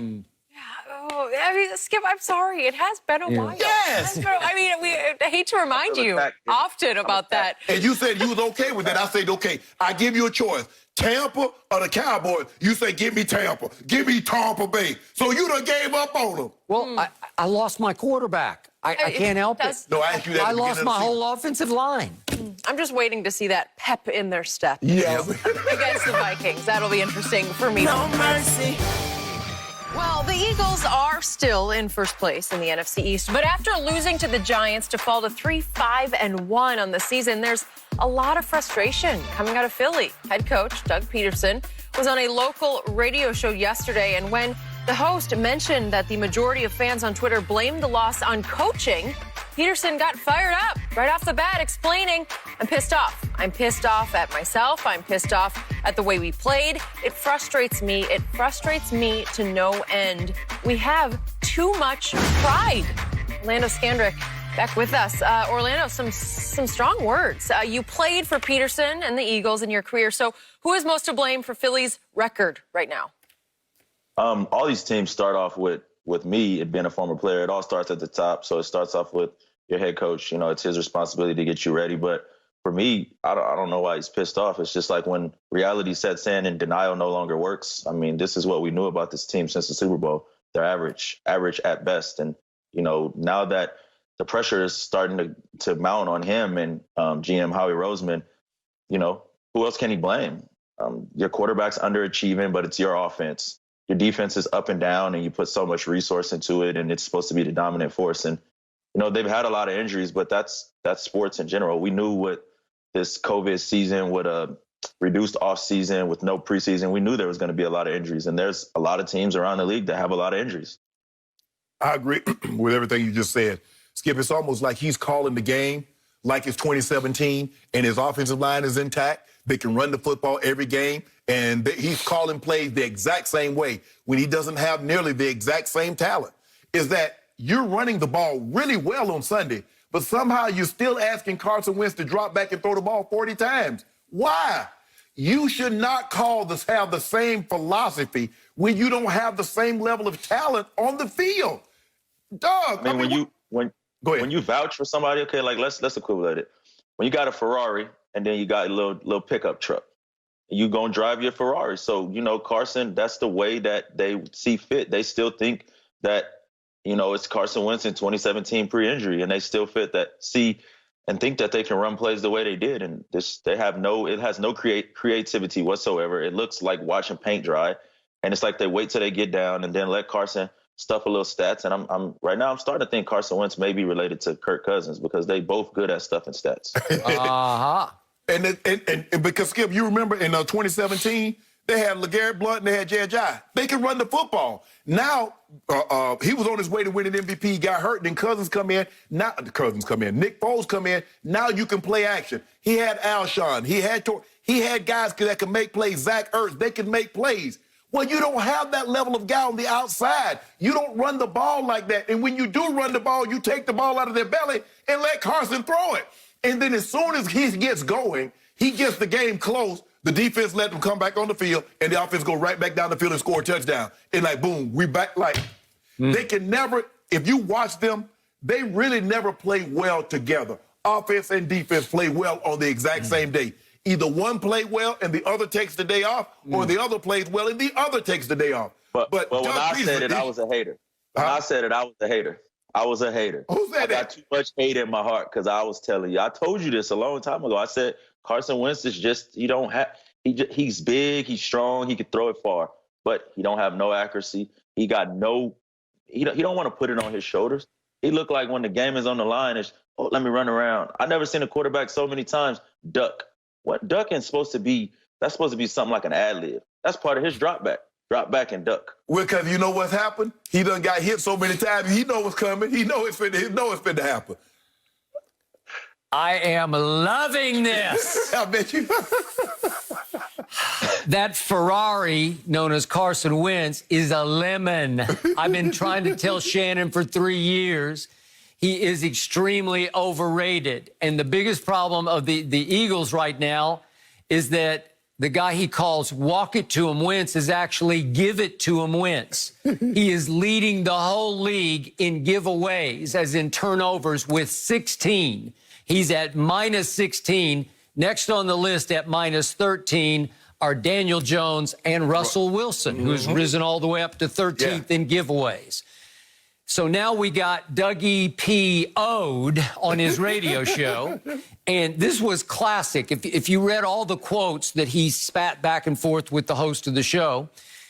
[SPEAKER 2] Oh, I mean, Skip, I'm sorry. It has been a while.
[SPEAKER 3] Yes.
[SPEAKER 2] I mean, I hate to remind you often about that.
[SPEAKER 3] And you said you was okay with that. I said, okay, I give you a choice. Tampa or the Cowboys? You say, give me Tampa. Give me Tampa Bay. So you done gave up on them.
[SPEAKER 4] Well, I lost my quarterback. I can't help it.
[SPEAKER 3] No, I asked you that.
[SPEAKER 4] I lost my whole offensive line.
[SPEAKER 2] I'm just waiting to see that pep in their step.
[SPEAKER 3] Yes.
[SPEAKER 2] Against the Vikings. That'll be interesting for me.
[SPEAKER 8] No mercy.
[SPEAKER 2] Well, the Eagles are still in first place in the NFC East, but after losing to the Giants to fall to 3-5-1 on the season, there's a lot of frustration coming out of Philly. Head coach Doug Pederson was on a local radio show yesterday, and when the host mentioned that the majority of fans on Twitter blamed the loss on coaching, Pederson got fired up right off the bat, explaining, I'm pissed off. I'm pissed off at myself. I'm pissed off at the way we played. It frustrates me. It frustrates me to no end. We have too much pride. Orlando Skandrick back with us. Orlando, some strong words. You played for Pederson and the Eagles in your career. So who is most to blame for Philly's record right now?
[SPEAKER 9] All these teams start off with me, it being a former player. It all starts at the top. So it starts off with your head coach. You know, it's his responsibility to get you ready. But for me, I don't know why he's pissed off. It's just like when reality sets in and denial no longer works. I mean, this is what we knew about this team since the Super Bowl. They're average at best. And, you know, now that the pressure is starting to mount on him and GM Howie Roseman, you know, who else can he blame? Your quarterback's underachieving, but it's your offense. Your defense is up and down, and you put so much resource into it, and it's supposed to be the dominant force. And, you know, they've had a lot of injuries, but that's sports in general. We knew what this COVID season, with a reduced off season, with no preseason, we knew there was going to be a lot of injuries. And there's a lot of teams around the league that have a lot of injuries.
[SPEAKER 3] I agree with everything you just said. Skip, it's almost like he's calling the game like it's 2017 and his offensive line is intact. They can run the football every game, and he's calling plays the exact same way when he doesn't have nearly the exact same talent. Is that you're running the ball really well on Sunday, but somehow you're still asking Carson Wentz to drop back and throw the ball 40 times. Why? You should not have the same philosophy when you don't have the same level of talent on the field. Doug,
[SPEAKER 9] I mean,
[SPEAKER 3] go ahead.
[SPEAKER 9] when you vouch for somebody, okay, like let's equivalent it. When you got a Ferrari and then you got a little pickup truck, you gonna drive your Ferrari. So, Carson, that's the way that they see fit. They still think that, it's Carson Wentz in 2017 pre-injury, and they still see and think that they can run plays the way they did. And it has no creativity whatsoever. It looks like watching paint dry. And it's like they wait till they get down and then let Carson stuff a little stats. And I'm right now I'm starting to think Carson Wentz may be related to Kirk Cousins because they both good at stuffing stats.
[SPEAKER 4] Uh-huh.
[SPEAKER 3] And because, Skip, you remember in 2017, they had LeGarrette Blount and they had J.J. They could run the football. Now, he was on his way to winning MVP. He got hurt. Then Nick Foles come in. Now you can play action. He had Alshon. He had guys that can make plays. Zach Ertz. They can make plays. Well, you don't have that level of guy on the outside. You don't run the ball like that. And when you do run the ball, you take the ball out of their belly and let Carson throw it. And then as soon as he gets going, he gets the game close. The defense let them come back on the field, and the offense go right back down the field and score a touchdown. And like, boom, we back. Like, they can never, if you watch them, they really never play well together. Offense and defense play well on the exact same day. Either one played well and the other takes the day off, or the other plays well and the other takes the day off.
[SPEAKER 9] But when I said it, I was a hater. When I said it, I was a hater. I was a hater.
[SPEAKER 3] Who said that?
[SPEAKER 9] I got too much hate in my heart because I was telling you. I told you this a long time ago. I said Carson Wentz is just, he's big, he's strong, he can throw it far, but he don't have no accuracy. He got he don't want to put it on his shoulders. He looked like when the game is on the line, let me run around. I never seen a quarterback so many times duck. What ducking supposed to be? That's supposed to be something like an ad lib. That's part of his drop back. Drop back and duck.
[SPEAKER 3] Well, because you know what's happened? He done got hit so many times. He know what's coming. He know it's finna happen.
[SPEAKER 4] I am loving this.
[SPEAKER 3] I bet you.
[SPEAKER 4] That Ferrari, known as Carson Wentz, is a lemon. I've been trying to tell Shannon for 3 years. He is extremely overrated. And the biggest problem of the Eagles right now is that the guy he calls walk it to him Wentz is actually give it to him Wentz. He is leading the whole league in giveaways, as in turnovers, with 16. He's at minus 16. Next on the list at minus 13 are Daniel Jones and Russell Wilson, who's risen all the way up to 13th in giveaways. So now we got Dougie P. Ode on his radio show. And this was classic. If you read all the quotes that he spat back and forth with the host of the show,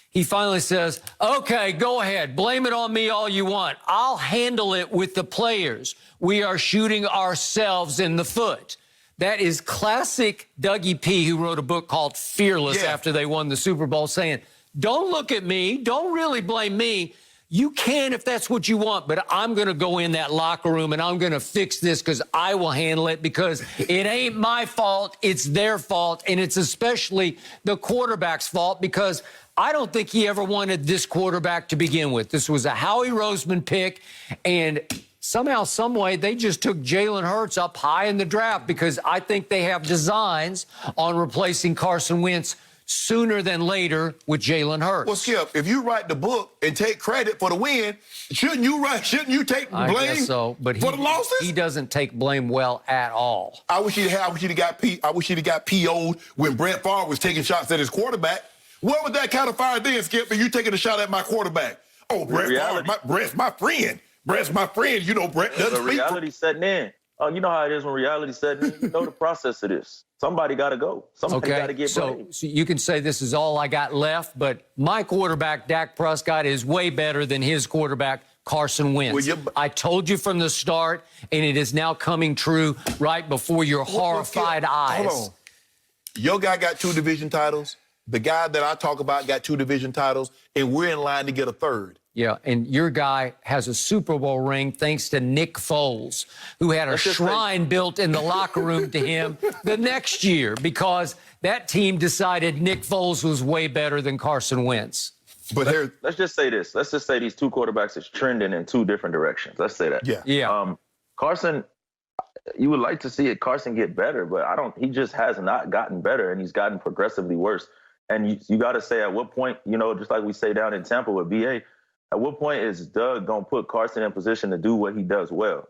[SPEAKER 4] he finally says, okay, go ahead. Blame it on me all you want. I'll handle it with the players. We are shooting ourselves in the foot. That is classic Dougie P., who wrote a book called Fearless after they won the Super Bowl, saying, don't look at me. Don't really blame me. You can if that's what you want, but I'm going to go in that locker room and I'm going to fix this because I will handle it because it ain't my fault. It's their fault, and it's especially the quarterback's fault because I don't think he ever wanted this quarterback to begin with. This was a Howie Roseman pick, and somehow, some way, they just took Jalen Hurts up high in the draft because I think they have designs on replacing Carson Wentz sooner than later with Jalen Hurts.
[SPEAKER 3] Well, Skip, if you write the book and take credit for the win, shouldn't you take blame
[SPEAKER 4] I guess so, but
[SPEAKER 3] for the losses?
[SPEAKER 4] He doesn't take blame well at all.
[SPEAKER 3] I wish he'd got PO'd when Brett Favre was taking shots at his quarterback. Where was that kind of fire then, Skip, and you taking a shot at my quarterback? Oh, Brett Favre, Brett's my friend. Brett's my friend. You know, Brett doesn't speak.
[SPEAKER 9] Reality setting in. Oh, you know how it is when reality setting in. You know the process of this. Somebody got to go. Somebody got to get blamed.
[SPEAKER 4] So you can say this is all I got left, but my quarterback, Dak Prescott, is way better than his quarterback, Carson Wentz. I told you from the start, and it is now coming true right before your horrified eyes.
[SPEAKER 3] Hold on. Your guy got 2 division titles. The guy that I talk about got 2 division titles, and we're in line to get a 3rd.
[SPEAKER 4] Yeah, and your guy has a Super Bowl ring thanks to Nick Foles, who had a shrine built in the locker room to him the next year because that team decided Nick Foles was way better than Carson Wentz.
[SPEAKER 3] But
[SPEAKER 9] let's just say this. Let's just say these 2 quarterbacks is trending in 2 different directions. Let's say that.
[SPEAKER 3] Yeah.
[SPEAKER 9] Carson, you would like to see Carson get better, but he just has not gotten better, and he's gotten progressively worse. And you got to say at what point, just like we say down in Tampa with BA, at what point is Doug going to put Carson in position to do what he does well?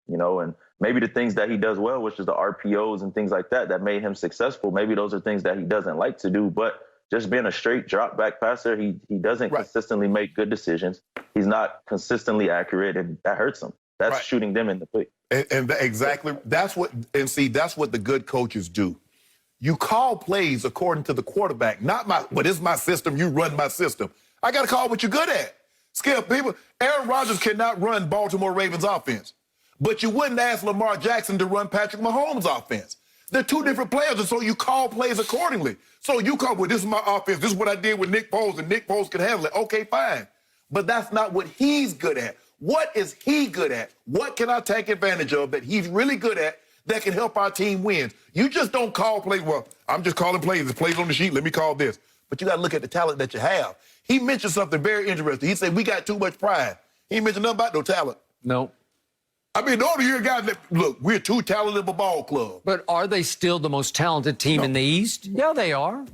[SPEAKER 9] You know, and maybe the things that he does well, which is the RPOs and things like that, that made him successful. Maybe those are things that he doesn't like to do, but just being a straight drop back passer, he doesn't consistently make good decisions. He's not consistently accurate, and that hurts him. That's shooting them in the foot.
[SPEAKER 3] And exactly, that's what the good coaches do. You call plays according to the quarterback, but it's my system, you run my system. I got to call what you're good at. Skip, Aaron Rodgers cannot run Baltimore Ravens offense. But you wouldn't ask Lamar Jackson to run Patrick Mahomes' offense. They're two different players, and so you call plays accordingly. So you call, well, this is my offense. This is what I did with Nick Foles, and Nick Foles can handle it. Okay, fine. But that's not what he's good at. What is he good at? What can I take advantage of that he's really good at that can help our team win? You just don't call plays, well, I'm just calling plays. The plays on the sheet, let me call this. But you got to look at the talent that you have. He mentioned something very interesting. He said, we got too much pride. He ain't mentioned nothing about no talent.
[SPEAKER 4] No.
[SPEAKER 3] I mean, all of you guys, look, we're too talented of a ball club.
[SPEAKER 4] But are they still the most talented team in the East? Yeah, they are.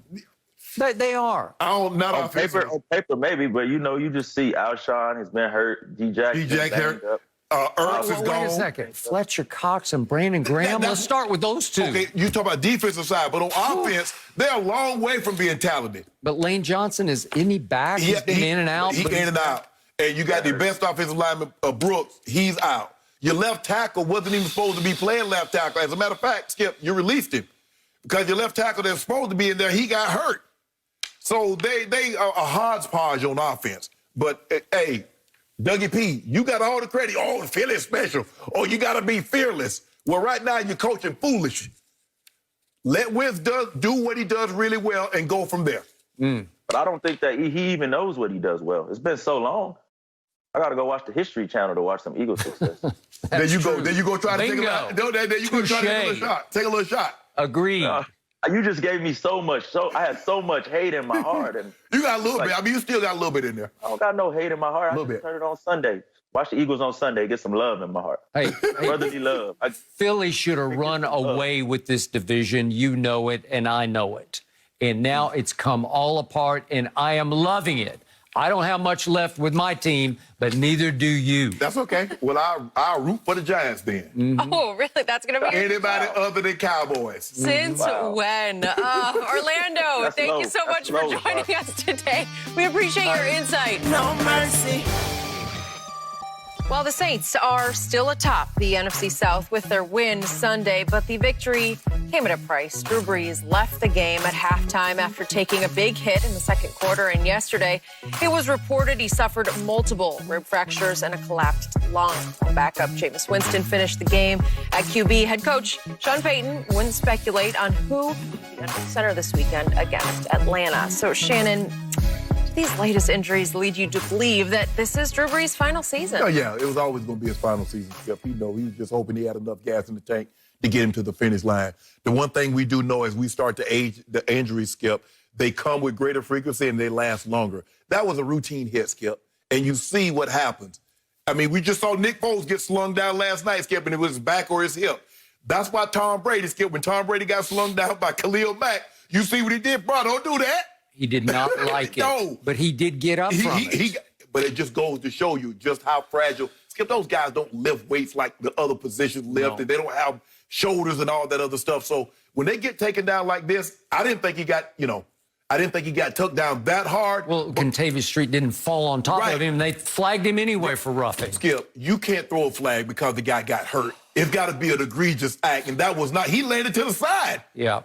[SPEAKER 4] They are.
[SPEAKER 3] Not
[SPEAKER 9] on paper, maybe, but you know, you just see Alshon has been hurt. D-Jack
[SPEAKER 3] hurt. Ertz is gone.
[SPEAKER 4] Wait a second. Fletcher Cox and Brandon Graham. Let's start with those two.
[SPEAKER 3] Okay, you talk about defensive side, but on offense, they're a long way from being talented.
[SPEAKER 4] But Lane Johnson, isn't he back? He's been in and out.
[SPEAKER 3] He's in and out. And you got the best offensive lineman, Brooks. He's out. Your left tackle wasn't even supposed to be playing left tackle. As a matter of fact, Skip, you released him. Because your left tackle that's supposed to be in there, he got hurt. So they are a hodgepodge on offense. But, hey, Dougie P, you got all the credit. Oh, Philly special. Oh, you got to be fearless. Well, right now you're coaching foolish. Let Wentz do what he does really well and go from there.
[SPEAKER 9] But I don't think that he even knows what he does well. It's been so long. I got to go watch the History Channel to watch some Eagles success.
[SPEAKER 3] There you go try to take a little shot. Take a little shot.
[SPEAKER 4] Agreed.
[SPEAKER 9] You just gave me so much. I had so much hate in my heart. And
[SPEAKER 3] you got a little bit. I mean, you still got a little bit in there.
[SPEAKER 9] I don't got no hate in my heart. I just turn it on Sunday. Watch the Eagles on Sunday. Get some love in my heart.
[SPEAKER 4] Hey,
[SPEAKER 9] brotherly love.
[SPEAKER 4] Philly should have run away with this division. You know it, and I know it. And now it's come all apart, and I am loving it. I don't have much left with my team, but neither do you.
[SPEAKER 3] That's okay. Well, I'll root for the Giants then.
[SPEAKER 2] Oh, really? That's going to be
[SPEAKER 3] anybody other than Cowboys.
[SPEAKER 2] Since when? Orlando, thank you so much for joining us today. We appreciate your insight.
[SPEAKER 8] No mercy.
[SPEAKER 2] Well, the Saints are still atop the NFC South with their win Sunday, but the victory came at a price. Drew Brees left the game at halftime after taking a big hit in the second quarter, and yesterday it was reported he suffered multiple rib fractures and a collapsed lung. Backup Jameis Winston finished the game at QB. Head coach Sean Payton wouldn't speculate on who will be under center this weekend against Atlanta. So, Shannon, these latest injuries lead you to believe that this is Drew Brees' final season.
[SPEAKER 3] Oh, yeah, it was always going to be his final season, Skip. He was just hoping he had enough gas in the tank to get him to the finish line. The one thing we do know as we start to age, the injuries, Skip, they come with greater frequency and they last longer. That was a routine hit, Skip, and you see what happens. I mean, we just saw Nick Foles get slung down last night, Skip, and it was his back or his hip. That's why Tom Brady, Skip, when Tom Brady got slung down by Khalil Mack, you see what he did? Bro, don't do that.
[SPEAKER 4] He did not like it.
[SPEAKER 3] No.
[SPEAKER 4] But he did get up from it.
[SPEAKER 3] But it just goes to show you just how fragile. Skip, those guys don't lift weights like the other positions lift, and they don't have shoulders and all that other stuff. So when they get taken down like this, I didn't think he got took down that hard.
[SPEAKER 4] Well, Contavious Street didn't fall on top of him. They flagged him anyway for roughing.
[SPEAKER 3] Skip, you can't throw a flag because the guy got hurt. It's got to be an egregious act, and that was not. He landed to the side.
[SPEAKER 4] Yeah.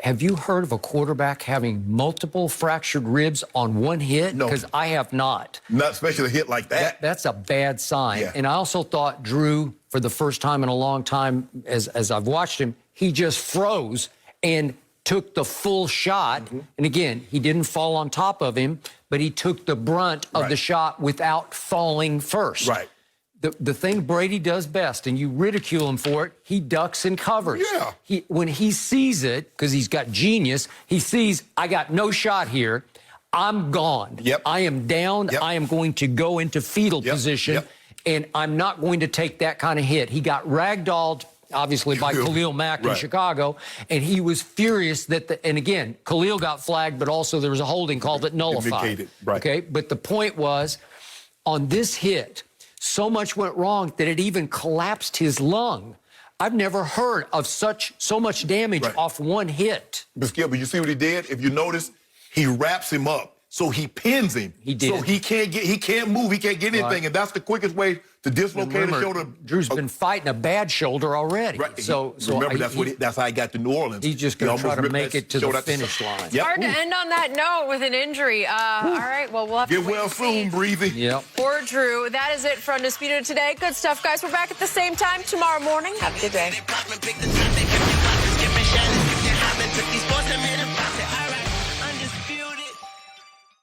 [SPEAKER 4] Have you heard of a quarterback having multiple fractured ribs on one hit?
[SPEAKER 3] No.
[SPEAKER 4] Because I have not.
[SPEAKER 3] Not especially a hit like that.
[SPEAKER 4] That's a bad sign.
[SPEAKER 3] Yeah.
[SPEAKER 4] And I also thought Drew, for the first time in a long time, as I've watched him, he just froze and took the full shot. And again, he didn't fall on top of him, but he took the brunt of the shot without falling first.
[SPEAKER 3] Right.
[SPEAKER 4] The thing Brady does best, and you ridicule him for it, he ducks and covers.
[SPEAKER 3] Yeah.
[SPEAKER 4] When he sees it, because he's got genius, he sees, I got no shot here. I'm gone.
[SPEAKER 3] Yep.
[SPEAKER 4] I am down.
[SPEAKER 3] Yep.
[SPEAKER 4] I am going to go into fetal position, and I'm not going to take that kind of hit. He got ragdolled obviously by Khalil Mack in Chicago, and he was furious that and again, Khalil got flagged, but also there was a holding call that nullified. Okay, but the point was, on this hit, so much went wrong that it even collapsed his lung. I've never heard of so much damage off one hit.
[SPEAKER 3] But Skip, but you see what he did? If you notice, he wraps him up. So he pins him.
[SPEAKER 4] He did.
[SPEAKER 3] So he can't move, he can't get anything. And that's the quickest way to dislocate a shoulder.
[SPEAKER 4] Drew's been fighting a bad shoulder already.
[SPEAKER 3] Right.
[SPEAKER 4] So
[SPEAKER 3] remember, that's how he got to New Orleans.
[SPEAKER 4] He's just going to try to make it to the finish line.
[SPEAKER 2] It's hard to end on that note with an injury. All right, well, we'll have to
[SPEAKER 3] get well soon, Breezy.
[SPEAKER 4] Yep.
[SPEAKER 2] For Drew, that is it for Undisputed today. Good stuff, guys. We're back at the same time tomorrow morning. Have a good day.